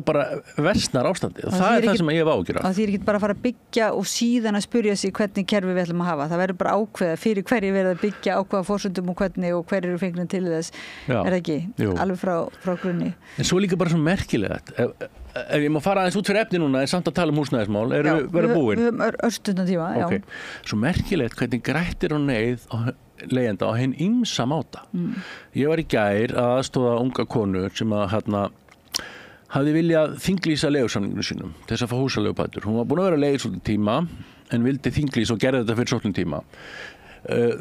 bara versnar ástandið og það það sem ég hef áhyggjur af. Það er ekki bara að fara að byggja og síðan að spyrja sig hvernig kerfi við ætlum að hafa. Það verður bara ákveða fyrir hverju verið að byggja ákveða forsendum og hvernig og hverju eru fengnir til þess. Það ekki? Jú. Alveg frá grunni. En svo líka bara svo merkilegt. Ef ég má fara aðeins út fyrir efni núna en samt að tala um húsnæðismál, erum við búin? Við höfum örstundan tíma, já. Okay. Svo merkilegt hvernig grættir og neyð leigjenda á hinn ýmsa máta. Ég var í gær að aðstoða unga konu sem að hafði viljað þinglýsa leigusamninginu sínum til þess að fá húsaleigubætur. Hún var búin að vera leið svolítið tíma en vildi þinglýsa og gerði þetta fyrir svolítið tíma.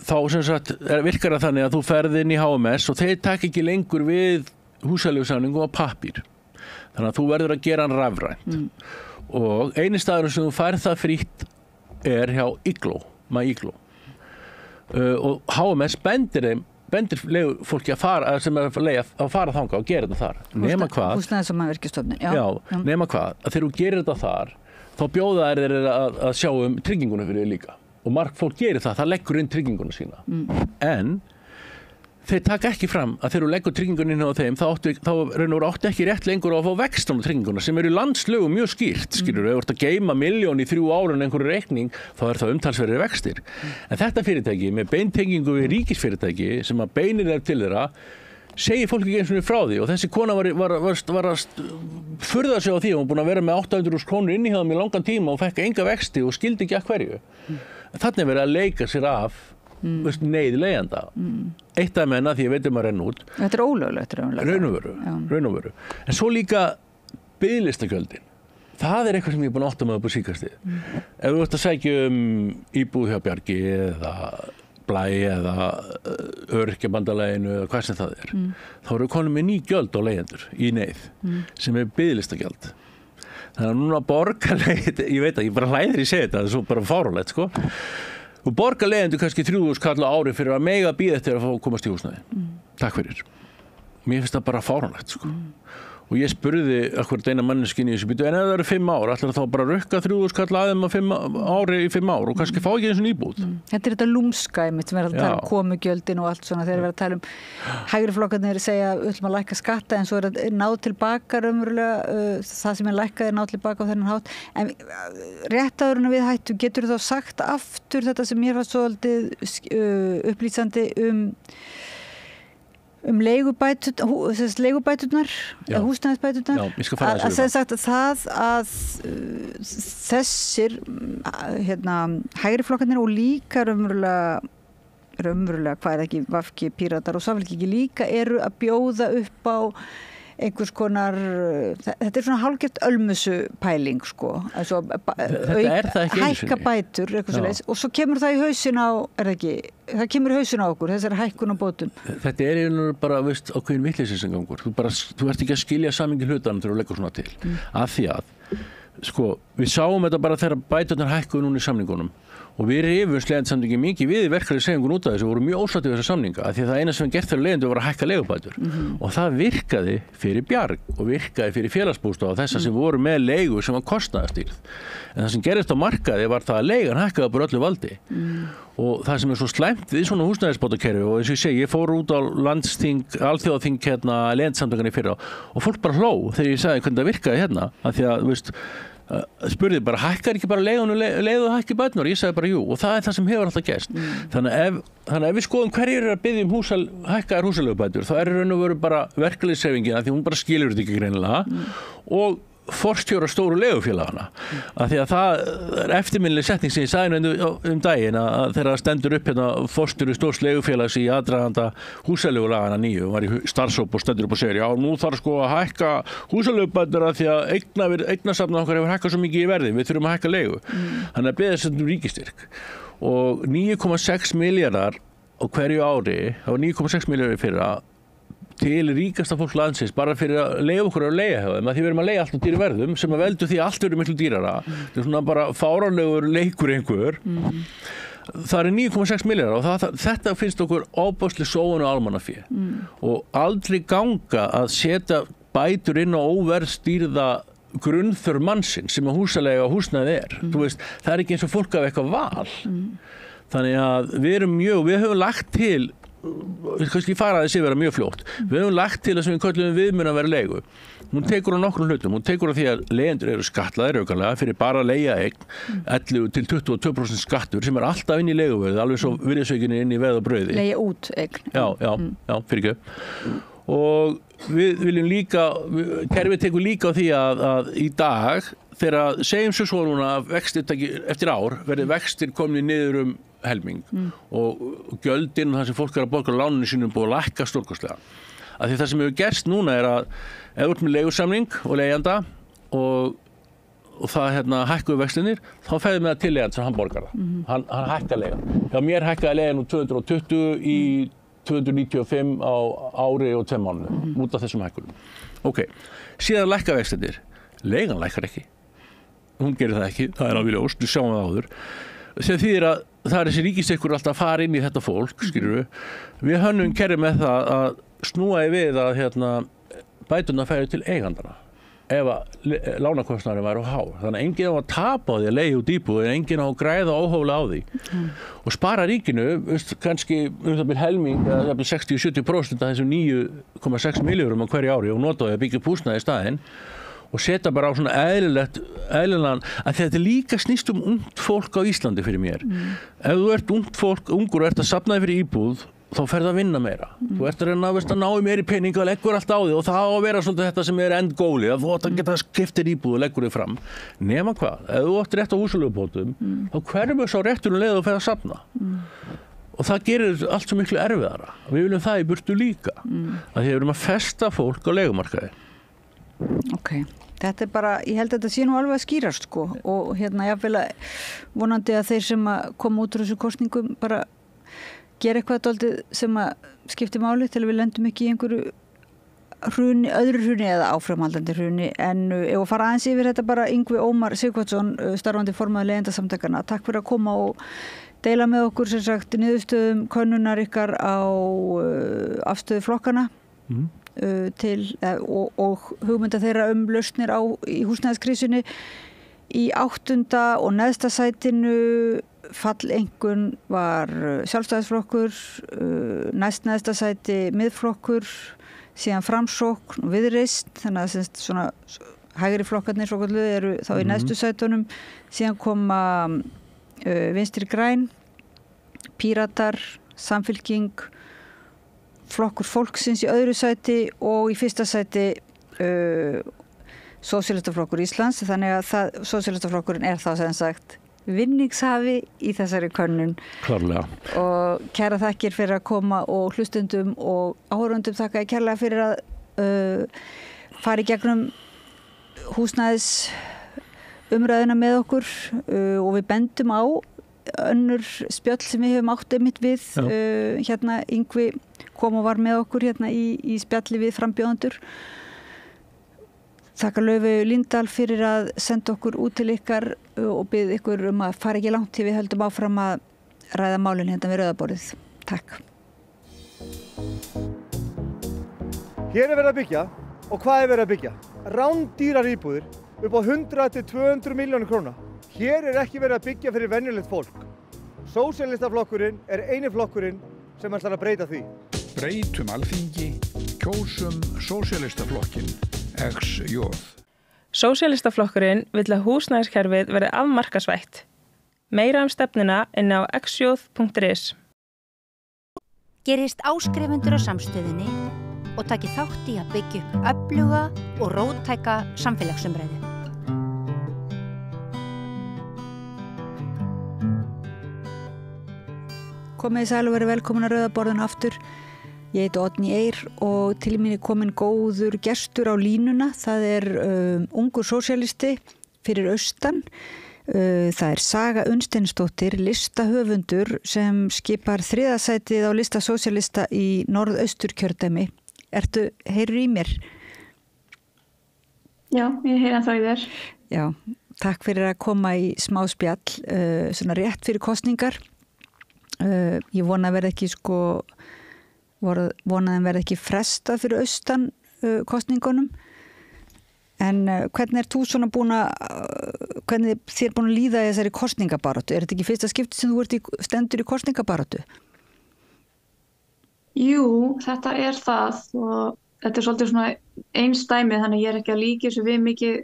Þá sem sagt virkar það þannig að þú ferð inn í HMS og þeir taka ekki lengur við húsaleigusamningu á pappír. Þannig að þú verður að gera hann rafrænt. Og eini staður sem þú færð það frítt er hjá Igloo. Og HMS bendir fólki að fara sem er að fara þangað og gera þetta þar. Nema hvað? Húsnæðis- og mannvirkjastofnun. Já, nema hvað? Að þegar þú gerir þetta þar, þá bjóða þeir að sjá um trygginguna fyrir þig líka. Og margt fólk gerir það leggur inn trygginguna sína. En þeir taka ekki fram að þegar þú leggur tryggingunni inn á þeim, þá áttu ekki rétt lengur að fá vextan á trygginguna sem eru í landslögum mjög skýrt, skilur, ef þú ert að geyma 1 milljón í 3 ár en einhverju reikning, þá það umtalsverðir vextir. En þetta fyrirtæki með beintengingu við ríkisfyrirtæki sem að beinir þær til þeirra, segir fólk ekki eins og frá því og þessi kona var að furða sig á því, hún búin að vera með 800.000 krónur inn í það í langan tíma og fekk enga vexti og skildi ekki að hverju. Þannig verið að leika sér af neyð leigjanda. Eitt af menna því ég veit að renna út. Þetta ólöglegt raun og veru. En svo líka biðlistagjöldin. Það eitthvað sem ég er búin að átta mig upp á síkastið. Ef þú ert að sækja íbúð hjá Bjargi eða Blæ eða Öryrkjabandalaginu eða hvað sem það þá eru konum með ný gjöld á leigjendur í neyð sem biðlistagjald. Þannig að núna borgarleigjendur, ég veit að ég bara hlæðir í segja þetta, það er svo bara fáránlegt sko. Og borgarleigjendur kannski 3.000 kall á ári fyrir að mega bíða eftir að fá að komast í húsnæði. Takk fyrir. Mér finnst það bara fáránlegt sko. og ég spurði akkurat eina manneskinni í þessu bítu, en ef það eru 5 ár, ætlar þá bara að rukka 3.000 kall aðeim á 5 ári í 5 ár og kannski fá ekki eins og íbúð. Þetta þetta lúmska einmitt sem að tala komugjöldin og allt svona, þegar við að tala hægri flokkarnir segja við ætlum að lækka skatta en svo að náð tilbaka raunverulega það sem lækkaði náð tilbaka á þennan hátt. En rétt áður en við hættum, getur þá sagt aftur þetta sem mér fannst svolítið upplýsandi leigubæturnar eða húsnæðisbæturnar að segja sagt að þessir hægri flokkarnir og líka raunverulega hvað er ekki VG, Píratar og Samfylking líka eru að bjóða upp á einhvers konar, þetta svona hálfgert ölmusu pæling sko, altså, hækka bætur og svo kemur það í hausin á það kemur í hausin á okkur, þessari hækkun á bótum. Þetta bara, veist, ákveðin vitleysingangur, þú ert ekki að skilja samingi hlutanum þegar þú leggur svona til, af því að sko, við sáum þetta bara þegar bæturnar hækkuðu núna í samningunum og við rifumst leiðandsamningi mikið við verkalýðshreyfingun út af þessu og vorum mjög ósátt við þessa samninga af því að það eina sem gert fyrir leiðandu var að hækka leigubætur og það virkaði fyrir Bjarg og virkaði fyrir félagsbústaða þessa sem voru með leigu sem var kostnaðarstýrð en það sem gerist á markaði var það að leigan hækkaði bara öllu valdi og það sem svo slæmt við svona húsnæðisbótakerfi og eins og ég segi, ég fór út á landsþing, alþjóðaþing leiðandsamtökunni fyrra og fólk bara hló þegar ég sagði hvernig það virkaði af því að, veist, spurði bara, hækkar ekki bara leiðu hækki bætunar, ég sagði bara jú og það er það sem hefur alltaf gerst þannig að ef við skoðum hverjir eru að biðja hækkaðar húsaleigubætur þá er raun og veru bara verkalýðshreyfingin af því hún bara skilur þetta ekki greinilega og forstjóra stóru leigufélagana af því að það er eftirminnileg setning sem ég sagði daginn að þegar það stendur upp forstjóri stórs leigufélags í aðdraganda húsaleigulagana nýju var í starfshóp og stendur upp og segir já nú þarf sko að hækka húsaleigubætur af því að eignasafn okkar hefur hækkað svo mikið í verði við þurfum að hækka leigu þannig að biðja þessum ríkistyrk og 9,6 milljarðar á hverju ári það var 9,6 milljarðar í fyrra til ríkasta fólk landsins bara fyrir að leiða okkur að leiða hjá þeim að því við erum að leiða allt á dýru verðum sem að veldu því að allt verður miklu dýrara þetta er svona bara fáránlegur leikur einhver það er 9,6 milljarðar og þetta finnst okkur ofboðslega sóun og almannafé og aldrei ganga að setja bætur inn á óverðstýrða grunnþörf mannsins sem að húsaleiga og húsnæði þú veist, það er ekki eins og fólk af eitthvað val þannig að við höfum lagt til kannski fara þessi vera mjög fljótt við höfum lagt til að sem við köllum viðmun að vera leigu hún tekur á nokkrum hlutum, hún tekur á því að leigjendur eru skatlaðir aukanlega fyrir bara að leigja eign 11 til 22% skattur sem er alltaf inn í leiguverði alveg svo virðisaukinni inn í veð og brauði leigja út eign já, fyrir ekki og við viljum líka kerfið tekur líka á því að í dag þegar segjum svo núna að vextir eftir ár verði vextir komni niður helming og gjöldin og það sem fólk er að borga láninu sínum búið að lækka stórkostlega. Af því það sem hefur gerst núna er að ef þú ert með leigusamning og leigjanda og það hækkuðu vextinir þá fæði með það til leigjanda sem hann borgar það. Hann hækka leigan. Já, mér hækkaði leigan úr 220 í 295 á ári og 2 mánuði út af þessum hækkunum. Ok, síðan lækka vextinir. Leigan lækkar ekki. Hún gerir það ekki, það er alveg ljóst, við sjáum það áður. Sem þýðir að það er þessi ríkisstyrkur alltaf að fara inn í þetta fólk, skilur við hönnum kerri með það að snúa í við að bæturnar færi til eigandana ef að lánakostnaðurinn væri á há þannig að enginn á að tapa á því að leigja út íbúð en enginn á að græða óhóflega á því og spara ríkinu kannski það byrja helming eða 60-70% af þessum 9,6 milljörðum á hverju ári og nota því að byggja upp húsnæði í staðinn og setja bara á svona eðlilegan að þetta líka snýst ungt fólk á Íslandi fyrir mér. Ef þú ert ungur og ert að safna þig fyrir íbúð þá ferð að vinna meira. Þú ert að reyna að ná í meiri peninga og leggur allt á þig og það á að vera svolítið þetta sem er endgóli að þú átt að geta skiptir íbúð og leggur þig fram. Nema hvað, ef þú átt rétt á húsaleigubótum þá hverfur sá rétturinn leið og ferð að safna. Og það gerir allt svo miklu erfiðara. Við viljum það í burtu líka. Að því við erum að festa fólk á leigumarkaði. Ok. Þetta er bara, ég held að þetta sé nú alveg að skýrast sko og jáfnvel að vonandi að þeir sem að koma út úr þessu kosningum bara gera eitthvað dálítið sem að skipti máli til að við lendum ekki í einhverju hruni, öðru hruni eða áframhaldandi hruni en ef að fara aðeins yfir þetta bara Yngvi Ómar Sighvatsson, starfandi formaður Leigjendasamtakanna. Takk fyrir að koma og deila með okkur sem sagt niðurstöðum könnunar ykkar á afstöðu flokkana og hugmynda þeirra lausnir í húsnæðiskrísunni. Í 8. og neðsta sætinu fallengun var Sjálfstæðisflokkur, næst neðsta sæti Miðflokkur, síðan Framsókn og Viðreisn, þannig að svona hægri flokkarnir eru þá í neðstu sætunum, síðan koma Vinstri græn, Píratar, Samfylking, Flokkur fólksins í öðru sæti og í fyrsta sæti Sósíalistaflokkur Íslands, þannig að Sósíalistaflokkurinn þá sem sagt vinningshafi í þessari könnun. Klárlega. Og kæra þakkir fyrir að koma og hlustendum og áhorfendum þakka kærlega fyrir að fara í gegnum húsnæðis umræðuna með okkur og við bendum á önnur spjöll sem við höfum átt einmitt við. Hérna Yngvi kom og var með okkur hérna í spjalli við frambjóðendur. Þakka Laufey Líndal fyrir að senda okkur út til ykkar og bið ykkur að fara ekki langt til við höldum áfram að ræða málin hérna við rauðaborðið. Takk. Hér verið að byggja og hvað verið að byggja? Rándýrar íbúðir upp á 100 til 200 milljónir króna. Hér ekki verið að byggja fyrir venjulegt fólk. Sósíalistaflokkurinn eini flokkurinn sem ætlar að breyta því. Breytum Alþingi, kjósum Sósíalistaflokkinn, XJ. Sósíalistaflokkurinn vill að húsnæðiskerfið verði afmarkasvætt. Meira stefnuna inn á xj.is. Gerist áskrifendur á Samstöðinni og taki þátt í að byggja upp öfluga og róttæka samfélagsumræðu. Komið sæl og verið velkomin að rauðaborðinu aftur. Ég heiti Oddný Eir og til mín komin góður gestur á línuna. Það ungur sósíalisti fyrir austan. Það Saga Unnsteinsdóttir, listahöfundur sem skipar 3. sætið á lista sósíalista í Norðausturkjördæmi. Heyrðu í mér? Já, ég heyri ennþá í þér. Já, takk fyrir að koma í smá spjall, svona rétt fyrir kosningar. Ég vona að verði ekki verði ekki frestað fyrir austan kosningunum. En hvernig þú svona hvernig þér búin að líða í þessari kosningabaráttu? Þetta ekki fyrsta skipti sem þú stendur í kosningabaráttu? Jú, þetta það og þetta svolítið svona einsdæmi, þannig ég ekki að líka þessu við mikið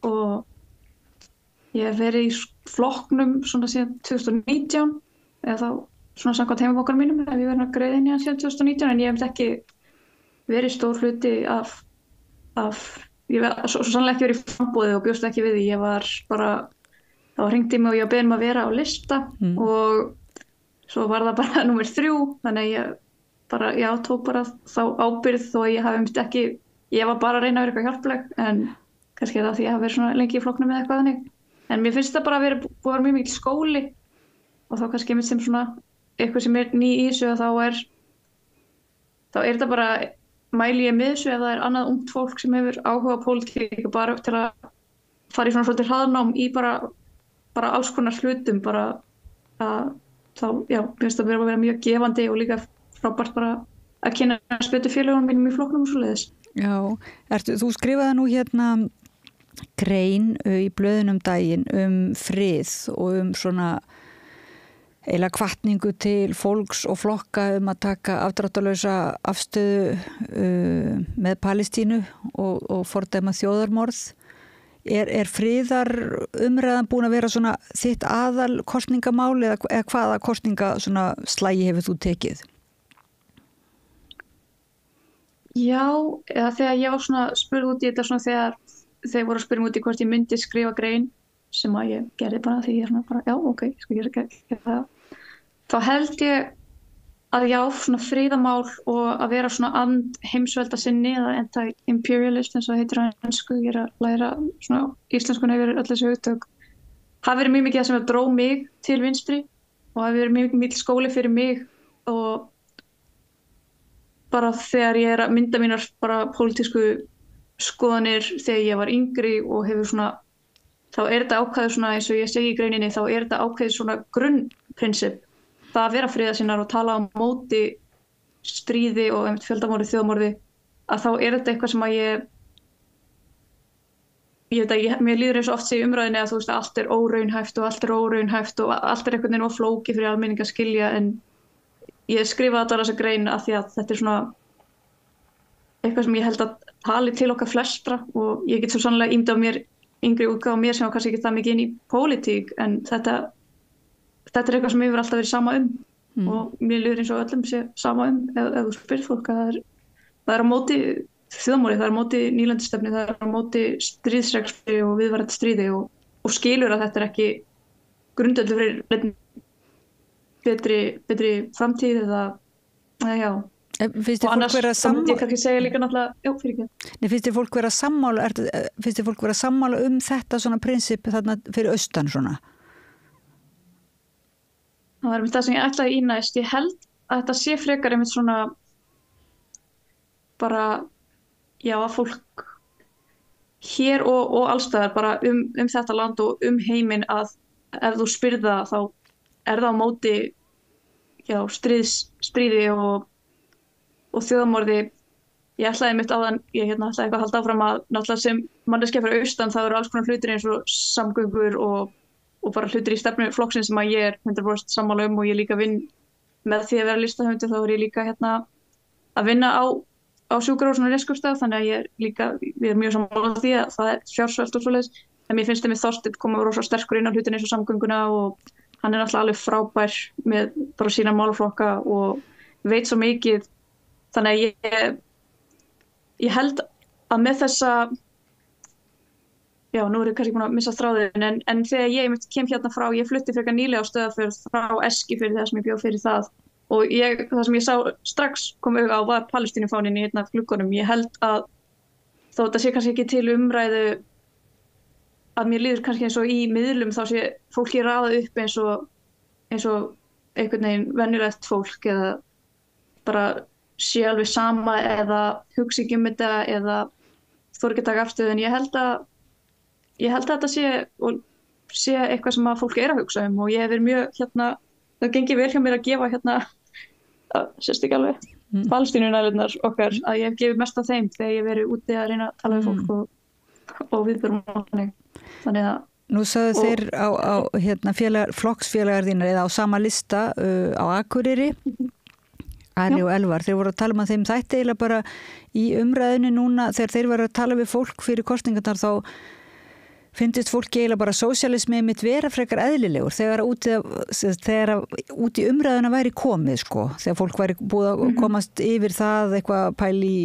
og ég hef verið í flokknum svona síðan 2019 eða þá svona samkvæmt heimabókar mínum ef ég verið að greiða inn í hann síðan 2019 en ég hef ekki verið stór hluti af ég hef svo sannlega ekki verið í framboði og bjóst ekki við því. Ég var bara, þá hringdi mig og ég beðið að vera á lista og svo var það bara númer 3 þannig að ég tók bara þá ábyrgð og ég hafi ekki, ég var bara að reyna að vera eitthvað hjálpleg en kannski það því ég hafi verið svona lengi í flokknum eða eitthvað þannig. En mér finnst það bara að vera mjög mikil skóli og þá kannski mitt sem svona eitthvað sem ný í þessu og þá þetta bara mæli ég með þessu ef það annað ungt fólk sem hefur áhuga á pólitík bara til að fara í svona svolítið hraðnám í bara alls konar hlutum bara þá, já, finnst það vera mjög gefandi og líka frábært bara að kynna betur félagunum mínum í flokknum og svoleiðis. Já, þú skrifaði nú hérna grein í blöðunum daginn frið og svona eiginlega hvatningu til fólks og flokka að taka afdráttarlausa afstöðu með Palestínu og fordæma þjóðarmorð. Friðar umræðan búin að vera svona þitt aðal kosningamál eða hvaða kosninga svona slægi hefur þú tekið? Já, eða þegar ég var svona spurð út í þetta svona þegar voru að spyrja út í hvort ég myndi skrifa grein sem að ég gerði bara því ég svona bara, já, ok, ég skal gera það. Þá held ég að já, svona friðamál og að vera svona heimsvelda sinni eða anti-imperialist eins og heitir á ensku, ég að læra svona íslenskuna yfir öll þessu hugtök, hafi verið mjög mikið það sem að dró mig til vinstri og hafi verið mjög mikið skóli fyrir mig og bara þegar ég að mynda mínar bara pólitísku skoðanir þegar ég var yngri og hefur svona, þá þetta ákvæðið svona eins og ég segi í greininni, þá þetta ákvæðið svona grunnprinsip, það að vera friðarsinnar og tala á móti stríði og fjöldamorði, þjóðamorði þá þetta eitthvað sem að mér líður eins og oft segja umræðinni að þú veist að allt óraunhæft og allt óraunhæft og allt einhvern veginn of flókið fyrir almenning að skilja, en ég skrifaði þetta þessa grein af því að þetta svona eitthvað sem ég held að tali til okkar flestra og ég get svo sannlega ímyndað mér yngri útgáfa mér sem var kannski ekki það mikið inn í pólitík, en þetta eitthvað sem ég verið alltaf verið sama og mér líður eins og öllum sé sama ef þú spyrir fólk að það á móti þjóðmáli, það á móti nýlendustefni, það á móti stríðsrekstri og viðvarandi stríði og skilur að þetta ekki grundvöllur fyrir betri framtíð eða já. Finnst þér fólk vera sammála? Ég kannski segja líka náttúrulega, fyrir ekki. Nei, finnst þér fólk vera sammála þetta svona prinsip þarna fyrir austan svona? Það mér það sem ég ætlaði í næst. Ég held að þetta sé frekar einmitt svona bara, já, að fólk hér og allstaðar bara þetta land og heiminn að ef þú spyrð það þá það á móti stríði og þjóðmorði. Ég ætlaði mitt áðan, ég ætlaði eitthvað að halda áfram að náttúrulega sem manneskja fyrir austan þá eru alls konar hlutir eins og samgöngur og bara hlutir í stefnu flokksins sem að ég 100% sammála og ég líka vinn með því að vera listahöfundur, þá er ég líka að vinna á sjúkrahúsinu og Neskaupstað, þannig að ég er mjög sammála því að það fjársvelt og svoleiðis, en mér finnst Þorsteinn koma rosa sterkur inn á hlutin eins og samgönguna og hann náttúrulega alveg frábær með bara sína málaflokka og veit svo mikið, þannig að ég held að með þessa já, nú er ég kannski búin að missa þráðin, en þegar ég kem hérna frá, ég flutti frekar nýlega á Stöðvarfjörð frá Eskifirði þar sem ég bjó fyrir það og það sem ég sá strax kom auga á var Palestínufáninn í gluggunum. Ég held að þó þetta sé kannski ekki til umræðu að mér líður kannski eins og í miðlum þá sé fólki raðað upp eins og einhvern veginn venjulegt fólk eða bara sé alveg sama eða hugsi ekki þetta eða þori ekki að taka afstöðu, en ég held að þetta sé eitthvað sem að fólk að hugsa og ég hef verið mjög það gengir vel hjá mér að gefa sést ekki alveg Palestínunælurnar okkar, að ég hef gefið mest af þeim þegar ég hef verið úti að reyna að tala við fólk og viðbörum þannig að Nú sagðu þeir á flokksfélagar þínar eða á sama lista á Akureyri Ari og Elvar, þeir voru að tala þeim þætti eiginlega bara í umræðinu núna þegar þeir voru að tala við fólk fyrir kosningarnar þá finnst fólki eiginlega bara sósíalismi mitt vera frekar eðlilegur þegar út í umræðuna væri komið þegar fólk væri búið að komast yfir það eitthvað pæli í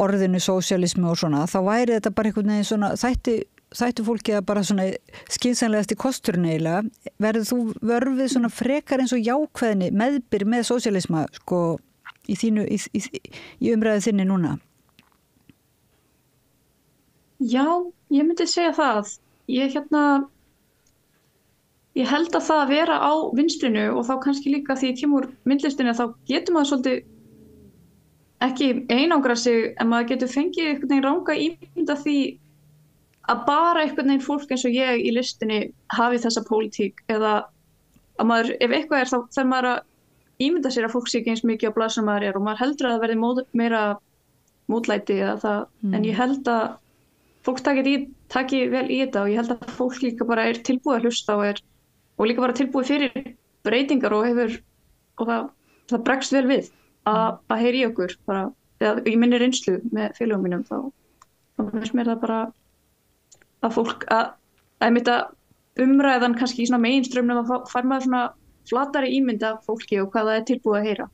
orðinu sósíalismi og svona, þá væri þetta bara einhvern veginn svona þættu fólki að bara svona skynsamlegasti kosturinn eiginlega. Verður þú vörfið svona frekar eins og jákvæðni meðbyr með sósíalisma í umræðu þinni núna? Já, ég myndi segja það. Ég held að það að vera á vinstrinu og þá kannski líka því kemur myndlistinu þá getur maður svolítið ekki einangra sig en maður getur fengið einhvern veginn ranga ímynda því að bara einhvern veginn fólk eins og ég í listinni hafi þessa pólitík eða að maður, ef eitthvað þá þarf maður að ímynda sér að fólk sé ekki eins mikið á blað sem maður og maður heldur að það verði meira mótlæti eða það, en ég held að fólk taki vel í þetta og ég held að fólk líka bara tilbúið að hlusta og líka bara tilbúið fyrir breytingar og það bregst vel við að heyra í okkur bara, eða í minni reynslu með félögum mínum þá finnst mér það bara að fólk að umræðan kannski í svona meginströmmnum að fær maður svona flatari ímynd af fólki og hvað það tilbúið að heyra.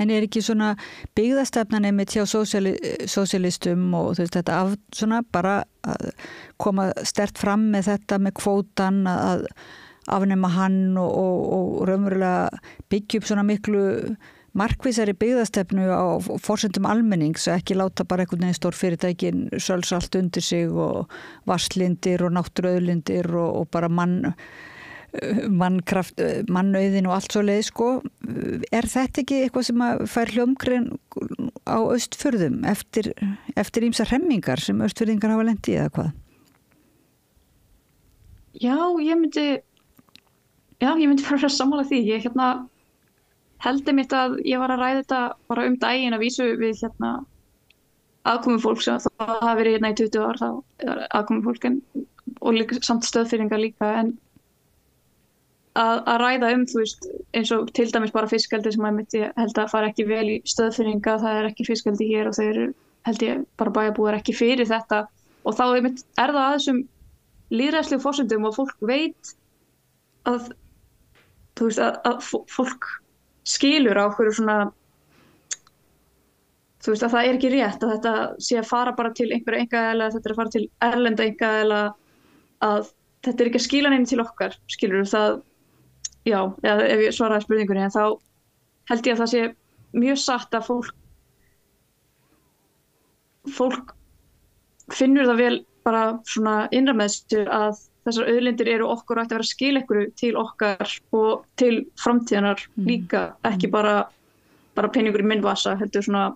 En ekki svona byggðastefnan einmitt hjá sósíalistum og þetta svona bara að koma sterkt fram með þetta með kvótan að afnema hann og raunverulega byggja upp svona miklu markvissari byggðastefnu á forsendum almennings og ekki láta bara einhvern veginn stór fyrirtækin sölsa allt undir sig og varslindir og náttúruauðlindir og bara mannauðin og allt svo leið Er þetta ekki eitthvað sem að fær hljómgrein á Austfjörðum eftir ýmsar hremmingar sem Austfjörðingar hafa lent í eða hvað? Já, ég myndi fara að sammála því. Ég held einmitt að ég var að ræða þetta bara daginn að vísu við aðkomufólk sem það hafi verið í 20 ár þá aðkomufólk og líka, samt stöðfyrringar líka en að ræða þú veist, eins og til dæmis bara fiskeldi sem ég held að fara ekki vel í stöðfyrringa, það ekki fiskeldi hér og þeir held ég bara bæjarbúar ekki fyrir þetta og þá einmitt það að þessum lýðræðslegu forsendum og fólk veit að þú veist að fólk skilur á hverju svona þú veist að það ekki rétt að þetta sé að fara bara til einhverja einkaaðila, þetta að fara til erlenda einkaaðila að þetta ekki að skila neinu til okkar, skilur það, já, eða ef ég svaraði spurningunni en þá held ég að það sé mjög satt að fólk finnur það vel bara svona innra með sér að þessar auðlindir eru okkur og ætti að vera að skila einhverju til okkar og til framtíðanar líka, ekki bara peningur í minn vasa, heldur svona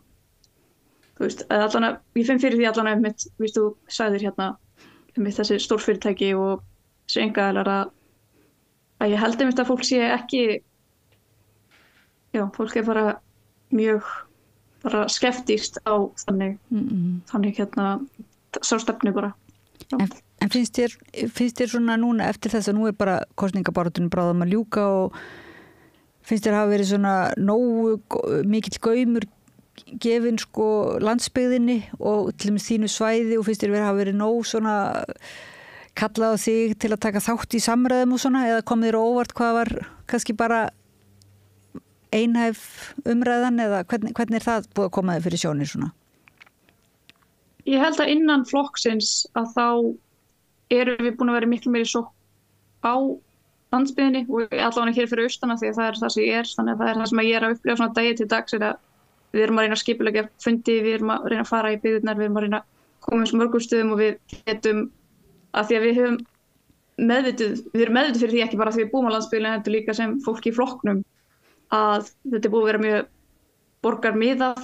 þú veist, allan ég finn fyrir því allan að mitt, víst þú sagðir þessi stórfyrirtæki og þessi einkaaðilar að ég held að fólk sé ekki já, fólk bara mjög bara skeptískt á þannig sá stefnu bara. En finnst þér svona núna eftir þess að nú bara kosningabaráttunum bráðum að ljúka og finnst þér hafa verið svona nógu mikill gaumur gefin landsbyggðinni og til dæmis þínu svæði og finnst þér hafa verið nóg svona kallað á þig til að taka þátt í samræðum og svona eða kom þér óvart hvað var kannski bara einhæf umræðan eða hvernig það búið að koma þér fyrir sjónir svona? Ég held að innan flokksins að þá erum við búin að vera miklu meiri sókn á landsbyggðinni og allavega hér fyrir austana því að það það sem ég þannig að það það sem ég að upplifa svona dagi til dags við erum að reyna að skipuleggja fundi, við erum að reyna að fara í byggðirnar, við erum að reyna að koma eins mörgum stöðum og við getum að því að við erum meðvituð fyrir því ekki bara því við búum á landsbyggðinni heldur líka sem fólk í flokknum að þetta búið að vera mjög borgarmiðað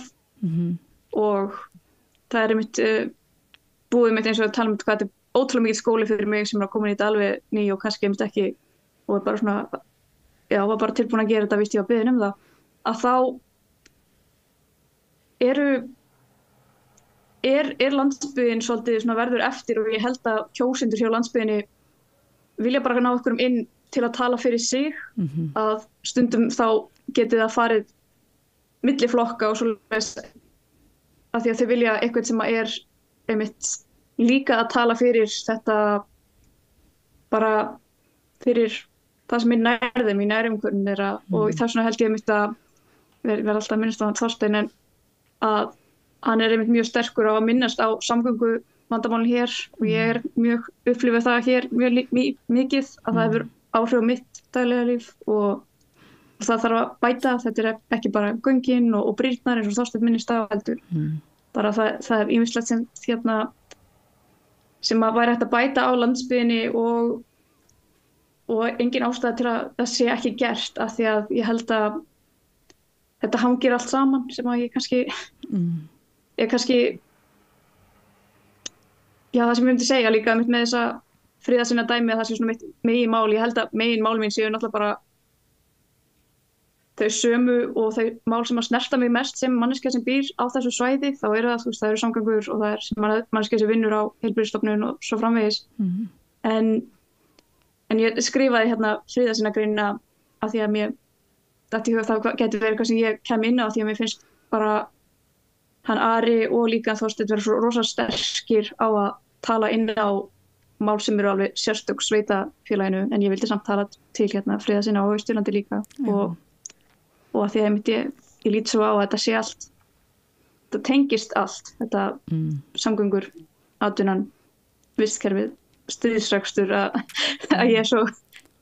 og það einmitt búið mitt eins og að tala hvað þetta ótrúlega mikið skóli fyrir mig sem að koma í þetta alveg ný og kannski einmitt ekki og bara svona, já, var bara tilbúin að gera þetta víst ég var beðin það að þá landsbyggðin svolítið svona verður eftir og ég held að kjósendur hjá landsbyggðinni vilja bara ná einhverjum inn til að tala fyrir sig að stundum þá getið það farið milli flokka og svoleiðis að því að þau vilja eitthvað sem einmitt líka að tala fyrir þetta bara fyrir það sem nærðum í nærumhverfinu þeirra og þess vegna held ég einmitt að vera alltaf að minnast á Þorstein en að hann einmitt mjög sterkur á að minnast á samgöngu vandamálin hér og ég mjög upplifað það hér mjög mikið að það hefur áhrif á mitt daglega líf og það þarf að bæta, þetta ekki bara göngin og brýrnar eins og Þorsteinn minnist á heldur bara það ýmislegt sem sem að væri hægt að bæta á landsbyggðinni og engin ástæða til að það sé ekki gert af því að ég held að þetta hangir allt saman sem að ég kannski já það sem ég myndi segja líka með þessa friðarsinna dæmi að það sé svona mitt megin mál, ég held að megin mál mín séu náttúrulega bara þau sömu og þau mál sem að snerta mig mest sem manneskja sem býr á þessu svæði þá það, þú veist, það eru samgöngur og það manneskja sem vinnur á heilbrigðisstofnun og svo framvegis en ég skrifaði friðarsinnagreinina af því að mér þetta í hug það getur verið eitthvað sem ég kem inn á því að mér finnst bara hann Ari og líka Þorsteinn vera svo rosa sterkir á að tala inn á mál sem eru alveg sérstök sveitafélaginu en ég vildi samt tala til friðarsinna á Austurlandi líka og að því að ég lít svo á að þetta sé allt þetta tengist allt þetta samgöngur, atvinnan vistkerfið, stríðsrekstur að ég svo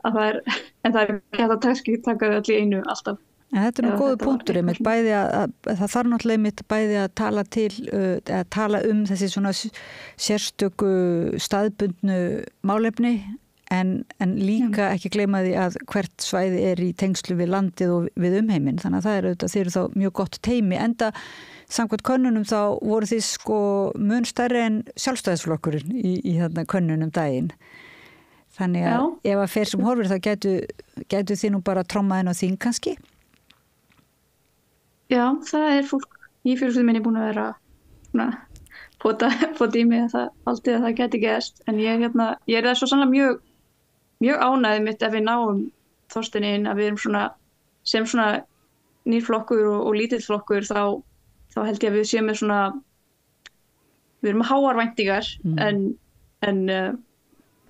að það en það ekki hægt að taka öll í einu alltaf. En þetta nú góður punktur einmitt, bæði að það þarf náttúrulega einmitt bæði að tala að tala þessi svona sérstöku staðbundnu málefni en líka ekki gleyma því að hvert svæði í tengslu við landið og við umheiminn, þannig að þeir eru þá mjög gott teymi, enda samkvæmt könnunum þá voru þið mun stærri en sjálfstæðisflokkurinn í könnunum daginn. Þannig að ef að fer sem horfir þá gætu þið nú bara tromma inn á þing kannski já, það fólk í fjölskyldunni minni búin að vera pota í mig að það geti gerst, en ég það svo sannlega mjög ánægð mitt ef við náum Þorsteini inn, að við erum sem nýr flokkur og lítill flokkur, þá held ég að við séum með við erum með háar væntingar, en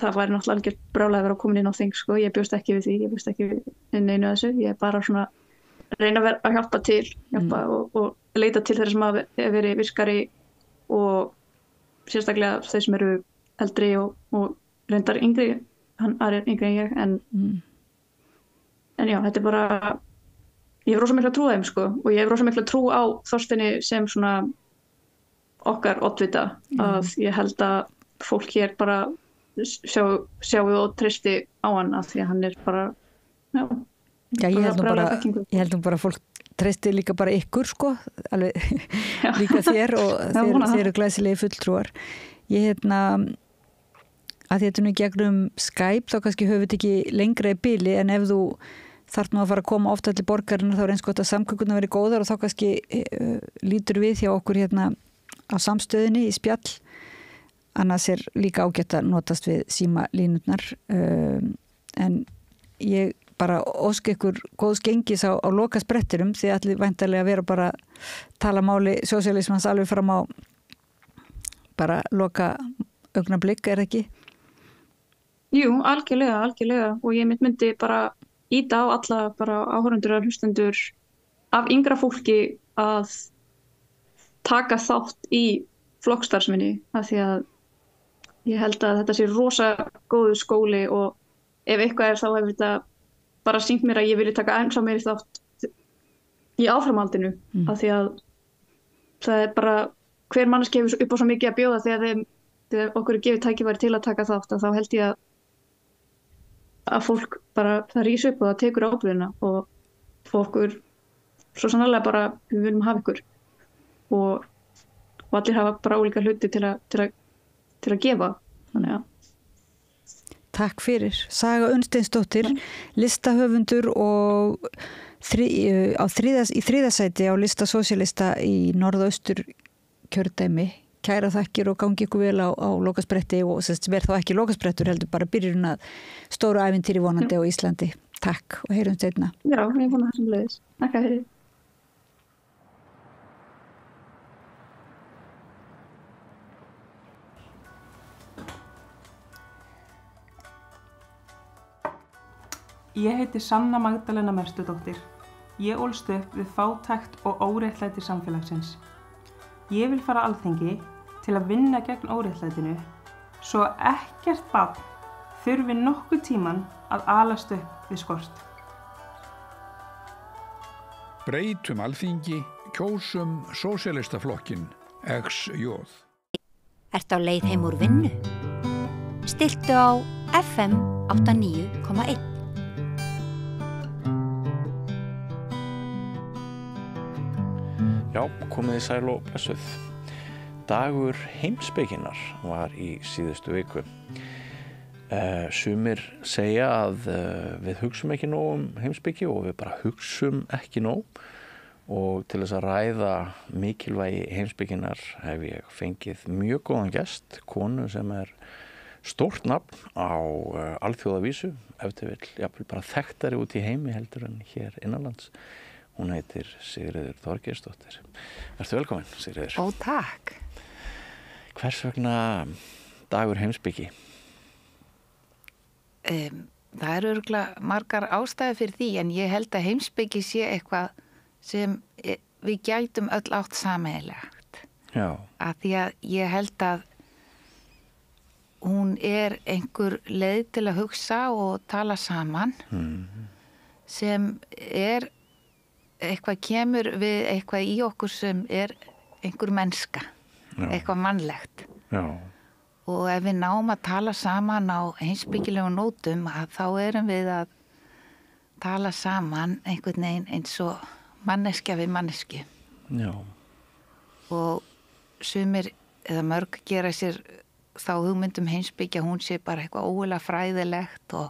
það væri náttúrulega algjört brjálæði að vera komin inn á þing, sko. Ég bjóst ekki við því, ég bjóst ekki við neinu af þessu, ég bara reyna að hjálpa til, og leita til þeirra sem hafa verið virkari, og sérstaklega þeir sem eru eldri og reyndar yngri, hann er yngri en ég, en já, þetta bara, ég hef rosa mikla trú á þeim, sko, og ég hef rosa mikla trú á Þorsteini sem okkar oddvita, að ég held að fólk hér bara sjáu og treysti á hann, af því að hann er bara, Já, ég held nú bara að fólk treysti líka bara ykkur, sko, alveg líka þér, og þeir eru glæsilegi fulltrúar. Ég að þetta nú gegnum Skype, þá kannski höfum við ekki lengra í bili, en ef þú þarf nú að fara að koma ofta til borgarinn, þá eins gott að samgöngurnar verið góðar, og þá kannski lítur við hjá okkur á samstöðinni í spjall. Annars líka ágætt að notast við símalínurnar, en ég bara óska ykkur góðs gengis á lokasprettinum, því allir væntanlega vera bara tala máli sósíalismans alveg fram á bara loka augnablik, það ekki? Jú, algjörlega, og ég myndi bara íta á alla bara áhorfendur og hlustendur af yngra fólki að taka þátt í flokkstarfsminni, af því að ég held að þetta sé rosa góður skóli, og ef eitthvað þá hefur þetta bara sýnt mér að ég vilji taka ennþá meiri þátt í áframhaldinu, af því að það bara, hver manneskja hefur upp á svo mikið að bjóða, þegar okkur er gefið tækifæri til að taka þátt, að þá held ég að fólk bara, það rís upp og það tekur ábyrgðina, og okkur svo sannarlega bara, við viljum hafa ykkur, og allir hafa bara ólíka hluti til að gefa, þannig að Takk fyrir. Saga Unnsteinsdóttir, listahöfundur og í þriðasæti á lista sósíalista í norðaustur kjördæmi. Kæra þakkir og gangi ykkur vel á lokaspretti, og verð þá ekki lokasprettur, heldur bara byrjun að stóru ævintýri vonandi á Íslandi. Takk og heyrumst seinna. Já, ég vona það sem leiðis. Takk fyrir. Ég heiti Sanna Magdalena Merstudóttir. Ég ólst upp við fátækt og óréttlæti samfélagsins. Ég vil fara á Alþingi til að vinna gegn óréttlætinu, svo ekkert barn þurfi nokkuð tíman að alast upp við skort. Breytum Alþingi, kjósum Sósíalistaflokkinn, XJ. Ertu á leið heim úr vinnu? Stilltu á FM 89,1. Já, komið í sæl og blessuð. Dagur heimspekinnar var í síðustu viku. Sumir segja að við hugsum ekki nóg heimspeki, og við bara hugsum ekki nóg, og til þess að ræða mikilvægi heimspekinnar hef ég fengið mjög góðan gest, konu sem stórt nafn á alþjóðavísu, ef til vill, jafnvel bara þekktari út í heimi heldur en hér innanlands. Hún heitir Sigríður Þorgeirsdóttir. Vertu velkomin, Sigríður. Ó, takk. Hvers vegna dagur heimspeki? Það eru örugglega margar ástæður fyrir því, en ég held að heimspeki sé eitthvað sem við gætum öll átt sameiginlegt. Já. Af því að ég held að hún einhver leið til að hugsa og tala saman, sem eitthvað kemur við eitthvað í okkur sem einhver mennska, eitthvað mannlegt. Já. Og ef við náum að tala saman á heimspekilegum nótum, þá erum við að tala saman einhvern veginn eins og manneskja við mannesku. Já. Og sumir eða mörg gera sér þá hugmyndum heimspeki að hún sé bara eitthvað ógulega fræðilegt og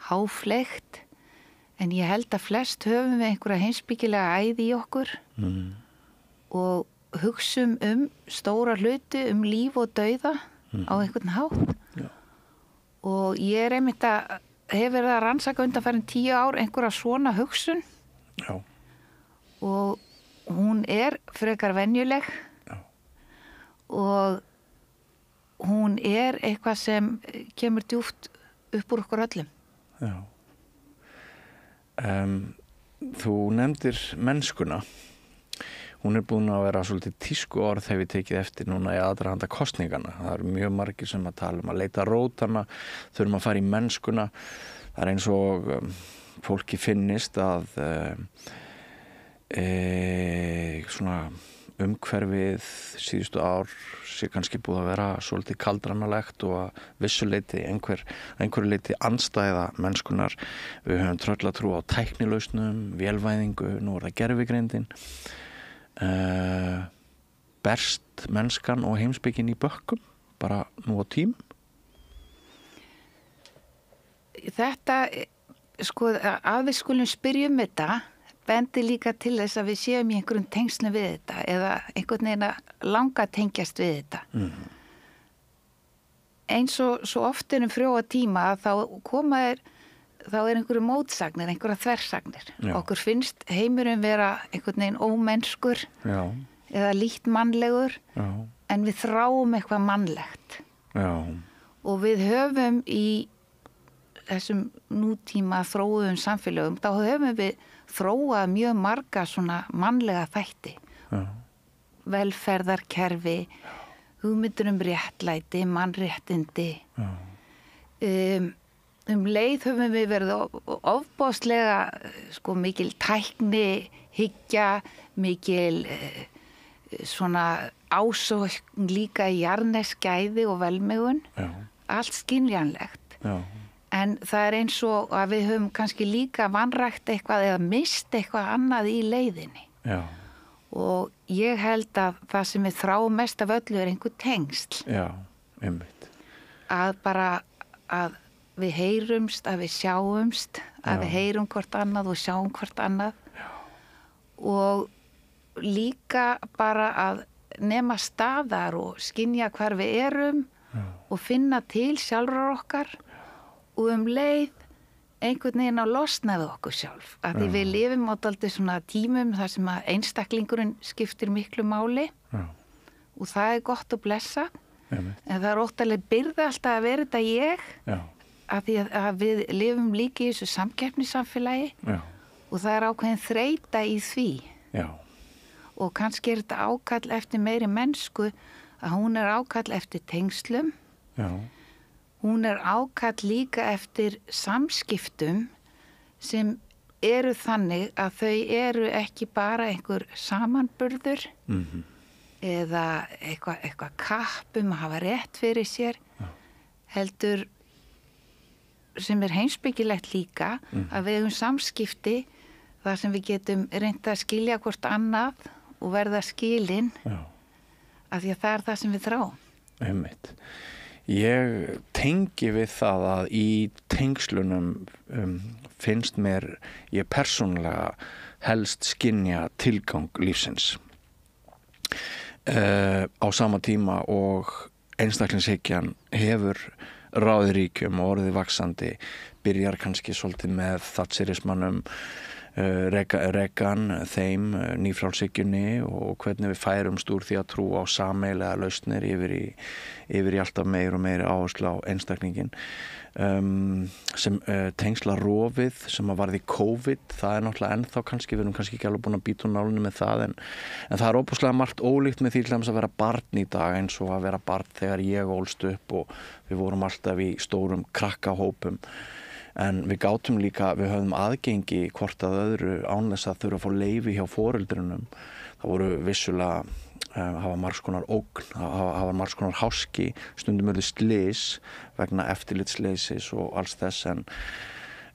háfleygt. En ég held að flest höfum við einhverja heimspekilega æði í okkur og hugsum stóra hluti, líf og dauða á einhvern hátt. Og ég einmitt hef verið að rannsaka undanfarin 10 ár einhverja svona hugsun. Já. Og hún frekar venjuleg. Já. Og hún eitthvað sem kemur djúpt upp úr okkur öllum. Já. Þú nefndir mennskuna. Hún búin að vera svolítið tísku orð þegar við tekið eftir núna í aðdraganda kosningana. Það mjög margir sem að tala að leita rótana, þurfum að fara í mennskuna. Það eins og fólki finnist að svona umhverfið síðustu ár sé kannski búið að vera svolítið kaldranalegt og að vissuleiti einhverju leiti andstæða mennskunar. Við höfum tröllatrú á tæknilausnum, vélvæðingu, nú það gervigreindin. Berst mennskan og heimspekin í bökkum bara nú á tím? Þetta, sko, að við skulum spyrja þetta bendi líka til þess að við séum í einhverjum tengslum við þetta eða einhvern veginn að langa tengjast við þetta. Eins og svo oft frjóa tíma að þá einhverju mótsagnir, einhverja þversagnir. Já. Okkur finnst heimurinn vera einhvern veginn ómennskur. Já. Eða lítt mannlegur. Já. En við þráum eitthvað mannlegt. Já. Og við höfum í þessum nútíma þróuðum samfélögum, þá höfum við þróað mjög marga svona mannlega þætti. Já. Velferðarkerfi, hugmyndir réttlæti, mannréttindi. Já. Leið höfum við verið ofboðslega sko mikil tækni, hyggja, mikil svona ásókn líka í jarðnesgæði og velmegun. Já. Allt skynjanlegt. Já. En það eins og að við höfum kannski líka vanrækt eitthvað eða mist eitthvað annað í leiðinni. Já. Og ég held að það sem við þráum mest af öllu einhver tengsl. Já, einmitt. Að við heyrumst, að við sjáumst, að við heyrum hvort annað og sjáum hvort annað. Já. Og líka bara að nema staðar og skynja hvar við erum. Já. Og finna til sjálfrar okkar og leið einhvern veginn að losnaði okkur sjálf. Að því við lifum á dálítið svona tímum þar sem að einstaklingurinn skiptir miklu máli. Já. Og það gott að blessa. En það óttalega byrða alltaf að vera þetta ég. Já. Að því að við lifum líka í þessu samkeppnissamfélagi. Já. Og það ákveðin þreyta í því. Já. Og kannski þetta ákall eftir meiri mennsku að hún ákall eftir tengslum. Já. Hún ákall líka eftir samskiptum sem þannig að þau ekki bara einhver samanburður eða eitthvað kapp að hafa rétt fyrir sér. Já. Heldur sem heimspekilegt líka að við höfum samskipti þar sem við getum reynt að skilja hvort annað og verða skilin. Já. Af því að það það sem við þráum. Einmitt. Ég tengi við það að í tengslunum finnst mér ég persónulega helst skynja tilgang lífsins. Á sama tíma og einstaklingshyggjan hefur ráðið ríkjum og orðið vaxandi, byrjar kannski svolítið með thatcherismannum, Reagan, þeim, nýfrjálshyggjunni og hvernig við færumst úr því að trú á sameiginlega lausnir yfir í alltaf meir og meiri áherslu á einstaklingin. Sem tengsla rofið sem að varði COVID, það náttúrulega ennþá kannski, við erum kannski ekki alveg búin að bíta úr nálunni með það, en það óbúslega margt ólíkt með því til þess að vera barn í dag eins og að vera barn þegar ég ólst upp og við vorum alltaf í stórum krakkahópum. En við gátum líka, við höfðum aðgengi hvort að öðru án þess að þurfa að fá leyfi hjá foreldrunum. Það voru vissulega, hafa margs konar ógn, hafa margs konar háski, stundum urðu slys vegna eftirlitsleysis og alls þess.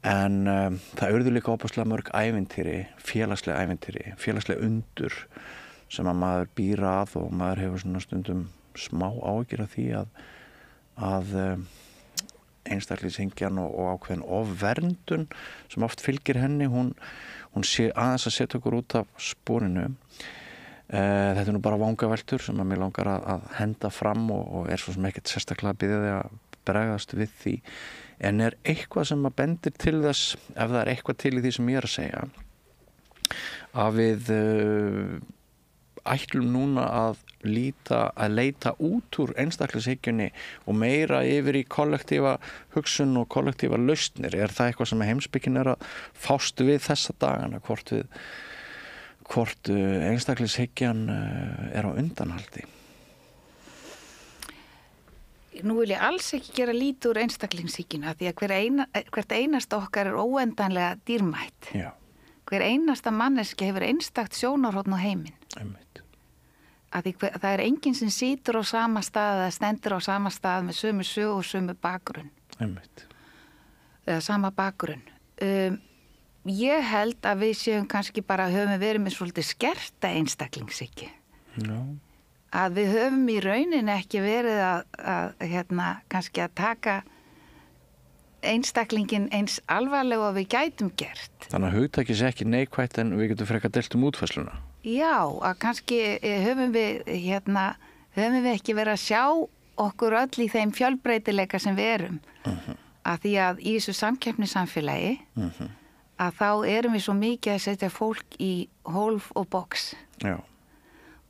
En það urðu líka óbúslega mörg ævintýri, félagsleg undur sem að maður býr að og maður hefur svona stundum smá áhyggjur af því að einstaklingshyggjan og ákveðin ofverndun sem oft fylgir henni, hún hún sé aðeins að setja okkur út af sporinu. Þetta nú bara vangaveltur sem að mér langar að henda fram og svo sem ekkert sérstaklega að biðja þig að bregðast við því. En eitthvað sem að bendir til þess, ef það eitthvað til í því sem ég að segja, að við ætlum núna að leita út úr einstaklingshyggjunni og meira yfir í kollektífa hugsun og kollektífa lausnir. Það eitthvað sem heimspekin að fást við þessa dagana, hvort einstaklingshyggjan á undanhaldi? Nú vil ég alls ekki gera lítið úr einstaklingshyggjuna því að hvert einasta okkar óendanlega dýrmætt. Já. Hver einasta manneski hefur einstakt sjónarhorn á heiminn. Það enginn sem situr á sama stað eða stendur á sama stað með sömu sögu og sömu bakgrunn. Eða sama bakgrunn. Ég held að við séum kannski bara höfum verið með svolítið skerta einstaklingshyggju. Að við höfum í rauninni ekki verið að kannski að taka einstaklingin eins alvarlega og við gætum gert. Þannig að hugtakið sé ekki neikvætt en við getum frekar deilt útfærsluna. Já, að kannski höfum við ekki verið að sjá okkur öll í þeim fjölbreytileika sem við erum. Að því að í þessu samkeppnissamfélagi að þá erum við svo mikið að setja fólk í hólf og box. Já.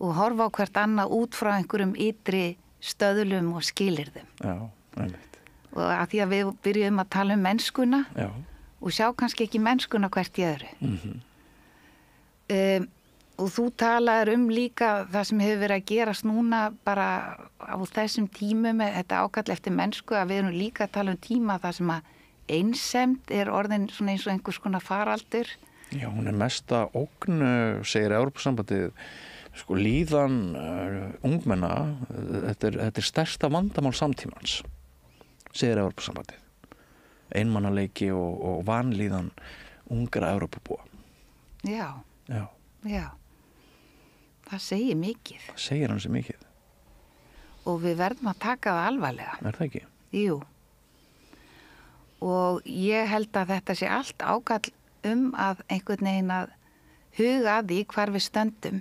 Og horfa á hvert annað út frá einhverjum ytri stöðlum og skilyrðum. Já, einmitt. Og að því að við byrjum að tala mennskuna. Já. Og sjá kannski ekki mennskuna hvert í öðru. Og þú talaður líka það sem hefur verið að gerast núna bara á þessum tímum með þetta ákall eftir mennsku, að við erum líka að tala tíma það sem að einsemd orðin svona eins og einhvers konar faraldur. Já, hún mesta ógn, segir Evrópusambandið, líðan ungmenna, þetta er stærsta vandamál samtímans, segir Evrópusambandið. Einmannaleiki og vanlíðan ungra Evrópubúa. Já. Það segir mikið. Það segir hann sér mikið. Og við verðum að taka það alvarlega. Það ekki? Jú. Og ég held að þetta sé allt ákall að einhvern veginn að huga að því hvar við stöndum.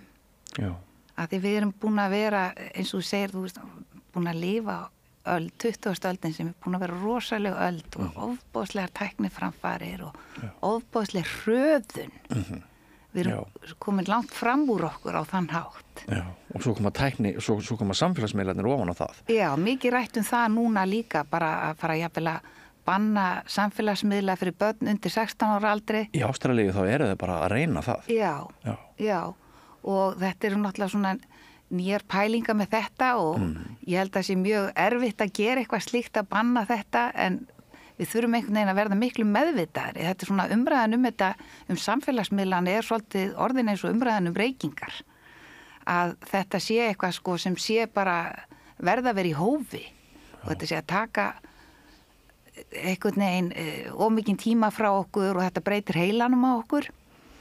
Já. Að því við erum búin að vera, eins og þú segir, búin að lifa öld, 20. öldin sem er búin að vera rosalega öld og ofboðslegar tækniframfarir og ofboðslega hröðun. Við erum komin langt fram úr okkur á þann hátt. Já, og svo koma samfélagsmiðlarnir ofan á það. Já, mikið rætt það núna líka, bara að fara jafnvel að banna samfélagsmiðla fyrir börn undir 16 ára aldri. Í Ástralíu þá eru þau bara að reyna það. Já. Og þetta eru náttúrulega svona nýjar pælingar með þetta og ég held að það sé mjög erfitt að gera eitthvað slíkt að banna þetta, en við þurfum einhvern veginn að verða miklu meðvitaðri. Þetta er svona umræðan þetta, samfélagsmiðlan svolítið orðin eins og umræðan reykingar. Að þetta sé eitthvað sem sé bara verða að vera í hófi. Og þetta sé að taka einhvern veginn ómikinn tíma frá okkur og þetta breytir heilanum á okkur.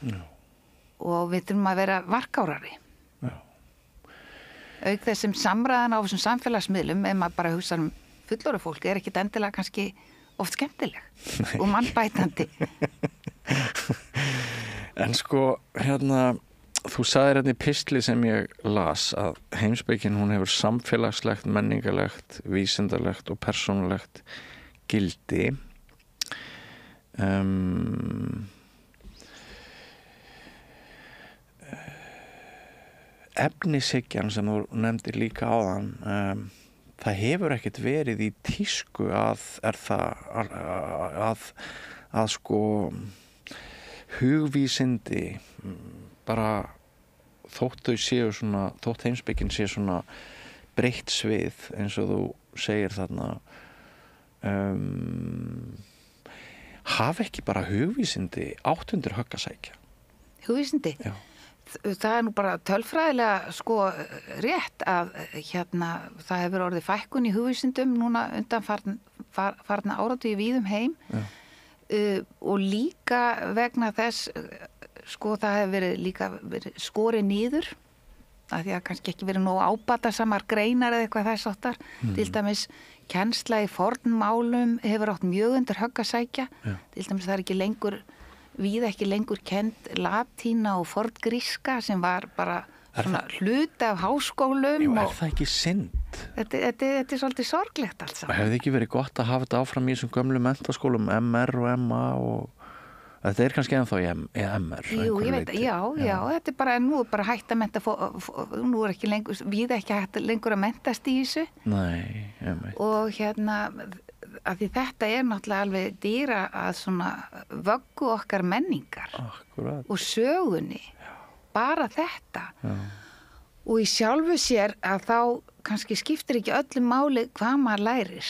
Já. Og við þurfum að vera varkárari. Já. Auk þess sem samræðan á þessum samfélagsmiðlum, ef maður bara hugsa fullorðið fólk, ekkit endilega kannski oft skemmtileg og mannbætandi. En þú sagðir í pistli sem ég las að heimspekin hún hefur samfélagslegt, menningarlegt, vísindalegt og persónulegt gildi. Efnishyggjan sem þú nefndir líka áðan, það hefur ekkert verið í tísku að hugvísindi bara þótt heimspekin sé svona breytt svið eins og þú segir þarna, hafa ekki bara hugvísindi átt undir högg að sækja? Hugvísindi? Já. Það nú bara tölfræðilega rétt að það hefur orðið fækkun í hugvísindum núna undan farna áratugi víðum heim. Og líka vegna þess það hefur verið skorið niður að því að kannski ekki verið nógu ábatasamar greinar eða eitthvað þess áttar. Til dæmis kennsla í fornmálum hefur átt mjög undir högg að sækja. Til dæmis það ekki lengur víða ekki lengur kennd latína og forngríska sem var bara svona hluti af háskólum. Jú, það ekki synd? Þetta er svolítið sorglegt alls saman. Hefði ekki verið gott að hafa þetta áfram í þessum gömlu menntaskólum, MR og MA og þetta kannski ennþá í MR? Jú, ég veit, já, þetta bara, nú bara hægt að mennta, nú ekki lengur, við ekki hægt lengur að mentast í þessu. Nei, ég veit. Og af því þetta náttúrulega alveg dýra að svona vöggu okkar menningar. Akkurat. Og sögunni. Bara þetta. Já. Og í sjálfu sér að þá kannski skiptir ekki öllu máli hvað maður lærir.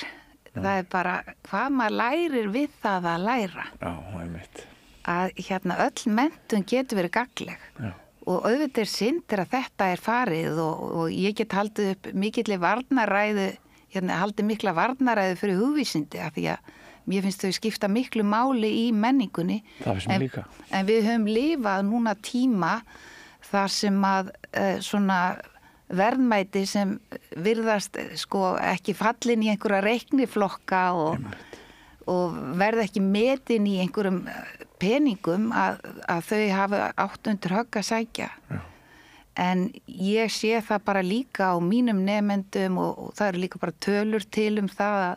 Já. Það bara hvað maður lærir við það að læra. Já, einmitt. Að öll menntun getur verið gagnleg. Já. Og auðvitað synd að þetta farið og ég get haldið upp mikilli varnaræðu, haldið mikla varnaræðu fyrir hugvísindi af því að mér finnst þau skipta miklu máli í menningunni. Það finnst mér líka. En við höfum lifað núna tíma þar sem að svona verðmæti sem virðast ekki fallin í einhverja reikniflokka og verða ekki metin í einhverjum peningum að þau hafa átt undir högg að sækja. Já. En ég sé það bara líka á mínum nemendum og það eru líka bara tölur til það að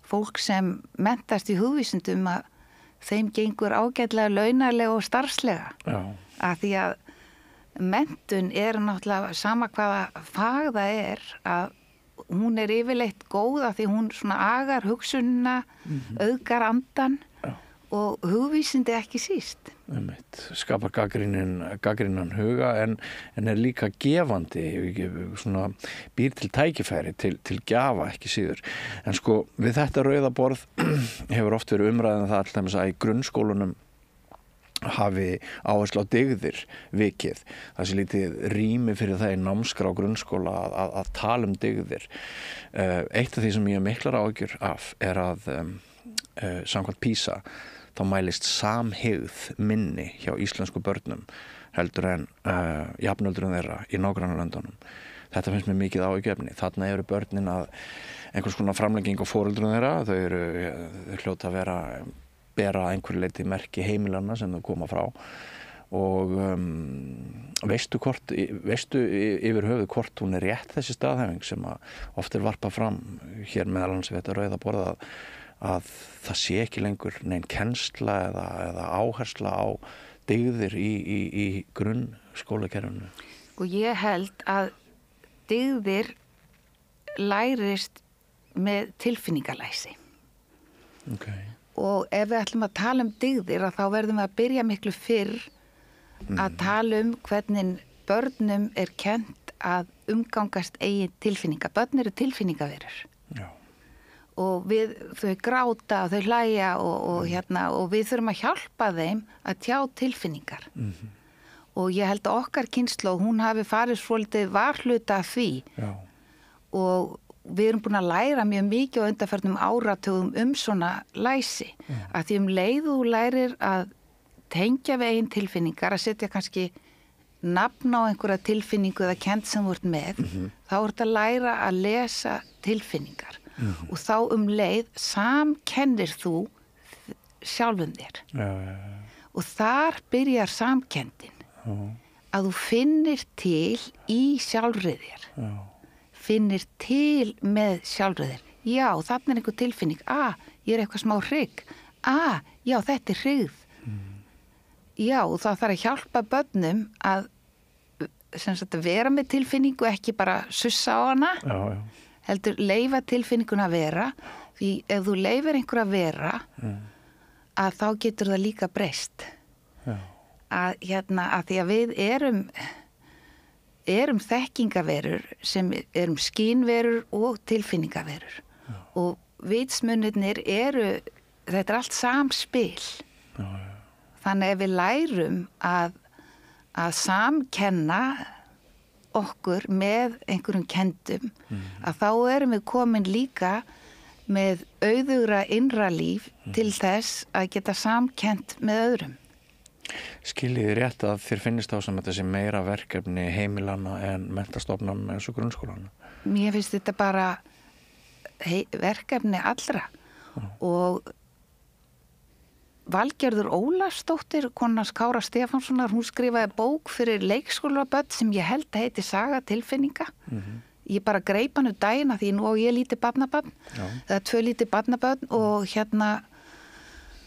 fólk sem menntast í hugvísindum að þeim gengur ágætlega launarlega og starfslega. Já. Að því að menntun náttúrulega sama hvaða fag það að hún yfirleitt góð að því hún svona agar hugsunina, auðgar andan og hugvísindi ekki síst. Skapar gagnrýnan huga en líka gefandi, svona býr til tækifæri, til gjafa ekki síður. En við þetta rauða borð hefur oft verið umræðan það alltaf að í grunnskólunum hafi áherslu á dygðir vikið. Það sé lítið rými fyrir það í námskrá grunnskóla að tala dygðir. Eitt af því sem ég hef miklar áhyggjur af að samkvæmt PISA þá mælist samhygð minni hjá íslensku börnum heldur en jafnöldrum þeirra í nágrannalöndunum. Þetta finnst mér mikið áhyggjuefni. Þarna eru börnin að einhvers konar framlenging á foreldrum þeirra. Þau hljóta að bera einhverju leyti merki heimilanna sem þau koma frá og veistu yfir höfuð hvort hún rétt þessi staðhæfing sem oft varpað fram hér meðal annars við þetta rauða borða að það sé ekki lengur nein kennsla eða áhersla á dygðir í grunnskólakerfinu? Og ég held að dygðir lærist með tilfinningalæsi. Okay. Og ef við ætlum að tala dygðir þá verðum við að byrja miklu fyrr að tala hvernig börnum kennt að umgangast eigin tilfinninga. Börn eru tilfinningaverur. Já. Og þau gráta og þau hlæja og við þurfum að hjálpa þeim að tjá tilfinningar. Og ég held að okkar kynslóð, hún hafi farið svolítið varhluta af því. Já. Og við erum búin að læra mjög mikið á undanförnum áratugum svona læsi. Að því leið þú lærir að tengja við eigin tilfinningar, að setja kannski nafn á einhverja tilfinningu eða kennt sem þú ert með, þá ert að læra að lesa tilfinningar. Og þá leið samkennir þú sjálfum þér. Og þar byrjar samkenndin. Að þú finnir til í sjálfrið þér. Finnir til með sjálfrið þér. Já, þarna einhver tilfinning. Ég eitthvað smá hrygg. Já, þetta hryggð. Já, og það þarf að hjálpa börnum að vera með tilfinningu, ekki bara sussa á hana. Já. Heldur leyfa tilfinninguna að vera, því ef þú leifir einhver að vera að þá getur það líka breyst. Að því að við erum þekkingaverur sem erum skynverur og tilfinningaverur. Og vitsmunirnir þetta allt samspil. Þannig ef við lærum að samkenna okkur með einhverjum kendum að þá erum við komin líka með auðugra innra líf til þess að geta samkennt með öðrum. Skiljið þið rétt að þér finnist þá sem þetta sé meira verkefni heimilanna en menntastofnanna eins og grunnskólana? Mér finnst þetta bara verkefni allra og Valgerður Ólafsdóttir, konans Kára Stefánssonar, hún skrifaði bók fyrir leikskólabörn sem ég held að heiti Saga tilfinninga. Ég bara greip hann daginn að því nú á ég lítið barnabarn, eða 2 lítið barnabarn og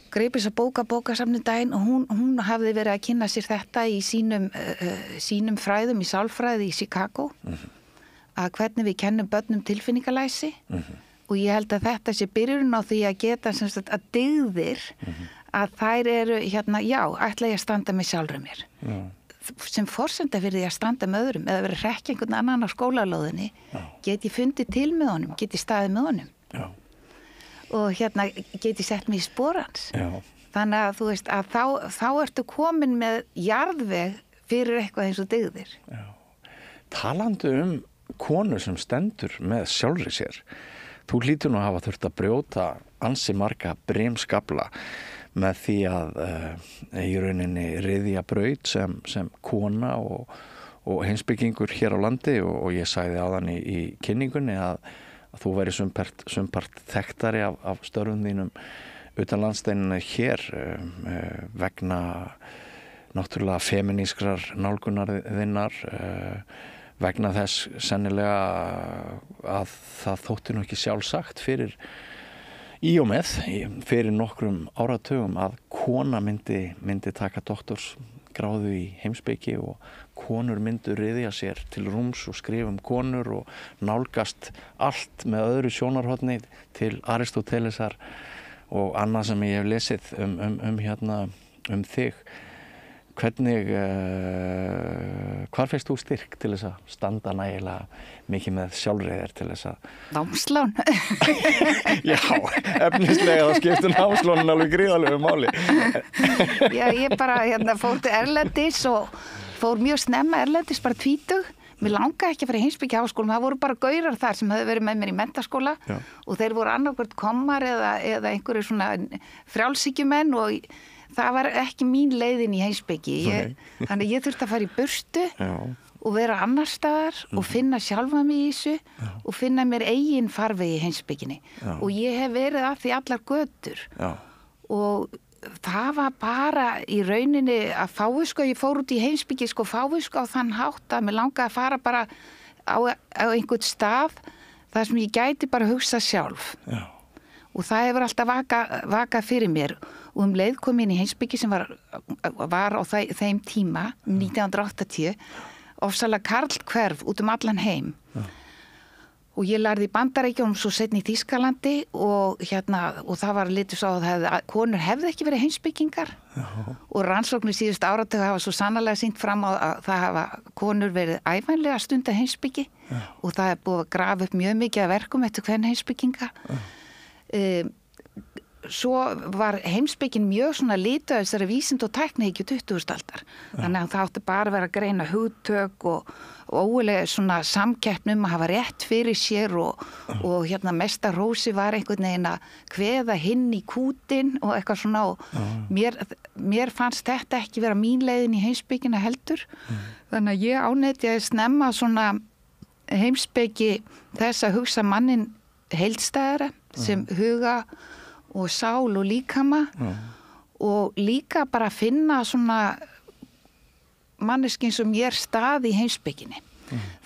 greip þess að bókasafni daginn og hún hafði verið að kynna sér þetta í sínum fræðum, í sálfræði í Chicago, að hvernig við kennum börnum tilfinningalæsi og ég held að þetta sé byrjun á því að geta sem sagt að dygðir að þær eru já, ætla ég að standa með sjálfur mér. Sem forsenda fyrir því að standa með öðrum eða verið hrekja einhvern annan á skólalóðinni, get ég fundið til með honum, get ég staðið með honum. Já. Og get ég sett mig í spor hans. Já. Þannig að þú veist að þá ertu komin með jarðveg fyrir eitthvað eins og dygðir. Já. Talandi konu sem stendur með sjálfri sér, þú hlýtur nú að hafa þurft að brjóta ansi marga brimskafla með því að í rauninni ryðja braut sem kona og heimspekingur hér á landi og ég sagði áðan í kynningunni að þú væri sumpart þekktari af störfum þínum utan landsteininu hér vegna náttúrulega feminískrar nálgunar þinnar vegna þess sennilega að það þótti nú ekki sjálfsagt fyrir fyrir nokkrum áratugum að kona myndi taka doktorsgráðu í heimspeki og konur myndu ryðja sér til rúms og skrifa konur og nálgast allt með öðru sjónarhorni til Aristótelesar og annað sem ég hef lesið þig. Hvernig, hvar feist þú styrk til þess að standa nægilega mikið með sjálfreiðir til þess að... Námslán. Já, efnislega þá skiptir námslánin alveg gríðalegu máli. Já, ég bara fór til erlendis og fór mjög snemma erlendis, bara 20. Mér langaði ekki að fara í heimspekiháskóla, það voru bara gaurar þar sem hefði verið með mér í menntaskóla og þeir voru annarkvort kommar eða einhverju svona frjálshyggjumenn og það var ekki mín leiðin í heimspeki. Þannig ég þurfti að fara í burtu og vera annar staðar og finna sjálfa mig í þessu og finna mér eigin farvegi í heimspekinni. Og ég hef verið að því allar götur. Og það var bara í rauninni að fávisku, ég fór út í heimspeki fávisku á þann hátt að mér langaði að fara bara á einhvern stað þar sem ég gæti bara hugsa sjálf. Og það hefur alltaf vakað fyrir mér og leið kom inn í heimspeki sem var á þeim tíma 1980 ofsalega karlhverf út allan heim og ég lærði í Bandaríkjunum svo seinna í Þýskalandi og það var litið svo að konur hefði ekki verið heimspekingar og rannsóknir síðust áratug hafa svo sannarlega sýnt fram á að það hafa konur verið ævanlega stunda heimspeki og það er búið að grafa upp mjög mikið af verkum eftir hvern heimspekinga. Svo var heimspekin mjög svona lituð þessari vísind og tæknihyggju 20. aldar. Þannig að það átti bara að vera að greina hugtök og ógulega svona samkeppni að hafa rétt fyrir sér og mesta rósi var einhvern veginn að kveða hinn í kútin og eitthvað svona og mér fannst þetta ekki vera mín leiðin í heimspekina heldur. Þannig að ég ánætti að snemma svona heimspeki þess að hugsa mannin heildstæðara sem huga og sál og líkama og líka bara finna svona manneskinn sem ég stað í heimspekinni.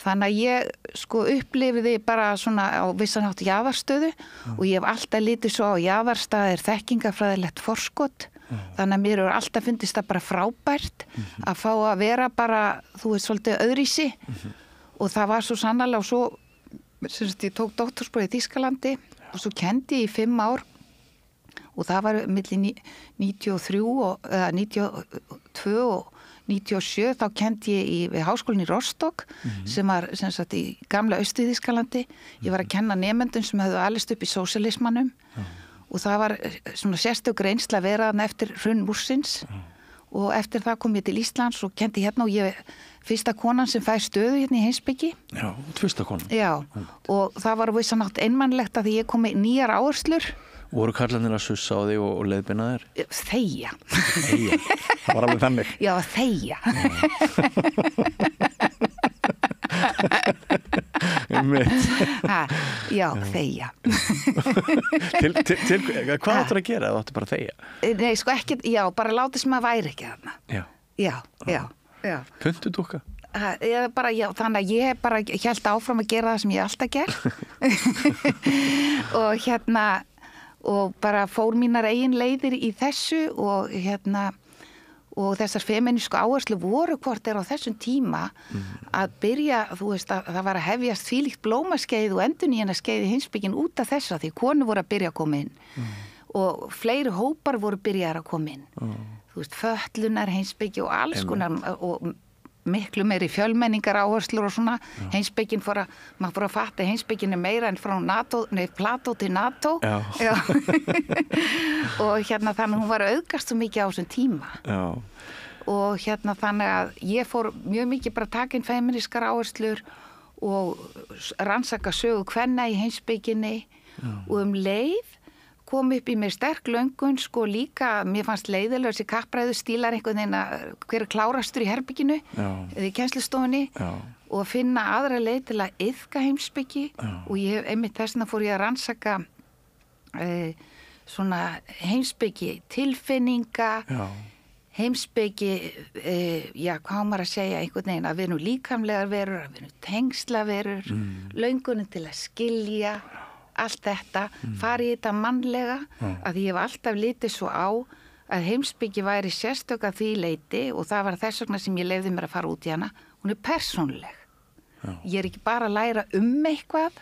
Þannig að ég upplifiði bara svona á vissan hátt jaðarstöðu og ég hef alltaf litið svo á jaðarstaðir þekkingafræðilegt forskot. Þannig að mér hefur alltaf fundist það bara frábært að fá að vera bara, þú veist, svolítið öðrísi og það var svo sannarlega og svo ég tók doktorspróf í Þýskalandi og svo kendi ég í 5 ár og það var milli 93 eða 92 og 97 þá kendi ég við háskólinni í Rostock sem var sem sagt í gamla Austur-Þýskalandi. Ég var að kenna nemendum sem hefðu alist upp í sósíalismanum og það var svona sérstök reynsla að vera þarna eftir hrun múrsins og eftir það kom ég til Íslands og kendi hérna og ég fyrsta konan sem fær stöðu hérna í heimspeki. Já, fyrsta konan. Já, og það var vissanátt einmannlegt að því ég kom með nýjar áherslur. Voru karlarnir að sussa á þig og leiðbeina þér? Þegja. Þegja, það var alveg þannig. Já, þegja. Já, þegja. Hvað áttur að gera? Það áttur bara að þegja? Nei, sko ekki, já, bara láta sem að væri ekki þarna. Já. Puntudúkka? Þannig að ég bara hélt áfram að gera það sem ég alltaf gert. Og bara fór mínar eigin leiðir í þessu og þessar feminísku áherslu voru hvort á þessum tíma að byrja, þú veist, að það var að hefjast þvílíkt blómaskeið og endurnýjunaskeið í heimspekin út af þessu því konur voru að byrja að koma inn og fleiri hópar voru byrjaðar að koma inn. Þú veist, fötlunar, heimspeki og alls konar og miklu meiri fjölmenningar áherslur og svona. Heimspekin maður fór að fatta heimspekin meira en frá Plató til NATO. Já. Og þannig að hún var að auðgast svo mikið á þessum tíma. Já. Og þannig að ég fór mjög mikið bara að taka inn feministkar áherslur og rannsaka sögu kvenna í heimspekinni og leið kom upp í mér sterk löngun, sko líka, mér fannst leiðilegur þessi kappræðu stílar einhvern veginn að hver klárastur í herbygginu, eða í kennslustofunni og finna aðra leið til að iðka heimspeki og ég, einmitt þessna fór ég að rannsaka svona heimspeki tilfinninga, heimspeki, hvað maður að segja einhvern veginn að við erum líkamlegar verur, að við erum tengslaverur, löngunin til að skilja, allt þetta, fari í þetta mannlega að ég hef alltaf litið svo á að heimspeki væri sérstök að því leiti og það var þess vegna sem ég leyfði mér að fara út í hana, hún persónuleg. Ég ekki bara að læra eitthvað,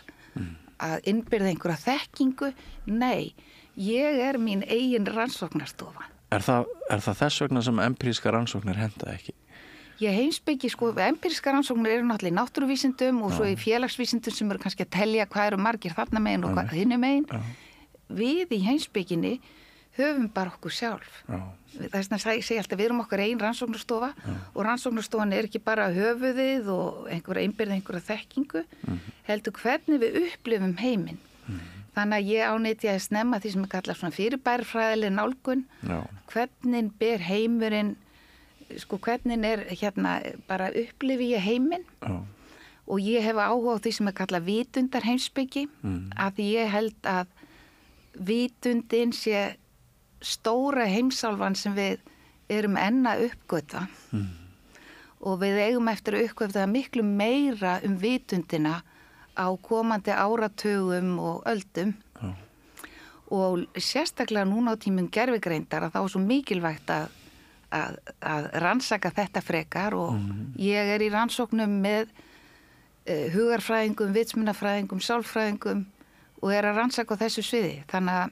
að innbyrða einhverja þekkingu, nei, ég mín eigin rannsóknarstofa. Er það þess vegna sem empírískar rannsóknir henta ekki? Ég heimspeki, sko, empírískar rannsóknir eru náttúrulega í náttúruvísindum og svo í félagsvísindum sem eru kannski að telja hvað eru margir þarna megin og hvað hinum megin. Við í heimspekinni höfum bara okkur sjálf. Þess vegna segja alltaf við erum okkar eigin rannsóknarstofa og rannsóknarstofan ekki bara höfuðið og einhverja þekkingu, heldur hvernig við upplifum heiminn. Þannig að ég ányti að snemma því sem er kallað svona fyrirbærifræðileg nálgun, hvernig ber heimurinn, sko hvernig bara upplifi ég heiminn og ég hef áhuga á því sem er kallað vitundar heimspeki að því ég held að vitundin sé stóra heimsálfan sem við erum enn að uppgötva og við eigum eftir að uppgötva miklu meira vitundina á komandi áratugum og öldum og sérstaklega núna á tímum gervigreindar að þá er svo mikilvægt að rannsaka þetta frekar og ég í rannsóknum með hugarfræðingum, vitsmunafræðingum, sálfræðingum og að rannsaka á þessu sviði. Þannig að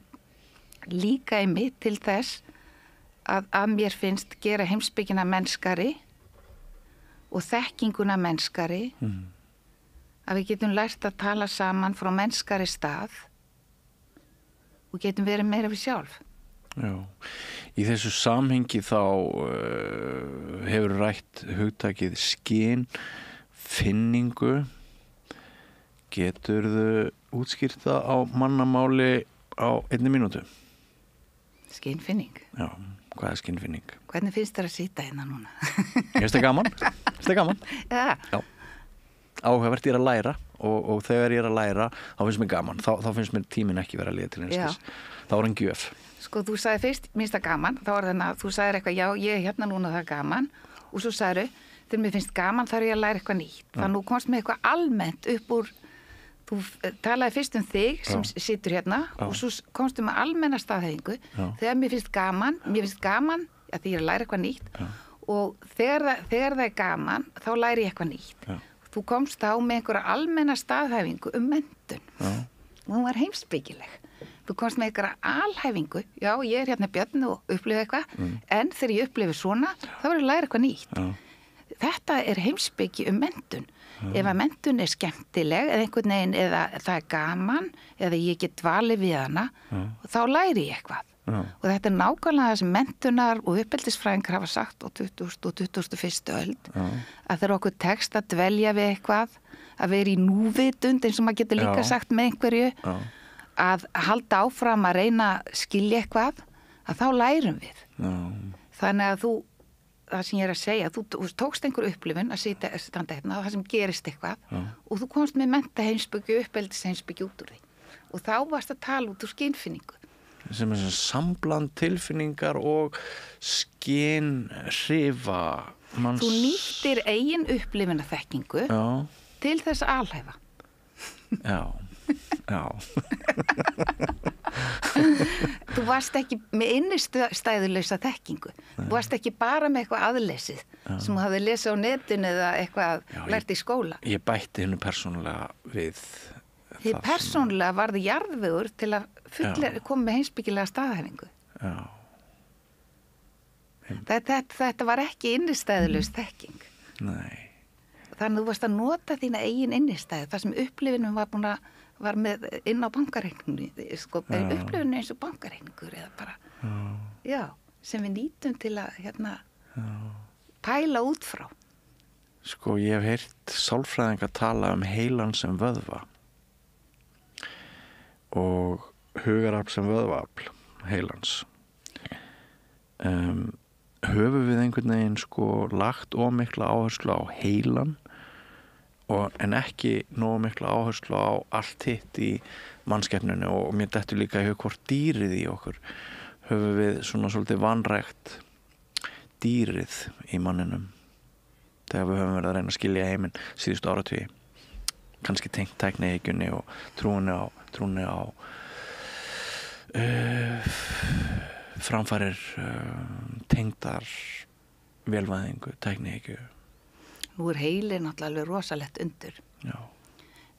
líka einmitt til þess að mér finnst gera heimspekina mennskari og þekkinguna mennskari, að við getum lært að tala saman frá mennskari stað og getum verið meira við sjálf. Já, í þessu samhengi þá hefur rætt hugtakið skyn, finningu. Geturðu útskýrt það á mannamáli á 1 mínútu? Skynfinning? Já, hvað skynfinning? Hvernig finnst þér að sýta hérna núna? Finnst það gaman? Já. Áhugavert ég að læra og þegar ég að læra þá finnst mér gaman, þá finnst mér tíminn ekki vera að liða til einskis. Þá er hann gjöf. Sko, þú sagði fyrst, minnst það gaman, þá var þannig að þú sagðir eitthvað, já, ég hérna núna það gaman og svo sagður, þegar mér finnst gaman þarf ég að læra eitthvað nýtt. Þannig að þú komst með eitthvað almennt upp úr, þú talaði fyrst þig sem situr hérna og svo komstu með almenna staðhæfingu. Þegar mér finnst gaman að því ég er að læra eitthvað nýtt og þegar það er gaman, þá læri ég eitthvað nýtt. Þú komst þá með einhverja almenna staðhæfingu menntun og hún var heimspekileg. Þú komst með einhverja alhæfingu, já, ég er hérna Björn og upplifa eitthvað, en þegar ég upplifi svona, þá er ég að læra eitthvað nýtt. Þetta er heimspeki menntun. Ef að menntun er skemmtileg, eða einhvern veginn, eða það er gaman, eða ég get dvalið við hana, þá læri ég eitthvað. Og þetta er nákvæmlega það sem menntunar og uppeldisfræðingar hafa sagt á 20. og 21. öld, að þegar okkur tekst að dvelja við eitthvað, að vera í núvitund, eins og maður getur líka sagt með einhverju, að halda áfram að reyna að skilja eitthvað, að þá lærum við. Þannig að það sem ég er að segja, þú tókst einhver upplifun að standa hérna, það sem gerist eitthvað og þú komst með mennta heimsbyggju, uppeldis heimsbyggju út úr því og þá varst að tala út úr skynfinningu. Sem er sambland tilfinningar og skynhrifa manns. Þú nýttir eigin upplifuna þekkingu til þess að alhæfa. Já. Þú varst ekki með innistæðulausa þekkingu. Þú varst ekki bara með eitthvað aðlesið sem þú hafði lesið á netinu eða eitthvað lært í skóla. Ég bætti hennu persónulega við Þið persónulega varði jarðvegur til að koma með heimsbyggilega staðhæfingu. Já. Þetta var ekki innistæðulaus þekking. Nei. Þannig að þú varst að nota þína eigin innistæðu, það sem upplifinum var með inn á bankareikningu, sko, upplifinu eins og bankareikningur eða bara, sem við nýtum til að pæla út frá. Sko, ég hef heyrt sálfræðinga tala heilan sem vöðva og hugarafl sem vöðvaafl heilans. Höfum við einhvern veginn sko lagt ómikla áherslu á heilan en ekki nógu mikla áherslu á allt hitt í mannskepnunni og mér dettur líka í hug hvort dýrið í okkur höfum við svona svolítið vanrækt dýrið í manninum þegar við höfum verið að reyna að skilja heiminn síðustu áratugi kannski tengt tæknihyggjunni og trúnni á framfarir tengdar velvæðingu, tæknihyggju. Nú er heilin náttúrulega alveg rosalegt undur. Já.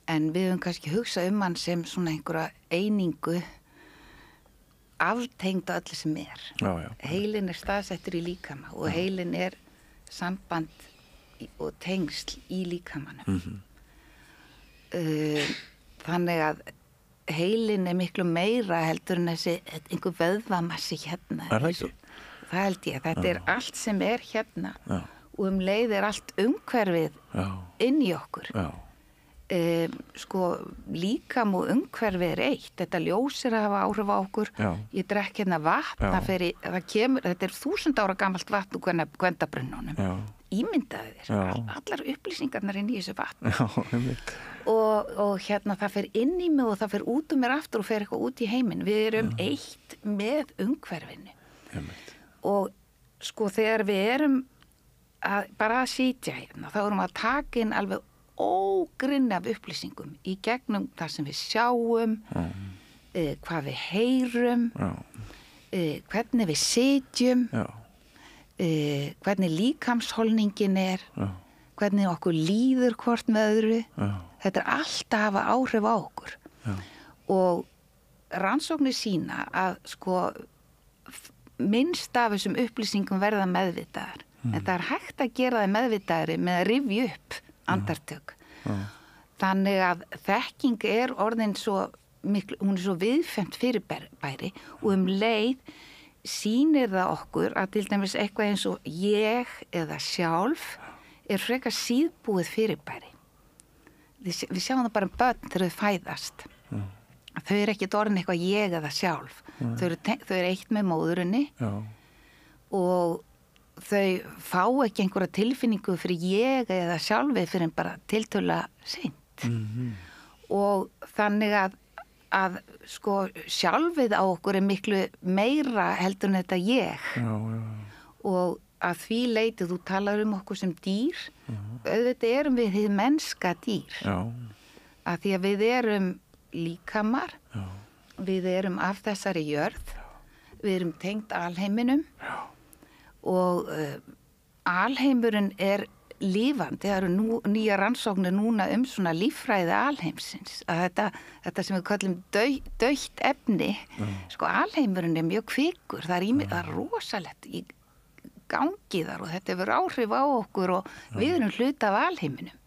En við höfum kannski hugsað hann sem svona einhverja einingu aftengda öllu sem er. Já. Heilin er staðsettur í líkama og heilin er samband og tengsl í líkamanum. Þannig að heilin er miklu meira heldur en þessi einhver vöðvamassi hérna. Er það ekki? Það held ég. Þetta er allt sem er hérna og leið er allt umhverfið inn í okkur. Sko, líkam og umhverfið er eitt. Þetta ljós er að hafa áhrif á okkur. Ég drekk hérna vatn. Þetta er 1000 ára gamalt vatn úr Gvendabrunnunum. Ímyndaðu þér. Allar upplýsingarnar inn í þessu vatn. Og hérna það fer inn í mig og það fer út mér aftur og fer eitthvað út í heiminn. Við erum eitt með umhverfinu. Og sko þegar við erum bara að sitja hérna þá erum við að taka inn alveg ógrynni af upplýsingum í gegnum það sem við sjáum, hvað við heyrum, hvernig við sitjum, hvernig líkamsholningin er, hvernig okkur líður hvort með öðru. Þetta er allt að hafa áhrif á okkur. Og rannsóknir sýna að sko minnst af þessum upplýsingum verða meðvitaðar. En það er hægt að gera það meðvitaðri með að rifja upp andartök. Þannig að þekking er orðin svo miklu, hún er svo viðfemt fyrirbæri og leið sýnir það okkur að til dæmis eitthvað eins og ég eða sjálf er frekar síðbúið fyrirbæri. Við sjáum það bara börn þegar þau fæðast. Þau eru ekki orðin eitthvað ég eða sjálf. Þau eru eitt með móðurinni og þau fá ekki einhverja tilfinningu fyrir ég eða sjálfi fyrir en bara tiltölulega seint. Og þannig að sko sjálfið á okkur er miklu meira heldur en þetta ég. Og að því leiti þú talar okkur sem dýr, auðvitað erum við hið mennska dýr. Að því að við erum líkamar, við erum af þessari jörð, við erum tengd alheiminum og alheimurinn er lifandi. Það eru nýja rannsóknir núna svona líffræði alheimsins. Að þetta sem við kallum dautt efni, sko alheimurinn er mjög kvikur, það er rosalegt í gangi þar og þetta hefur áhrif á okkur og við erum hluti af alheiminum.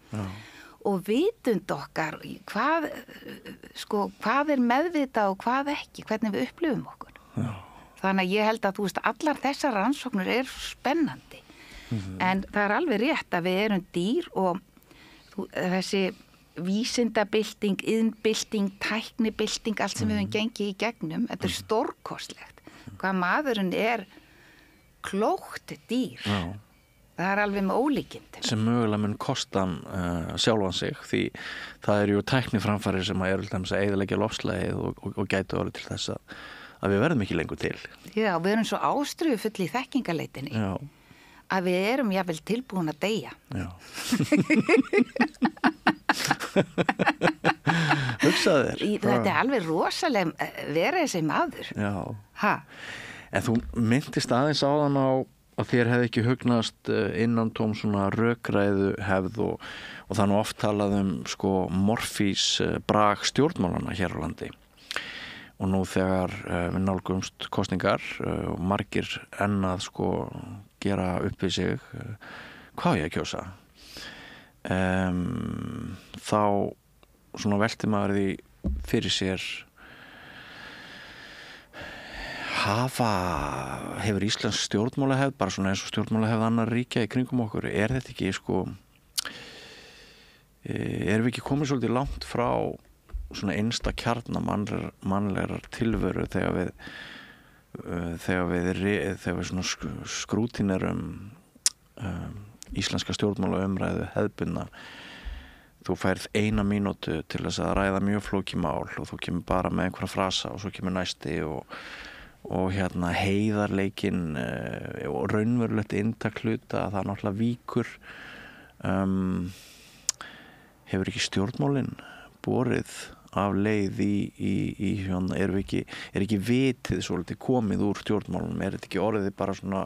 Og vitund okkar hvað er meðvitað og hvað ekki, hvernig við upplifum okkur. Þannig að ég held að þú veist allar þessar rannsóknir eru spennandi. En það er alveg rétt að við erum dýr og þessi vísindabylting, iðnbylting, tæknibylting, allt sem við höfum gengið í gegnum, þetta er stórkostlegt. Hvað maðurinn er klókt dýr Það alveg með ólíkindum. Sem mögulega mun kosta hann sjálfan sig, því það eru tækniframfarir sem eru til dæmis að eyðileggja loftslagið og gætu orðið til þess að við verðum ekki lengur til. Já, við erum svo ástriðufull í þekkingaleitinni. Já. Að við erum jafnvel tilbúin að deyja. Já. Hugsaðu þér. Þetta alveg rosalega verið þessi maður. Já. Ha? En þú myndist aðeins áðan á að þér hefði ekki hugnast innantóm svona rökræðu hefð og það nú oft talað sko morfís brag stjórnmálana hér á landi. Og nú þegar við nálgumst kosningar og margir enn að sko gera upp við sig hvað ég að kjósa, þá svona velti maður því fyrir sér hefur Íslands stjórnmálahefð bara svona eins og stjórnmálahefð annar ríkja í kringum okkur, þetta ekki sko erum við ekki komið svolítið langt frá svona einsta kjarna mannlegar tilveru þegar við svona skrútinerum íslenska stjórnmálaumræðu hefðbundna. Þú færð 1 mínútu til þess að ræða mjög flókið mál og þú kemur bara með einhverja frasa og svo kemur næsti og hérna heiðarleikinn og raunverulegt inntak hluta, það náttúrulega víkur. Hefur ekki stjórnmálin borið af leið í hérna, er ekki vitið svolítið komið úr stjórnmálunum, þetta ekki orðið bara svona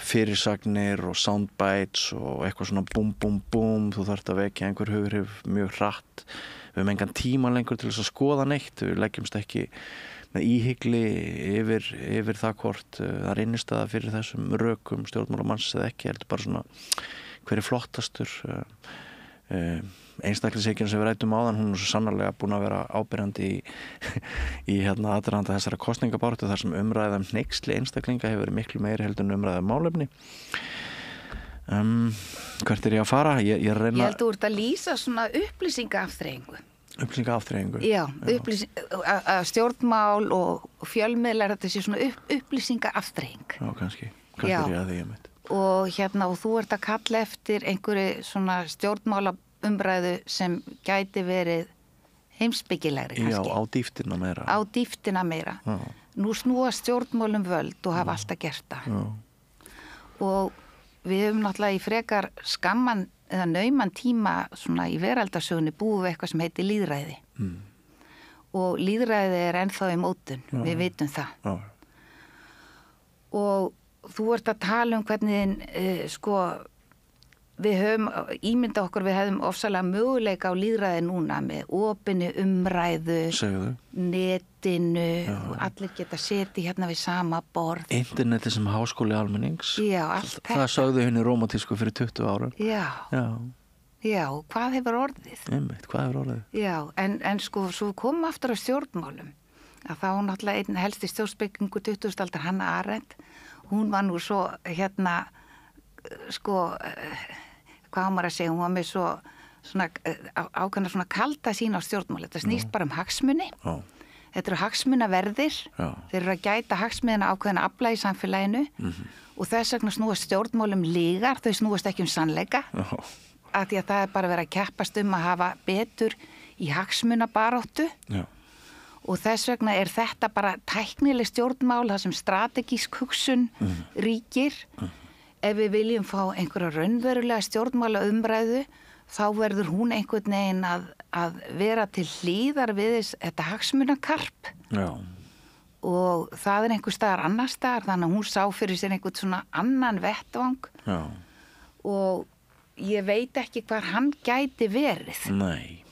fyrirsagnir og soundbites og eitthvað svona búm, búm, búm, þú þarft að vekja einhver hughrif mjög hratt, við höfum engan tíma lengur til þess að skoða neitt, við leggjumst ekki með íhygli yfir það hvort það er innistæða fyrir þessum rökum stjórnmálamanns eða ekki, heldur bara svona hver er flottastur. Einstaklingshyggjan sem við ræddum áðan, hún er svo sannarlega búin að vera ábyrjandi í hérna aðdraganda þessara kosningabaráttu þar sem umræða hneyksli einstaklinga hefur verið miklu meiri heldur en umræða málefni. Hvert er ég að fara? Ég reyna... Ég held þú ert að lýsa svona upplýsingaafþreyingu. Upplýsingaafþreyingu? Já, stjórnmál og fjölmiðlar, þetta sé svona upplýsingaafþreying. Já, kannski er ég að því ég mitt. Og hérna, og þú ert að kalla eftir einhverju svona stjórnmálaumræðu sem gæti verið heimsbyggilegri kannski. Já, á dýptina meira. Á dýptina meira. Já. Nú snúa stjórnmálum völd og hafa alltaf gert það. Já. Og við höfum náttúrulega í frekar skamman eða nauman tíma svona í veraldarsögunni búið við eitthvað sem heitir lýðræði. Og lýðræði er ennþá í mótun, við vitum það. Já. Og þú ert að tala hvernig sko við höfum ímynda okkur, við hefum ofsalega möguleika á lýðræði núna með opinni umræðu, netinu, allir geta setið hérna við sama borð. Interneti sem háskóli almennings. Já, allt þetta. Það sagði henni rómantísku fyrir 20 árum. Já. Já, hvað hefur orðið? Einmitt, hvað hefur orðið? Já, en sko, svo komum aftur á stjórnmálum. Að þá náttúrulega einn helsti stjórnspekingu 20. aldar, Hannah Arendt, hún var nú svo hérna sko hvað maður að segja, hún var með svo svona ákveðna svona kalda sín á stjórnmál, þetta snýst bara hagsmuni. Þetta eru hagsmunaverðir, þeir eru að gæta hagsmunina ákveðna afla í samfélaginu og þess vegna snúast stjórnmálum lygar, þau snúast ekki sannleika, af því að það er bara verið að keppast að hafa betur í hagsmunabaráttu. Og þess vegna er þetta bara tæknileg stjórnmál, það sem strategísk hugsun ríkir. Ef við viljum fá einhverja raunverulega stjórnmála umræðu, þá verður hún einhvern veginn að vera til hlýðar við þetta hagsmunakarp. Já. Og það er einhver staðar annar staðar, þannig að hún sá fyrir sér einhvern svona annan vettvang. Já. Og ég veit ekki hvar hann gæti verið. Nei.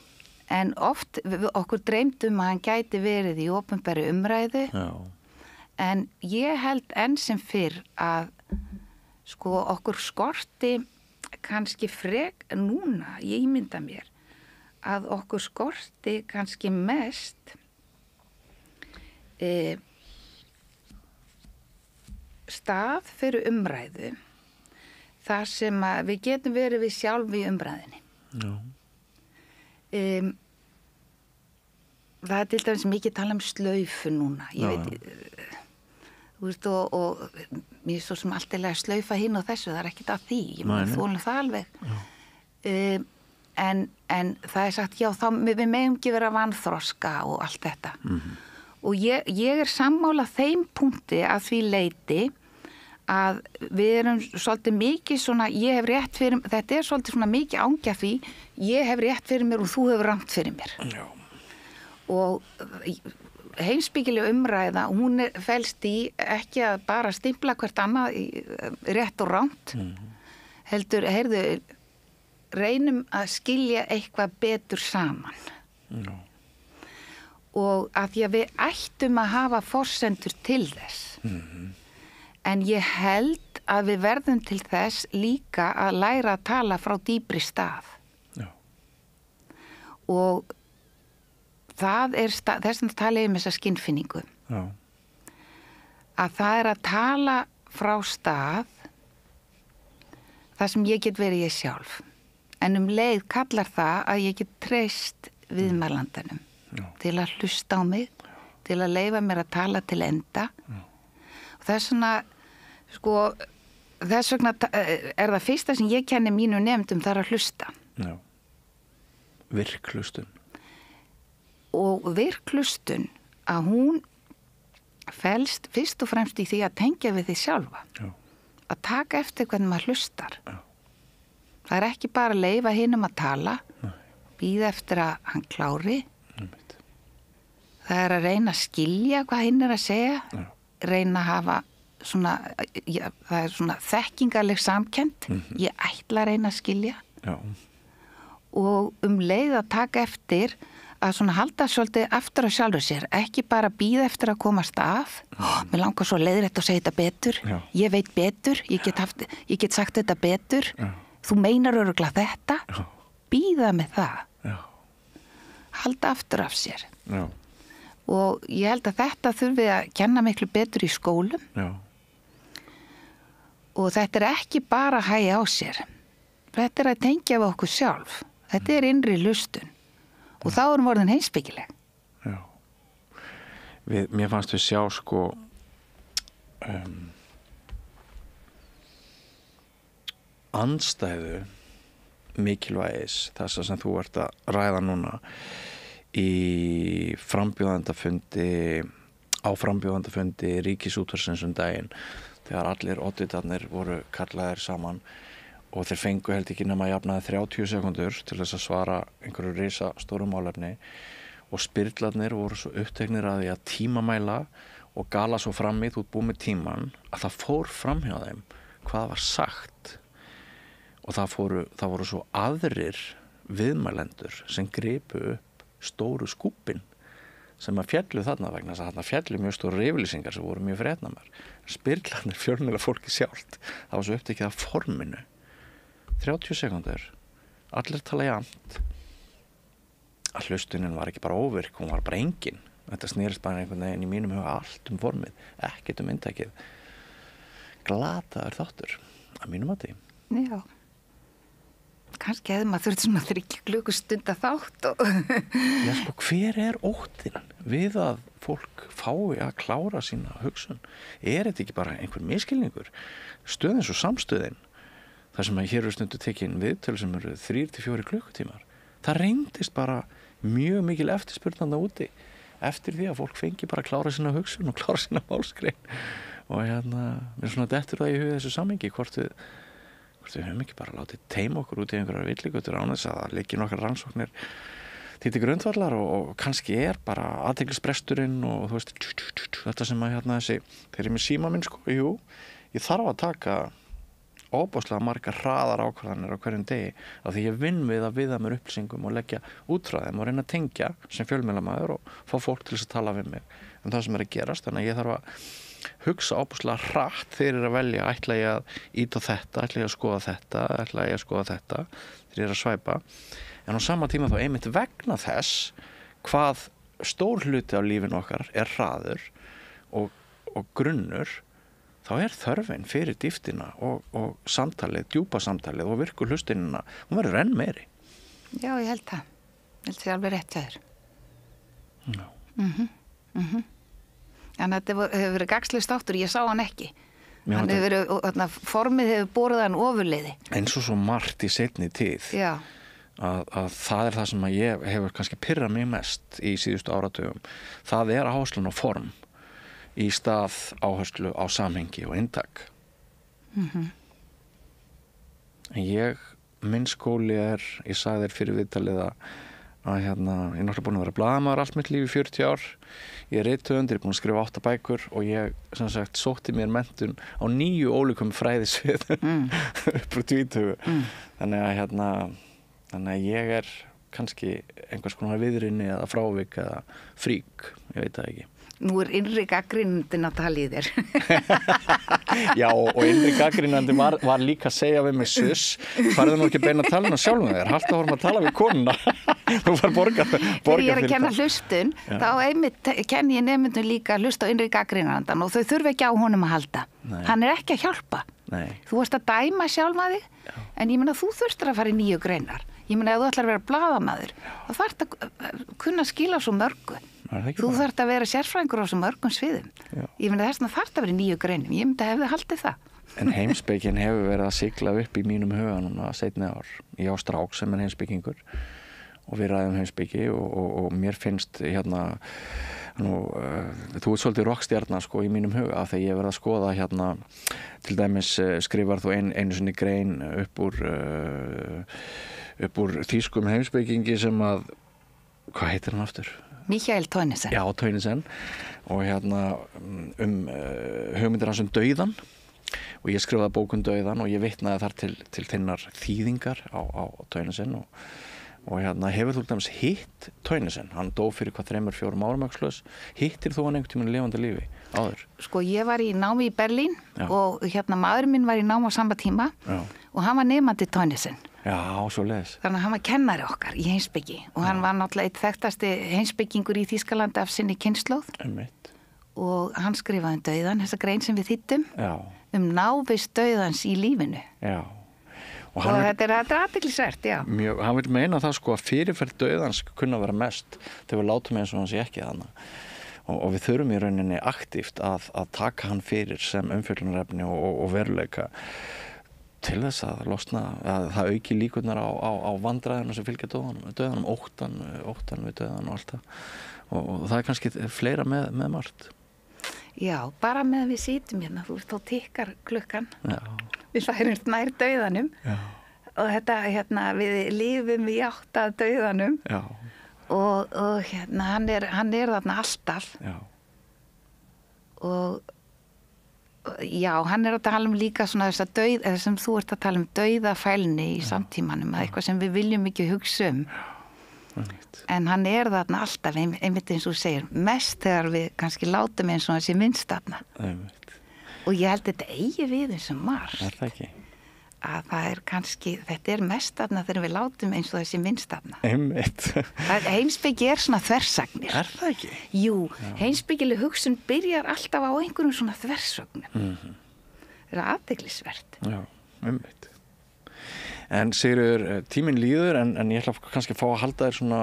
En oft okkur dreymdum að hann gæti verið í opinberri umræðu. Já. En ég held enn sem fyrr að sko okkur skorti kannski núna, ég ímynda mér, að okkur skorti kannski mest stað fyrir umræðu þar sem að við getum verið við sjálf í umræðinni. Já. Það er til dæmis mikið tala slaufu núna, ég veit, þú veist, og mér er svo sem alltilega slaufa hinn og þessu, það er ekkert að því, ég maður þólum það alveg. En það er sagt, já, þá við megum ekki vera vanþroska og allt þetta. Og ég er sammála þeim punkti að því leiti að við erum svolítið mikið svona, ég hef rétt fyrir, þetta er svolítið svona mikið ángja því, ég hef rétt fyrir mér og þú hefur rangt fyrir mér. Já. Og heimspekileg umræða, hún felst í ekki að bara stimpla hvert annað rétt og rangt, heldur, heyrðu, reynum að skilja eitthvað betur saman. Já. Og að því að við ættum að hafa forsendur til þess. En ég held að við verðum til þess líka að læra að tala frá dýpri stað. Já. Og það er þess að tala um þessa skinnfinningu. Já. Að það er að tala frá stað þar sem ég get verið ég sjálf. En leið kallar það að ég get treyst viðmælandanum til að hlusta á mig, til að leyfa mér að tala til enda. Og það er svona, sko, þess vegna er það fyrsta sem ég kenni mínu nefndum, það er að hlusta. Já. Virkhlustun. Og virkhlustun, að hún felst fyrst og fremst í því að tengja við því sjálfa. Já. Að taka eftir hvernig maður hlustar. Já. Það er ekki bara að leyfa hinum að tala, bíða eftir að hann klári. Það er að reyna að skilja hvað hinn er að segja, reyna að hafa svona, það er svona þekkingarleg samkennd, ég ætla að reyna að skilja. Já. Og leið að taka eftir að svona halda svolítið aftur á sjálfur sér, ekki bara bíða eftir að komast af, mér langar svo leiðrétt að segja þetta betur, ég veit betur, ég get sagt þetta betur, þú meinar örugglega þetta, bíða með það, halda aftur af sér. Já. Og ég held að þetta þurfi að kenna miklu betur í skólum. Já. Og þetta er ekki bara að hægja á sér. Þetta er að tengja við okkur sjálf. Þetta er innri hlustun. Og þá erum við orðin heimspekileg. Já. Mér fannst við sjá sko andstæðu mikilvægis þess að sem þú ert að ræða núna í frambjóðandafundi Ríkisútvarpsins daginn þegar allir oddvitarnir voru kallaðir saman og þeir fengu held ekki nema jafnaði 30 sekundur til þess að svara einhverju risa stóru málefni og spyrlarnir voru svo uppteknir að því að tímamæla og gala svo fram í þú ert búið með tíman að það fór fram hjá þeim hvað var sagt og það voru svo aðrir viðmælendur sem gripu upp stóru skúpin sem að fjallu þarna vegna þess að þarna fjallu mjög stóru yfirlýsingar sem voru mjög fréttnæmar. Spyrlarnir fjölmiðla fólki sjálft. Það var svo upptekið af forminu. 30 sekundur. Allir tala jafnt. Að hlustunin var ekki bara óvirk, hún var bara engin. Þetta snerist bara einhvern veginn í mínum huga allt formið, ekkert inntakið. Glataður þáttur, að mínum að því. Já. Kannski hefði maður þurft svona 3 klukkustunda þátt og... Já, sko, hver er óttinn við að fólk fái að klára sína hugsun? Er þetta ekki bara einhver miskilningur? Stöðin svo samstöðin, þar sem að hér eru stundu tekin viðtöl sem eru 3-4 klukkutímar. Það reyndist bara mjög mikil eftirspurnanda úti eftir því að fólk fengi bara að klára sína hugsun og klára sína málskrein. Og mér er svona dettur það í huga þessu samhengi, hvort við höfum ekki bara látið teima okkur út í einhverjar villigötur án þess að það liggi nokkar rannsóknir til grundvallar og kannski er bara athyglisbresturinn og þú veist þetta sem að þessi þegar ég með síma minn sko, jú, ég þarf að taka óbáslega margar hraðar ákvarðanir á hverjum degi af því ég vinn við að viða mér upplýsingum og leggja út frá þeim og reyna að tengja sem fjölmiðlamaður og fá fólk til þess að tala við mig um það sem er að gerast, þannig að ég þarf að hugsa óbúslega hratt þegar að velja ætla ég að íta þetta, ætla ég að skoða þetta ætla ég að skoða þetta þegar ég er að svæpa en á sama tíma þá einmitt vegna þess hvað stór hluti af lífin okkar er hraður og grunnur þá er þörfin fyrir dýftina og samtalið, djúpa samtalið og virku hlustunina, hún verður enn meiri. Já, ég held það. Ég held það alveg rétt þér. Já. Þannig að þetta hefur verið gagnslaust þáttur, ég sá hann ekki. Formið hefur borið hann ofurleiði. Eins og svo margt í seinni tíð. Já. Að það það sem að ég hefur kannski pirrað mig mest í síðustu áratugum. Það áherslun á form í stað áherslu á samhengi og inntak. En minn skóli ég sagði þér fyrir viðtalið að ég náttúrulega búin að vera blaðamaður allt mitt líf í 40 ár. Ég rithöfundur, ég búin að skrifa 8 bækur og ég sem sagt sótti mér menntun á 9 ólíkum fræðisviðum upp úr 20. Þannig að ég kannski einhvers konar viðrinni eða frávik eða frík, ég veit það ekki. Nú innri gagnrýnandinn að tala í þér. Já, og innri gagnrýnandinn var líka að segja við mig sus, farðu nú ekki beina að tala sjálfum þér, haltu að horfum að tala við konuna. Þú var borgað Þegar ég að kenna hlustun, þá einmitt kenni ég nemyndum líka að hlusta á innri gagnrýnandann og þau þurfa ekki á honum að halda. Nei. Hann ekki að hjálpa. Nei. Þú varst að dæma sjálfa þig, en ég meina þú þurftir að fara í 9 greinar. Ég meina ef þú ætlar að vera blaðamaður, þá þarft að kunna skila svo mörgu. Þú þarft að vera sérfræðingur á svo mörgum sviðum. Já. Ég meina þess að þarft að vera í 9 greinum. Ég myndi að hefði haldið það. En heimspekin hefur verið að sigla upp í mínum huga núna seinni ár. Ég á strák sem heimspekingur og við ræðum heimspeki og mér finnst þú svolítið rockstjarna sko í mínum huga þegar ég verið að skoða til dæmis skrifar þú einu sinni grein upp úr þýskum heimspekingi sem að, hvað heitir hann aftur? Mikael Teunissen. Já, Teunissen og hugmyndir hans dauðan og ég skrifaði bók dauðan og ég vitnaði þar til þinnar þýðingar á Teunissen og hefur þú dæmis hitt Teunissen, hann dó fyrir 3-4 árum öxlaus, hittir þú hann einhvern tímann lifandi lífi áður? Sko ég var í námi í Berlín. Já. Og maðurinn minn var í námi á sama tíma. Já. Og hann var nemandi Teunissen. Já, svo leiðis. Þannig að hann var kennari okkar í heimspeki og hann var náttúrulega eitt þekktasti heimspekingur í Þýskalandi af sinni kynslóð. Einmitt. Og hann skrifaði dauðan, þessa grein sem við þýddum, návist dauðans í lífinu. Já. Og þetta er athyglisvert, já. Mjög, hann vil meina það sko að fyrirferð dauðans kunna vera mest þegar við látum eins og hann sé ekki þarna. Og við þurfum í rauninni aktíft að taka hann fyrir sem umfjöllunarefni og veruleika. Til þess að losna, að það auki líkurnar á vandræðinu sem fylgja dauðanum, óttan við dauðan og allt það. Og það kannski fleira með margt. Já, bara með við sýtum þú veist, þá tikkar klukkan. Já. Við færumst nær dauðanum. Já. Og þetta, við lifum í átt að dauðanum. Já. Og hann er þarna alltaf. Já. Og já, hann er að tala líka svona þess sem þú ert að tala dauðafælni í samtímanum, eitthvað sem við viljum ekki hugsa en hann er þarna alltaf einmitt eins og þú segir, mest þegar við kannski látum eins og þessi minnst þarna og ég held þetta eigi við eins og margt það ekki? Að það er kannski, þetta mest þarna þegar við látum eins og þessi minnst þarna. Einmitt. Heimspeki svona þversagnir. Það ekki? Jú, heimspekileg hugsun byrjar alltaf á einhverjum svona þversagnum. Það er athyglisvert. Já, einmitt. En Sigríður, tíminn líður en ég ætla kannski að fá að halda þér svona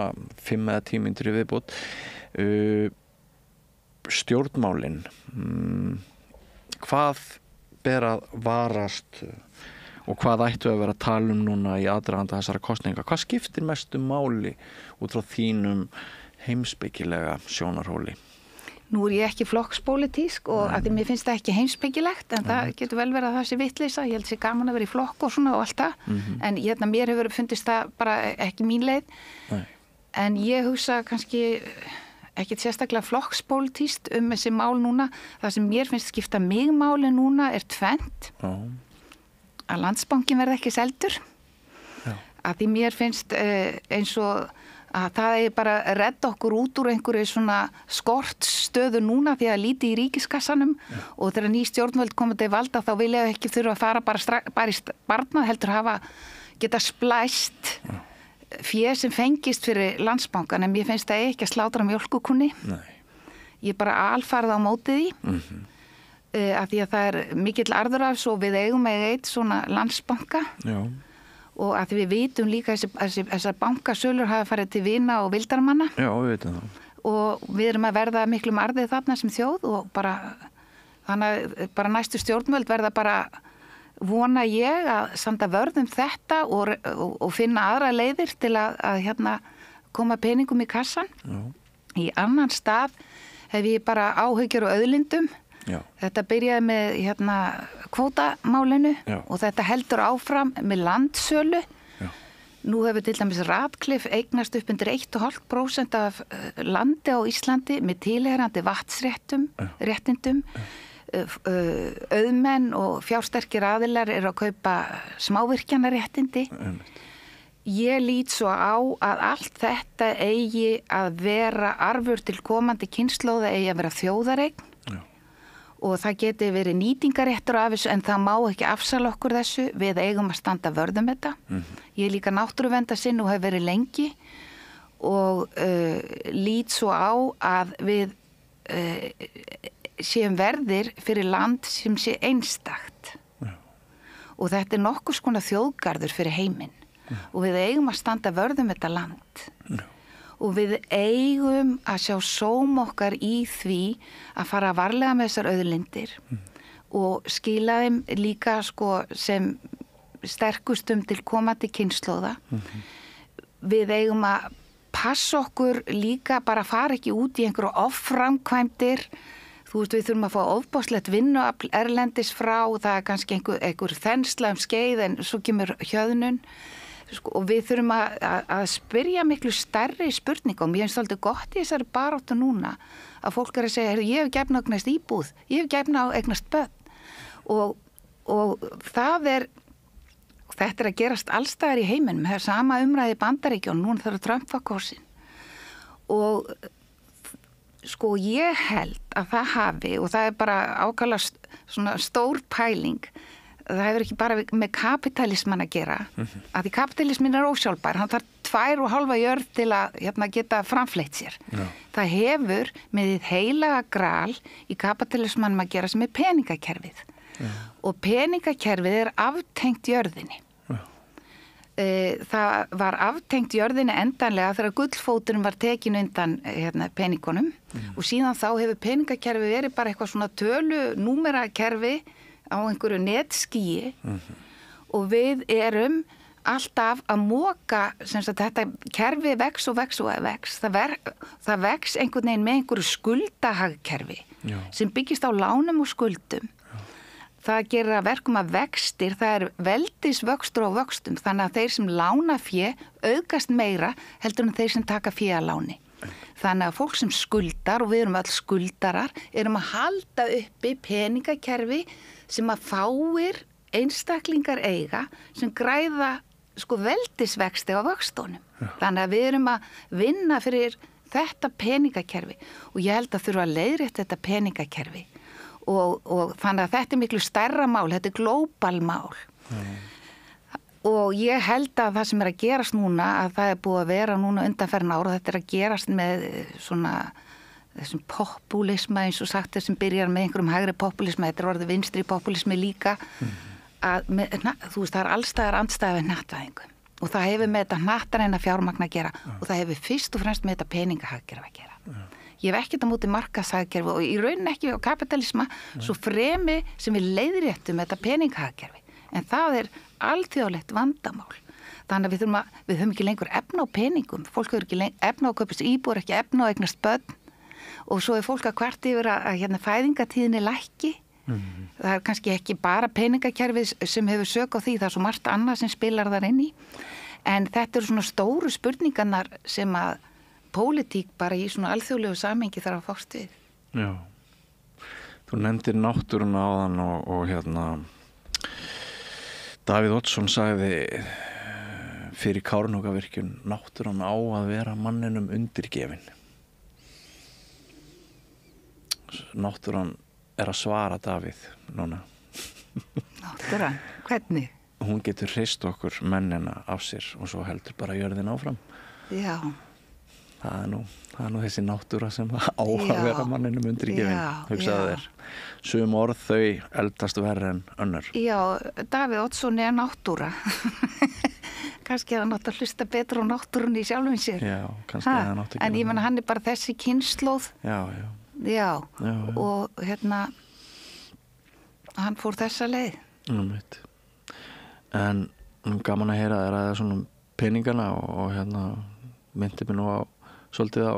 5 eða 10 mínútur í viðbót. Stjórnmálin. Hvað ber að varast og hvað ættu að vera að tala núna í aðdraganda þessara kosninga? Hvað skiptir mestu máli út frá þínum heimspekilega sjónarhóli? Nú er ég ekki flokkspólitísk og að því mér finnst það ekki heimspekilegt en það getur vel verið að það sé vitleysa. Ég held sér gaman að vera í flokk og svona og allt það. En mér hefur fundist það bara ekki mín leið. Nei. En ég hugsa kannski ekkert sérstaklega flokkspólitískt þessi mál núna. Það sem mér finnst skipta mig máli núna er tvennt. Að Landsbankinn verði ekki seldur. Að því mér finnst eins og að það bara að redda okkur út úr einhverju svona skortstöðu núna því að líti í ríkiskassanum og þegar ný stjórnvöld komið til valda þá vilja ekki þurfa að fara bara í sparnað heldur geta splæst fé sem fengist fyrir Landsbankann en mér finnst það ekki að slátra mjólkukunni. Ég bara alfarið á móti því. Af því að það er mikill arðurafs og við eigum eitt svona Landsbanka. Já. Og að við vitum líka þessar bankasölur hafa farið til vina og vildarmanna. Já, við vitum það. Og við erum að verða miklum arðið þarna sem þjóð og bara þannig að bara næstu stjórnvöld verða bara vona ég að standa vörð þetta og finna aðra leiðir til að koma peningum í kassan. Í annan stað hef ég bara áhyggjur og auðlindum. Þetta byrjaði með kvótamálinu og þetta heldur áfram með landsölu. Nú hefur til dæmis Ratcliffe eignast upp undir 1,5% af landi á Íslandi með tilheyrandi vatnsréttindum. Auðmenn og fjársterkir aðilar eru að kaupa smávirkjanaréttindi. Ég lít svo á að allt þetta eigi að vera arfur til komandi kynslóða, eigi að vera þjóðareign. Og það geti verið nýtingaréttur af þessu en það má ekki afsala okkur þessu, við eigum að standa vörðum þetta. Ég er líka náttúruverndasinn og hef verið lengi og lít svo á að við séum verðir fyrir land sem sé einstakt. Og þetta er nokkuð skona þjóðgarður fyrir heiminn og við eigum að standa vörðum þetta land. Og við eigum að sjá sóm okkar í því að fara varlega með þessar auðlindir og skila þeim líka sem sterkustum til komandi kynslóða. Við eigum að passa okkur líka bara að fara ekki út í einhverju offramkvæmdir. Þú veist, við þurfum að fá ofbáslegt vinnuafl erlendis frá, það er kannski einhver þensla skeið en svo kemur hjöðnun. Og við þurfum að spyrja miklu stærri spurningum. Ég finnst alltaf gott í þessari baráttu núna að fólk er að segja, ég hef gefna á eignast íbúð, ég hef gefna á eignast börn. Og þetta er að gerast allstaðar í heiminum. Það er sama umræði í Bandaríkjunum, núna þarf Trump var kosin. Og ég held að það hafi, og það er bara ákaflega svona stór pæling, það hefur ekki bara með kapitalisman að gera, að því kapitalismin er ósjálfbær, hann þarf 2,5 jörð til að geta framfleytt sér. Það hefur með því heilaga gral í kapitalismanum að gera sem er peningakerfið. Og peningakerfið er aftengt jörðinni. Það var aftengt jörðinni endanlega þegar gullfóturinn var tekin undan peningunum og síðan þá hefur peningakerfið verið bara eitthvað svona númerakerfi á einhverju netskíi og við erum alltaf að móka þetta kerfi vex og vex og vex. Það vex einhvern veginn með einhverju skuldahagkerfi sem byggist á lánum og skuldum. Það gerir að verkum að vextir, það er veldisvöxtur á vöxtum, þannig að þeir sem lána fé auðgast meira heldur en þeir sem taka fé að láni. Þannig að fólk sem skuldar, og við erum öll skuldarar, erum að halda uppi peningakerfi sem að fáir einstaklingar eiga sem græða veldisvexti á vöxtunum. Þannig að við erum að vinna fyrir þetta peningakerfi og ég held að þurfa að leiðrétta þetta peningakerfi og þannig að þetta er miklu stærra mál, þetta er glóbal mál. Og ég held að það sem er að gerast núna, að það er búið að vera núna undanferðin ára og þetta er að gerast með svona þessum populisma eins og sagt þessum byrjar með einhverjum hægri populisma, þetta er orðið vinstri populismi líka, að þú veist það er allstaðar andstæða við hnattvæðingu og það hefur með þetta hnattaræna fjármagn að gera og það hefur fyrst og fremst með þetta peningahagkerfi að gera. Ég hef ekkert á móti markaðshagkerfi og í rauninni ekki á kapitalisma svo fremi sem við leiðréttum þetta peningahagkerfi. En það er alþjóðlegt vandamál. Þannig að við höfum ekki lengur efna á peningum. Fólk hefur ekki efna á að kaupast íbúðir, ekki efna á að eignast börn. Og svo er fólk að kvart yfir að fæðingatíðinni lækki. Það er kannski ekki bara peningakerfið sem hefur sök á því. Það er svo margt annað sem spilar þar inn í. En þetta eru svona stóru spurningarnar sem að pólitík bara í svona alþjóðlegu samhengi þarf að fást við. Já. Þú nefndir náttúruna áðan og Davíð Oddsson sagði fyrir Kárahnjúkavirkjun náttúran á að vera manninum undirgefin. Náttúran er að svara Davíð núna. Náttúran? Hvernig? Hún getur hrist okkur mennina af sér og svo heldur bara jörðin áfram. Já. Það er nú þessi náttúra sem á að vera manninum undirgefin, hugsaðu þér. Sum orð þau eldast verri en önnur. Já, Davíð Oddsson er náttúra. Kannski að hann átt að hlusta betur á náttúrunni í sjálfum sér. Já, kannski að hann átt ekki. En ég menna hann er bara þessi kynslóð. Já. Og hann fór þessa leið. En gaman að heyra þér að það er svona peningana og myndi mér nú á svolítið á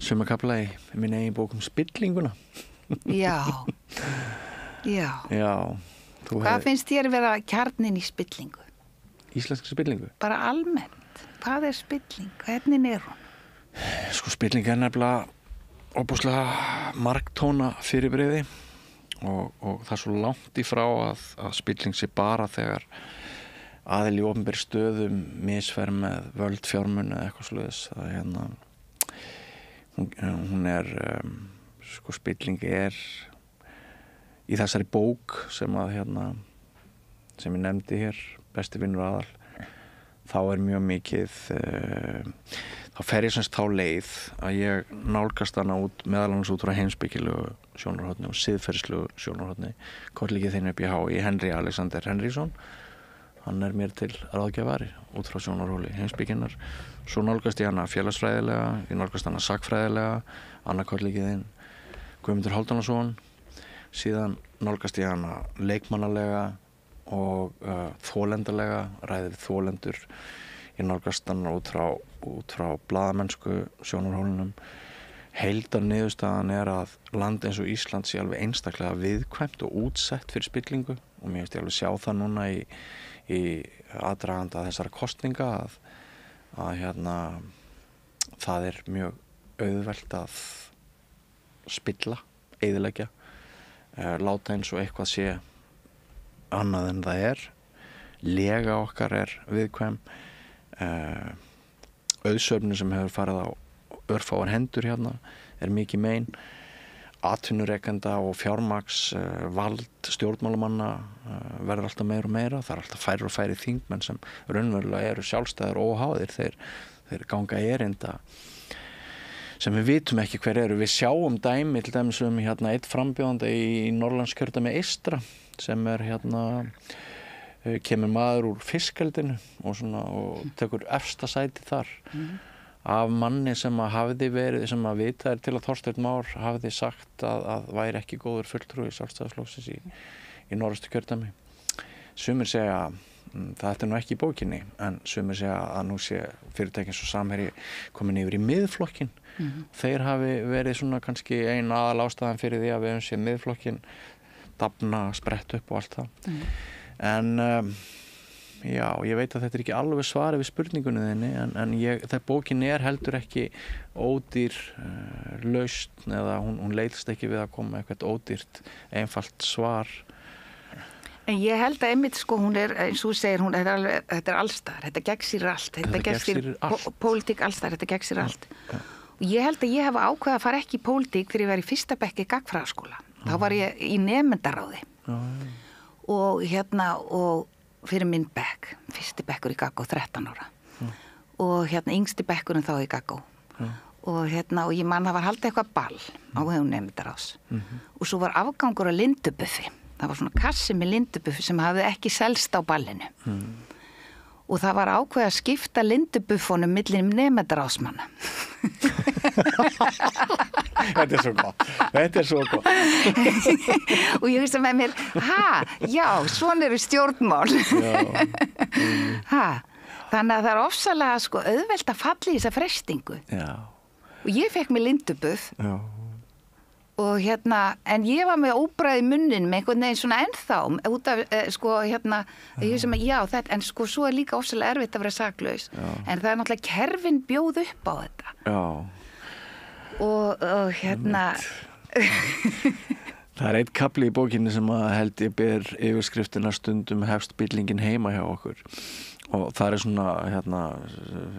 suma kafla í minn eigin bók spillinguna. Já. Hvað finnst þér vera kjarnin í spillingu? Íslenska spillingu? Bara almennt. Hvað er spilling? Hvernig er hún? Sko spilling er nefnilega óbúslega margtóna fyrirbrigði og það er svo langt í frá að spilling sé bara þegar aðili í opinberri stöðum misfer með völd fjármuni eða eitthvað svoleiðis. Hún er sko spilling er í þessari bók sem sem ég nefndi hér, Besti vinur Aðal, þá er mjög mikið þá fer ég semst þá leið að ég nálgast hana meðal annars út frá heimspekilegu sjónarhorni og siðferðislegu sjónarhorni. Kollegi þinn upp í HÍ, Henry Alexander Henriksson, hann er mér til ráðgjafari út frá sjónarhóli heimspekinnar. Svo nálgast ég hana félagsfræðilega, ég nálgast hana sakfræðilega, annar kollegi þinn Guðmundur Hálfdanarson, síðan nálgast ég hana leikmannalega og þólendalega, ræðið þólendur. Ég nálgast hana út frá blaðamennsku sjónarhólinum. Heildan niðurstaðan er að land eins og Ísland sé alveg einstaklega viðkvæmt og útsett fyrir spillingu og mér finnst ég alveg sjá það núna í aðdraganda þessara kosninga að það er mjög auðvelt að spilla, eyðileggja, láta eins og eitthvað sé annað en það er. Lega okkar er viðkvæm, auðsöfnu sem hefur farið á örfáar hendur er mikið mein. Atvinnurekenda og fjármagns vald stjórnmálamanna verður alltaf meira og meira. Það er alltaf færri og færri þingmenn sem raunverulega eru sjálfstæðir og óháðir. Þeir ganga erinda sem við vitum ekki hver eru. Við sjáum dæmi til dæmis einn frambjóðanda í Norðurlandskjördæmi eystra sem er kemur maður úr fiskeldinu og tekur efsta sæti þar af manni sem hafði verið, sem vitað til að Þorsteinn Már hafði sagt að væri ekki góður fulltrúi Sjálfstæðisflokksins í Norðausturkjördæmi. Sumir segja þetta nú ekki í bókinni, en sumir segja að nú sé fyrirtæki eins og Samherji komin yfir í miðflokkin. Þeir hafi verið kannski ein aðal ástæðan fyrir því að við höfum séð miðflokkin dafna, sprett upp og allt það. En já, ég veit að þetta er ekki alveg svarið við spurningunni þinni, en þegar bókin er heldur ekki ódýr lausn eða hún leitast ekki við að koma eitthvað ódýrt, einfalt svar. En ég held að einmitt hún er, eins og þú segir, þetta er allstar, þetta gegnsýr allt, þetta gegnsýr pólitík allstar, þetta gegnsýr allt. Og ég held að ég hef ákveðið að fara ekki í pólitík þegar ég var í fyrsta bekk í gagnfræðaskóla. Þá var ég í nemendaráði og fyrir minn bekk, fyrsti bekkur í Gaggó, 13 ára og yngsti bekkurinn þá í Gaggó og ég man það var haldið eitthvað ball á hefum nemendaráðs og svo var afgangur á lindubuffi. Það var svona kassi með lindubuffi sem hafði ekki selst á ballinu og það var ákveðið að skipta lindubuffunum milli nemendaráðsmanna. Þetta er svo gott. Og ég hugsa með mér, já, svona eru stjórnmál. Þannig að það er ofsalega auðvelt að falla í þessa frestingu. Já. Og ég fekk mér lindubuff. Já. Og en ég var með óbræði munnin með einhvern veginn svona ennþá út af, ég sem að já, þetta, en svo er líka ofsalega erfitt að vera saklaus. Já. En það er náttúrulega kerfin bjóð upp á þetta. Já. Og Það er einn kafli í bókinni sem að held ég ber yfirskriftina stundum hefst bíllingin heima hjá okkur og það er svona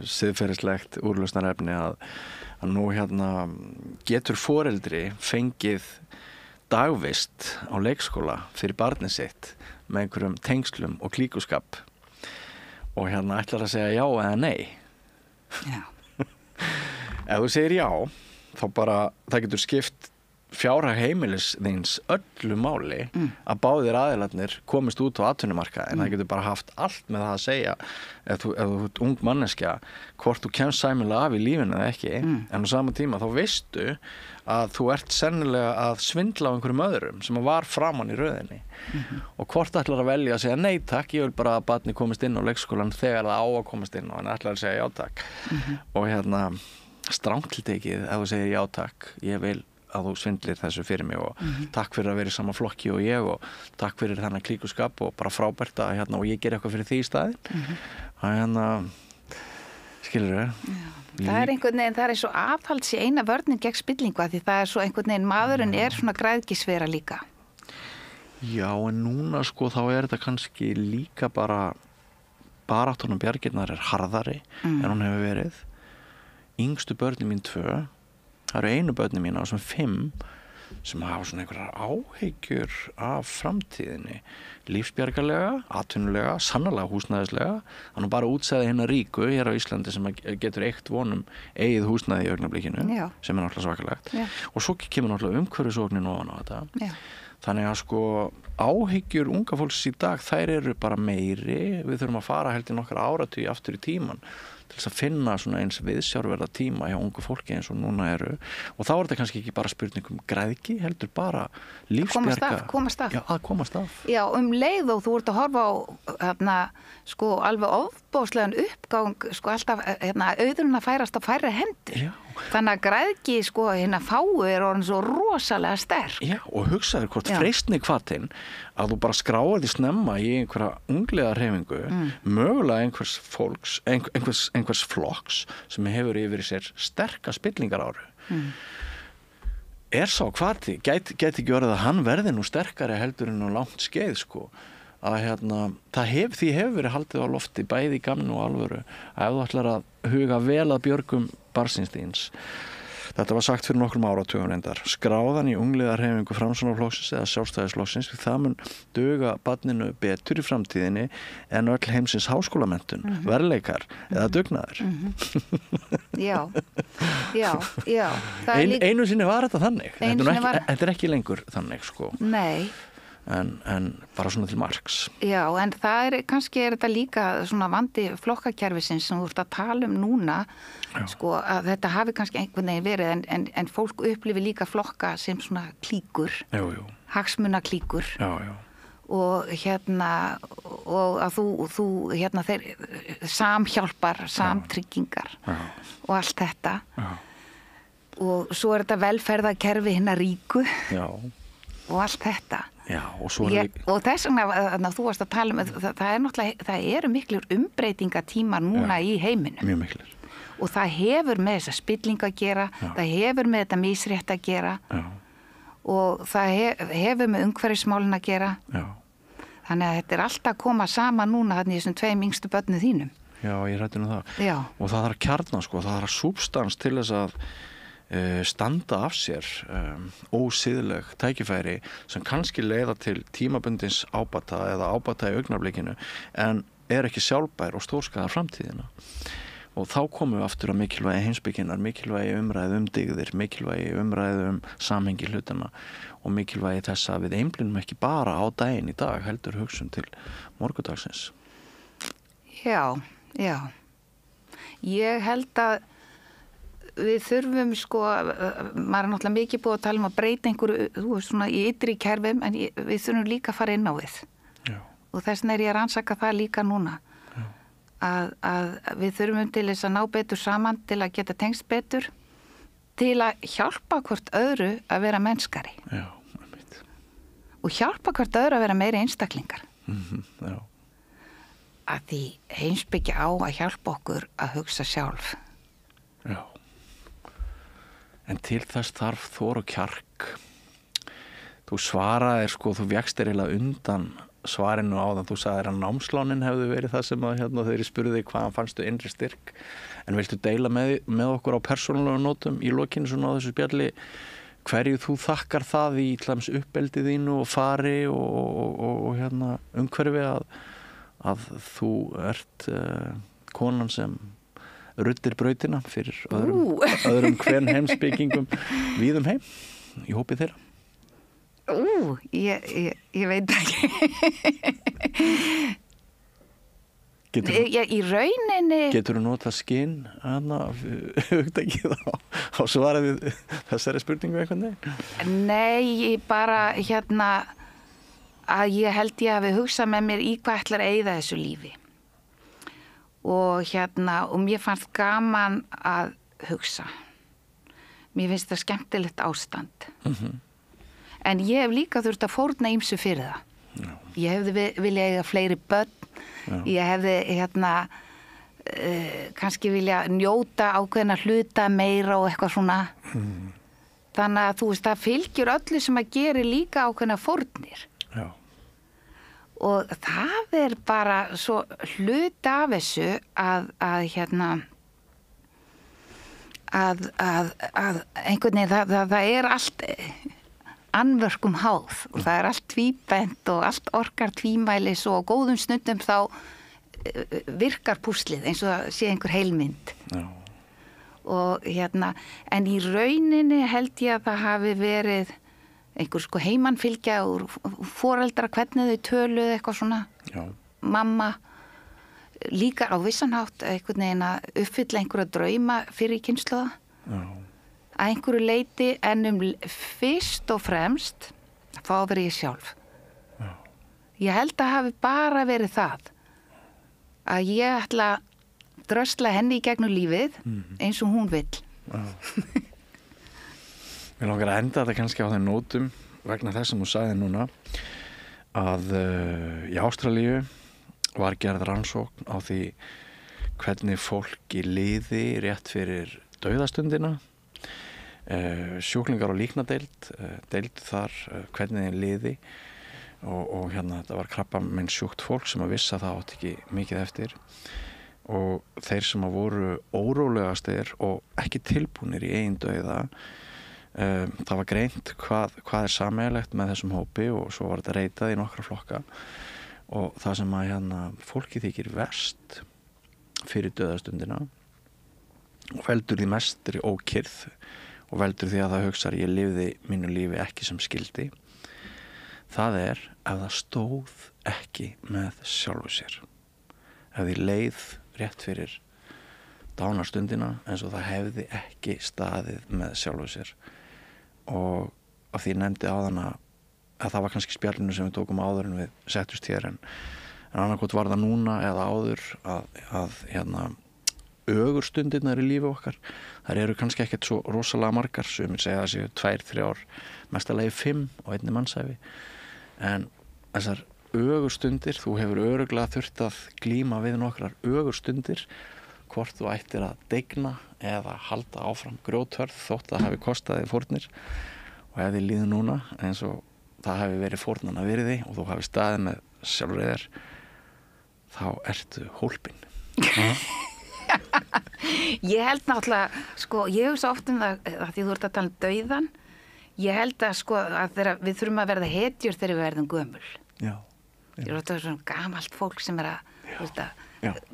siðferðislegt úrlausnarefni að nú getur foreldri fengið dagvist á leikskóla fyrir barnið sitt með einhverjum tengslum og klíkuskap og ætlar að segja já eða nei. Já. Ef þú segir já þá bara, það getur skipt fjárhag heimilis þíns öllu máli að báðir aðilarnir komist út á atvinnumarkaði en það getur bara haft allt með það að segja ef þú ert ung manneskja hvort þú kemst sæmilega af í lífinu eða ekki en á sama tíma þá veistu að þú ert sennilega að svindla á einhverjum öðrum sem var framan í röðinni og hvort ætlar að velja að segja nei takk, ég vil bara að barni komist inn á leikskólan þegar það á að komast inn og hann ætlar að segja já takk og strangt tekið ef þú segir já takk, ég vil að þú svindlir þessu fyrir mig og takk fyrir að vera í sama flokki og ég og takk fyrir þennan klíkuskap og bara frábært að og ég ger eitthvað fyrir því í staðinn skilur við Það einhvern veginn, það eins og aðhalds í eina vörnin gegn spillingu því það svo einhvern veginn, maðurinn svona græðgisvera líka Já, en núna sko þá þetta kannski líka baráttunum bjargirnar harðari en hún hefur verið yngstu börnin mín 2 það eru einu börnin mín á sem 5 sem hafa svona einhverjar áhyggjur af framtíðinni lífsbjargarlega, atvinnulega sannarlega húsnæðislega þannig bara útsæði hinna ríku hér á Íslandi sem getur eitt vonum eigið húsnæði í augnablikinu sem náttúrulega svakalegt og svo kemur náttúrulega umhverfisógnin ofan á þetta þannig að sko áhyggjur unga fólks í dag þær eru bara meiri við þurfum að fara held í nokkra áratugi aftur í tíman til þess að finna svona eins viðsjárverða tíma hjá ungu fólki eins og núna eru og þá þetta kannski ekki bara spurning græðgi heldur bara lífsbjarga komast af. Já, að komast af Já, leið og þú ert að horfa á sko alveg ofbóðslegan uppgang sko alltaf auðurinn að færast á færri hendur Já. Þannig að græðgi sko fáu orðin svo rosalega sterk Já, og hugsaður hvort freistni hvatinn að þú bara skráir því snemma í einhverja unglega hreyfingu mögulega einhvers fólks einhvers flokks sem hefur yfir í sér sterka spillingaráru sá hvati gæti ekki orðið að hann verði nú sterkari heldur en á langt skeið sko að því hefur verið haldið á lofti bæði í gamni og alvöru að ef þú ætlar að huga vel að björgum barnsins þíns þetta var sagt fyrir nokkrum áratugum reyndar skráðan í ungliðarhreyfingu Framsóknarflokksins eða Sjálfstæðisflokksins því það mun duga barninu betur í framtíðinni en öll heimsins háskólamenntun verðleikar eða dugnaður Já Einu sinni var þetta þannig þetta er ekki lengur þannig sko Nei en bara svona til marks Já, en það kannski þetta líka svona vandi flokkakerfisins sem þú ert að tala núna sko að þetta hafi kannski einhvern veginn verið en fólk upplifi líka flokka sem svona klíkur hagsmunaklíkur og og að þú þeir samhjálpar samtryggingar og allt þetta og svo þetta velferðarkerfi hinna ríku og allt þetta og þess vegna þú varst að tala það eru miklir umbreytingatímar núna í heiminum mjög miklir og það hefur með þessa spillingu að gera það hefur með þetta misrétt að gera og það hefur með umhverfismálin að gera þannig að þetta alltaf að koma saman núna þannig þessum 2 yngstu börnum þínum Já, ég rætti það og það þarf kjarna sko, það þarf súbstans til þess að standa af sér ósiðleg tækifæri sem kannski leiða til tímabundins ábata eða ábata í augnablikinu en ekki sjálfbær og stórskaðar framtíðina og þá komum við aftur á mikilvægi heimspekinnar, mikilvægi umræðu dygðir, mikilvægi umræðu samhengi hlutana og mikilvægi þess að við einblínum ekki bara á daginn í dag heldur hugsun til morgudagsins Já ég held að við þurfum sko, maður náttúrulega mikið búið að tala að breyta einhverju, þú veist svona í ytri kerfum en við þurfum líka að fara inn á við og þess vegna ég að rannsaka það líka núna að við þurfum til þess að ná betur saman til að geta tengst betur til að hjálpa hvort öðru að vera mennskari og hjálpa hvort öðru að vera meiri einstaklingar að því heimsbyggja á að hjálpa okkur að hugsa sjálf En til þess þarf þor og kjark. Þú svaraðir sko, þú vékst eiginlega undan svarinu á þann. Þú sagðir að námslánin hefðu verið það sem að þegar ég spurði þig hvaðan fannstu innri styrk. En viltu deila með okkur á persónulegum nótum í lokinu svona á þessu spjalli hverju þú þakkar það í tlams uppeldið þínu og fari og umhverfi að þú ert konan sem ruddir brautina fyrir öðrum hvern heimsbyggingum víðum heim? í hópi þeirra? Ég veit ekki. Í rauninni... Getur þú notað skinn hugtakið á svarað við þessari spurningu einhvern veginn? Nei, bara að ég held ég hafi hugsað með mér í hvað ætlar að eyða þessu lífi. Og mér fannst gaman að hugsa. Mér finnst það skemmtilegt ástand. En ég hef líka þurft að fórna ýmsu fyrir það. Já. Ég hefði vilja eiga fleiri börn. Já. Ég hefði kannski vilja njóta ákveðna hluta meira og eitthvað svona. Þannig að þú veist, það fylgjur öllu sem að gera líka ákveðna fórnir. Já. Og það bara svo hluta af þessu að einhvern veginn það allt annvörkum háð og það allt tvíbent og allt orkar tvímælis og á góðum stundum þá virkar púslið eins og það sé einhver heilmynd. Já. Og en í rauninni held ég að það hafi verið einhver heimannfylgja úr foreldra, hvernig þau töluðu eitthvað svona. Já. Mamma líka á vissanhátt einhvern veginn að uppfylla einhverja drauma fyrir kynslóða. Já. Að einhverju leiti en fyrst og fremst fá að vera ég sjálf. Já. Ég held að hafi bara verið það að ég ætla að drösla henni í gegnum lífið eins og hún vill. Mér langar að enda þetta kannski á þeim nótum vegna þess sem þú sagði núna að í Ástralíu var gerð rannsókn á því hvernig fólki liði rétt fyrir dauðastundina. Sjúklingar á líknadeild deild þar hvernig þeim liði og þetta var krabbameinssjúkt fólk sem að vissa það átt ekki mikið eftir og þeir sem að voru órólegastir og ekki tilbúnir í eigin dauða það var greint hvað sameiginlegt með þessum hópi og svo var þetta reitað í nokkra flokka og það sem að fólki þykir verst fyrir dauðastundina og veldur því mestri ókyrrð og veldur því að það hugsar ég lifði mínu lífi ekki sem skildi. Það ef það stóð ekki með sjálfu sér. Ef því leið rétt fyrir dánarstundina eins og það hefði ekki staðið með sjálfu sér. Og af því nefndi áðan að það var kannski spjallinu sem við tókum áður en við settust hér en annarkot var það núna eða áður að ögurstundirnar í lífi okkar þær eru kannski ekkert svo rosalega margar sumir segja að séu 2-3 ár mestalagi 5 á einni mannsævi en þessar ögurstundir þú hefur örugglega þurft að glíma við nokkrar ögurstundir hvort þú ættir að degna eða halda áfram grjóthörð þótt að hafi kostaði fórnir og ef þið líður núna eins og það hafi verið fórnana virði og þú hafi staðið með sjálfur þá ertu hólpin. Ég held náttúrulega, ég hugsa oft það að því þú ert að tala dauðan, ég held að við þurfum að verða hetjur þegar við verðum gömul. Já. Ég er alltaf svona gamalt fólk sem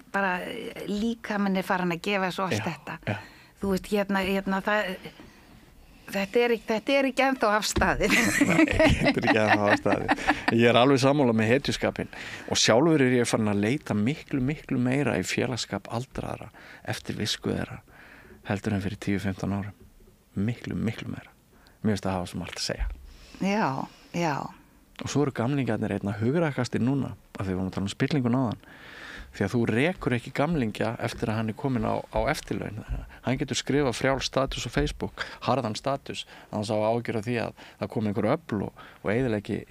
bara líkaminn farin að gefa svo allt þetta. Já. Þú veist, þetta er ekki ennþá afstaðið. Nei, þetta er ekki ennþá afstaðið. Ég er alveg sammála með hetjuskapin og sjálfur ég farin að leita miklu meira í félagsskap aldraðra eftir visku þeirra heldur en fyrir 10-15 árum. Miklu meira. Mér finnst að hafa svo margt að segja. Já. Og svo eru gamlingarnir einna hugrakastir núna af því við varum að tala um spillingun áðan. Því að þú rekur ekki gamlingja eftir að hann er komin á eftirlaun. Hann getur skrifað frjáls status á Facebook, harðan status, hann sá ágjör af því að það kom einhver öfl og eyðilegi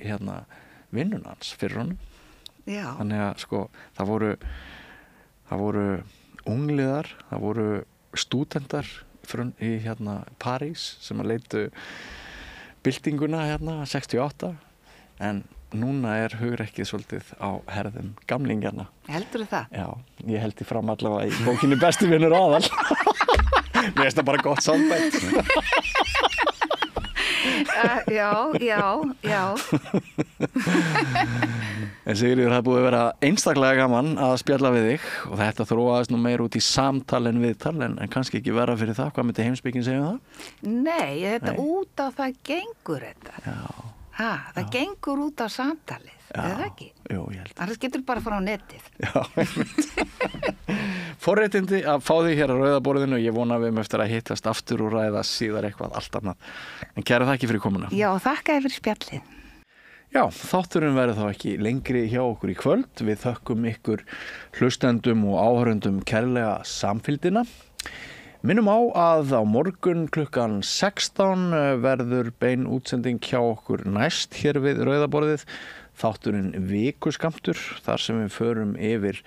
vinnun hans fyrir honum. Já. Þannig að það voru ungliðar, það voru stúdendar í París sem að leitu byltinguna 68 en núna er hugrekkið svolítið á herðum gamlingjarna. Heldur það? Já, ég held því fram allavega í bókinni Besti vinur aðal. Mér finnst það bara gott sambætt. Já. En Sigríður, það búið að vera einstaklega gaman að spjalla við þig og þetta þróaðist nú meir út í samtal en viðtal en kannski ekki vera fyrir það. Hvað myndi heimspekin segja um það? Nei, þetta út á það gengur þetta. Já. Það gengur út á samtalið, er það ekki? Jú, ég held. Það getur bara frá netið. Já, forréttindi að fá þig hér á Rauða borðinu og ég vona við eftir að hittast aftur og ræða síðar eitthvað allt annað. En kæra þakki fyrir komuna. Já, þakka fyrir spjallið. Já, þátturinn verður þá ekki lengri hjá okkur í kvöld. Við þökkum ykkur hlustendum og áhörundum kærlega samfylgdina. Minnum á að á morgun klukkan 16 verður bein útsending hjá okkur næst hér við Rauða borðið. Þátturinn Vikuskammtur þar sem við förum yfir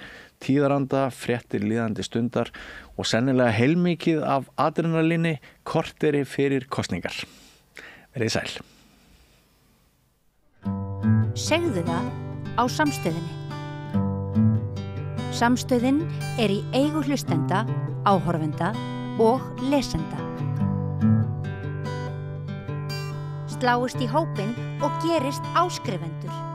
tíðaranda, fréttir líðandi stundar og sennilega heilmikið af adrenalíni korteri fyrir kosningar. Verið sæl. Segðu það á Samstöðinni. Samstöðin er í eigu hlustenda, áhorfenda og lesenda. Sláist í hópinn og gerist áskrifendur.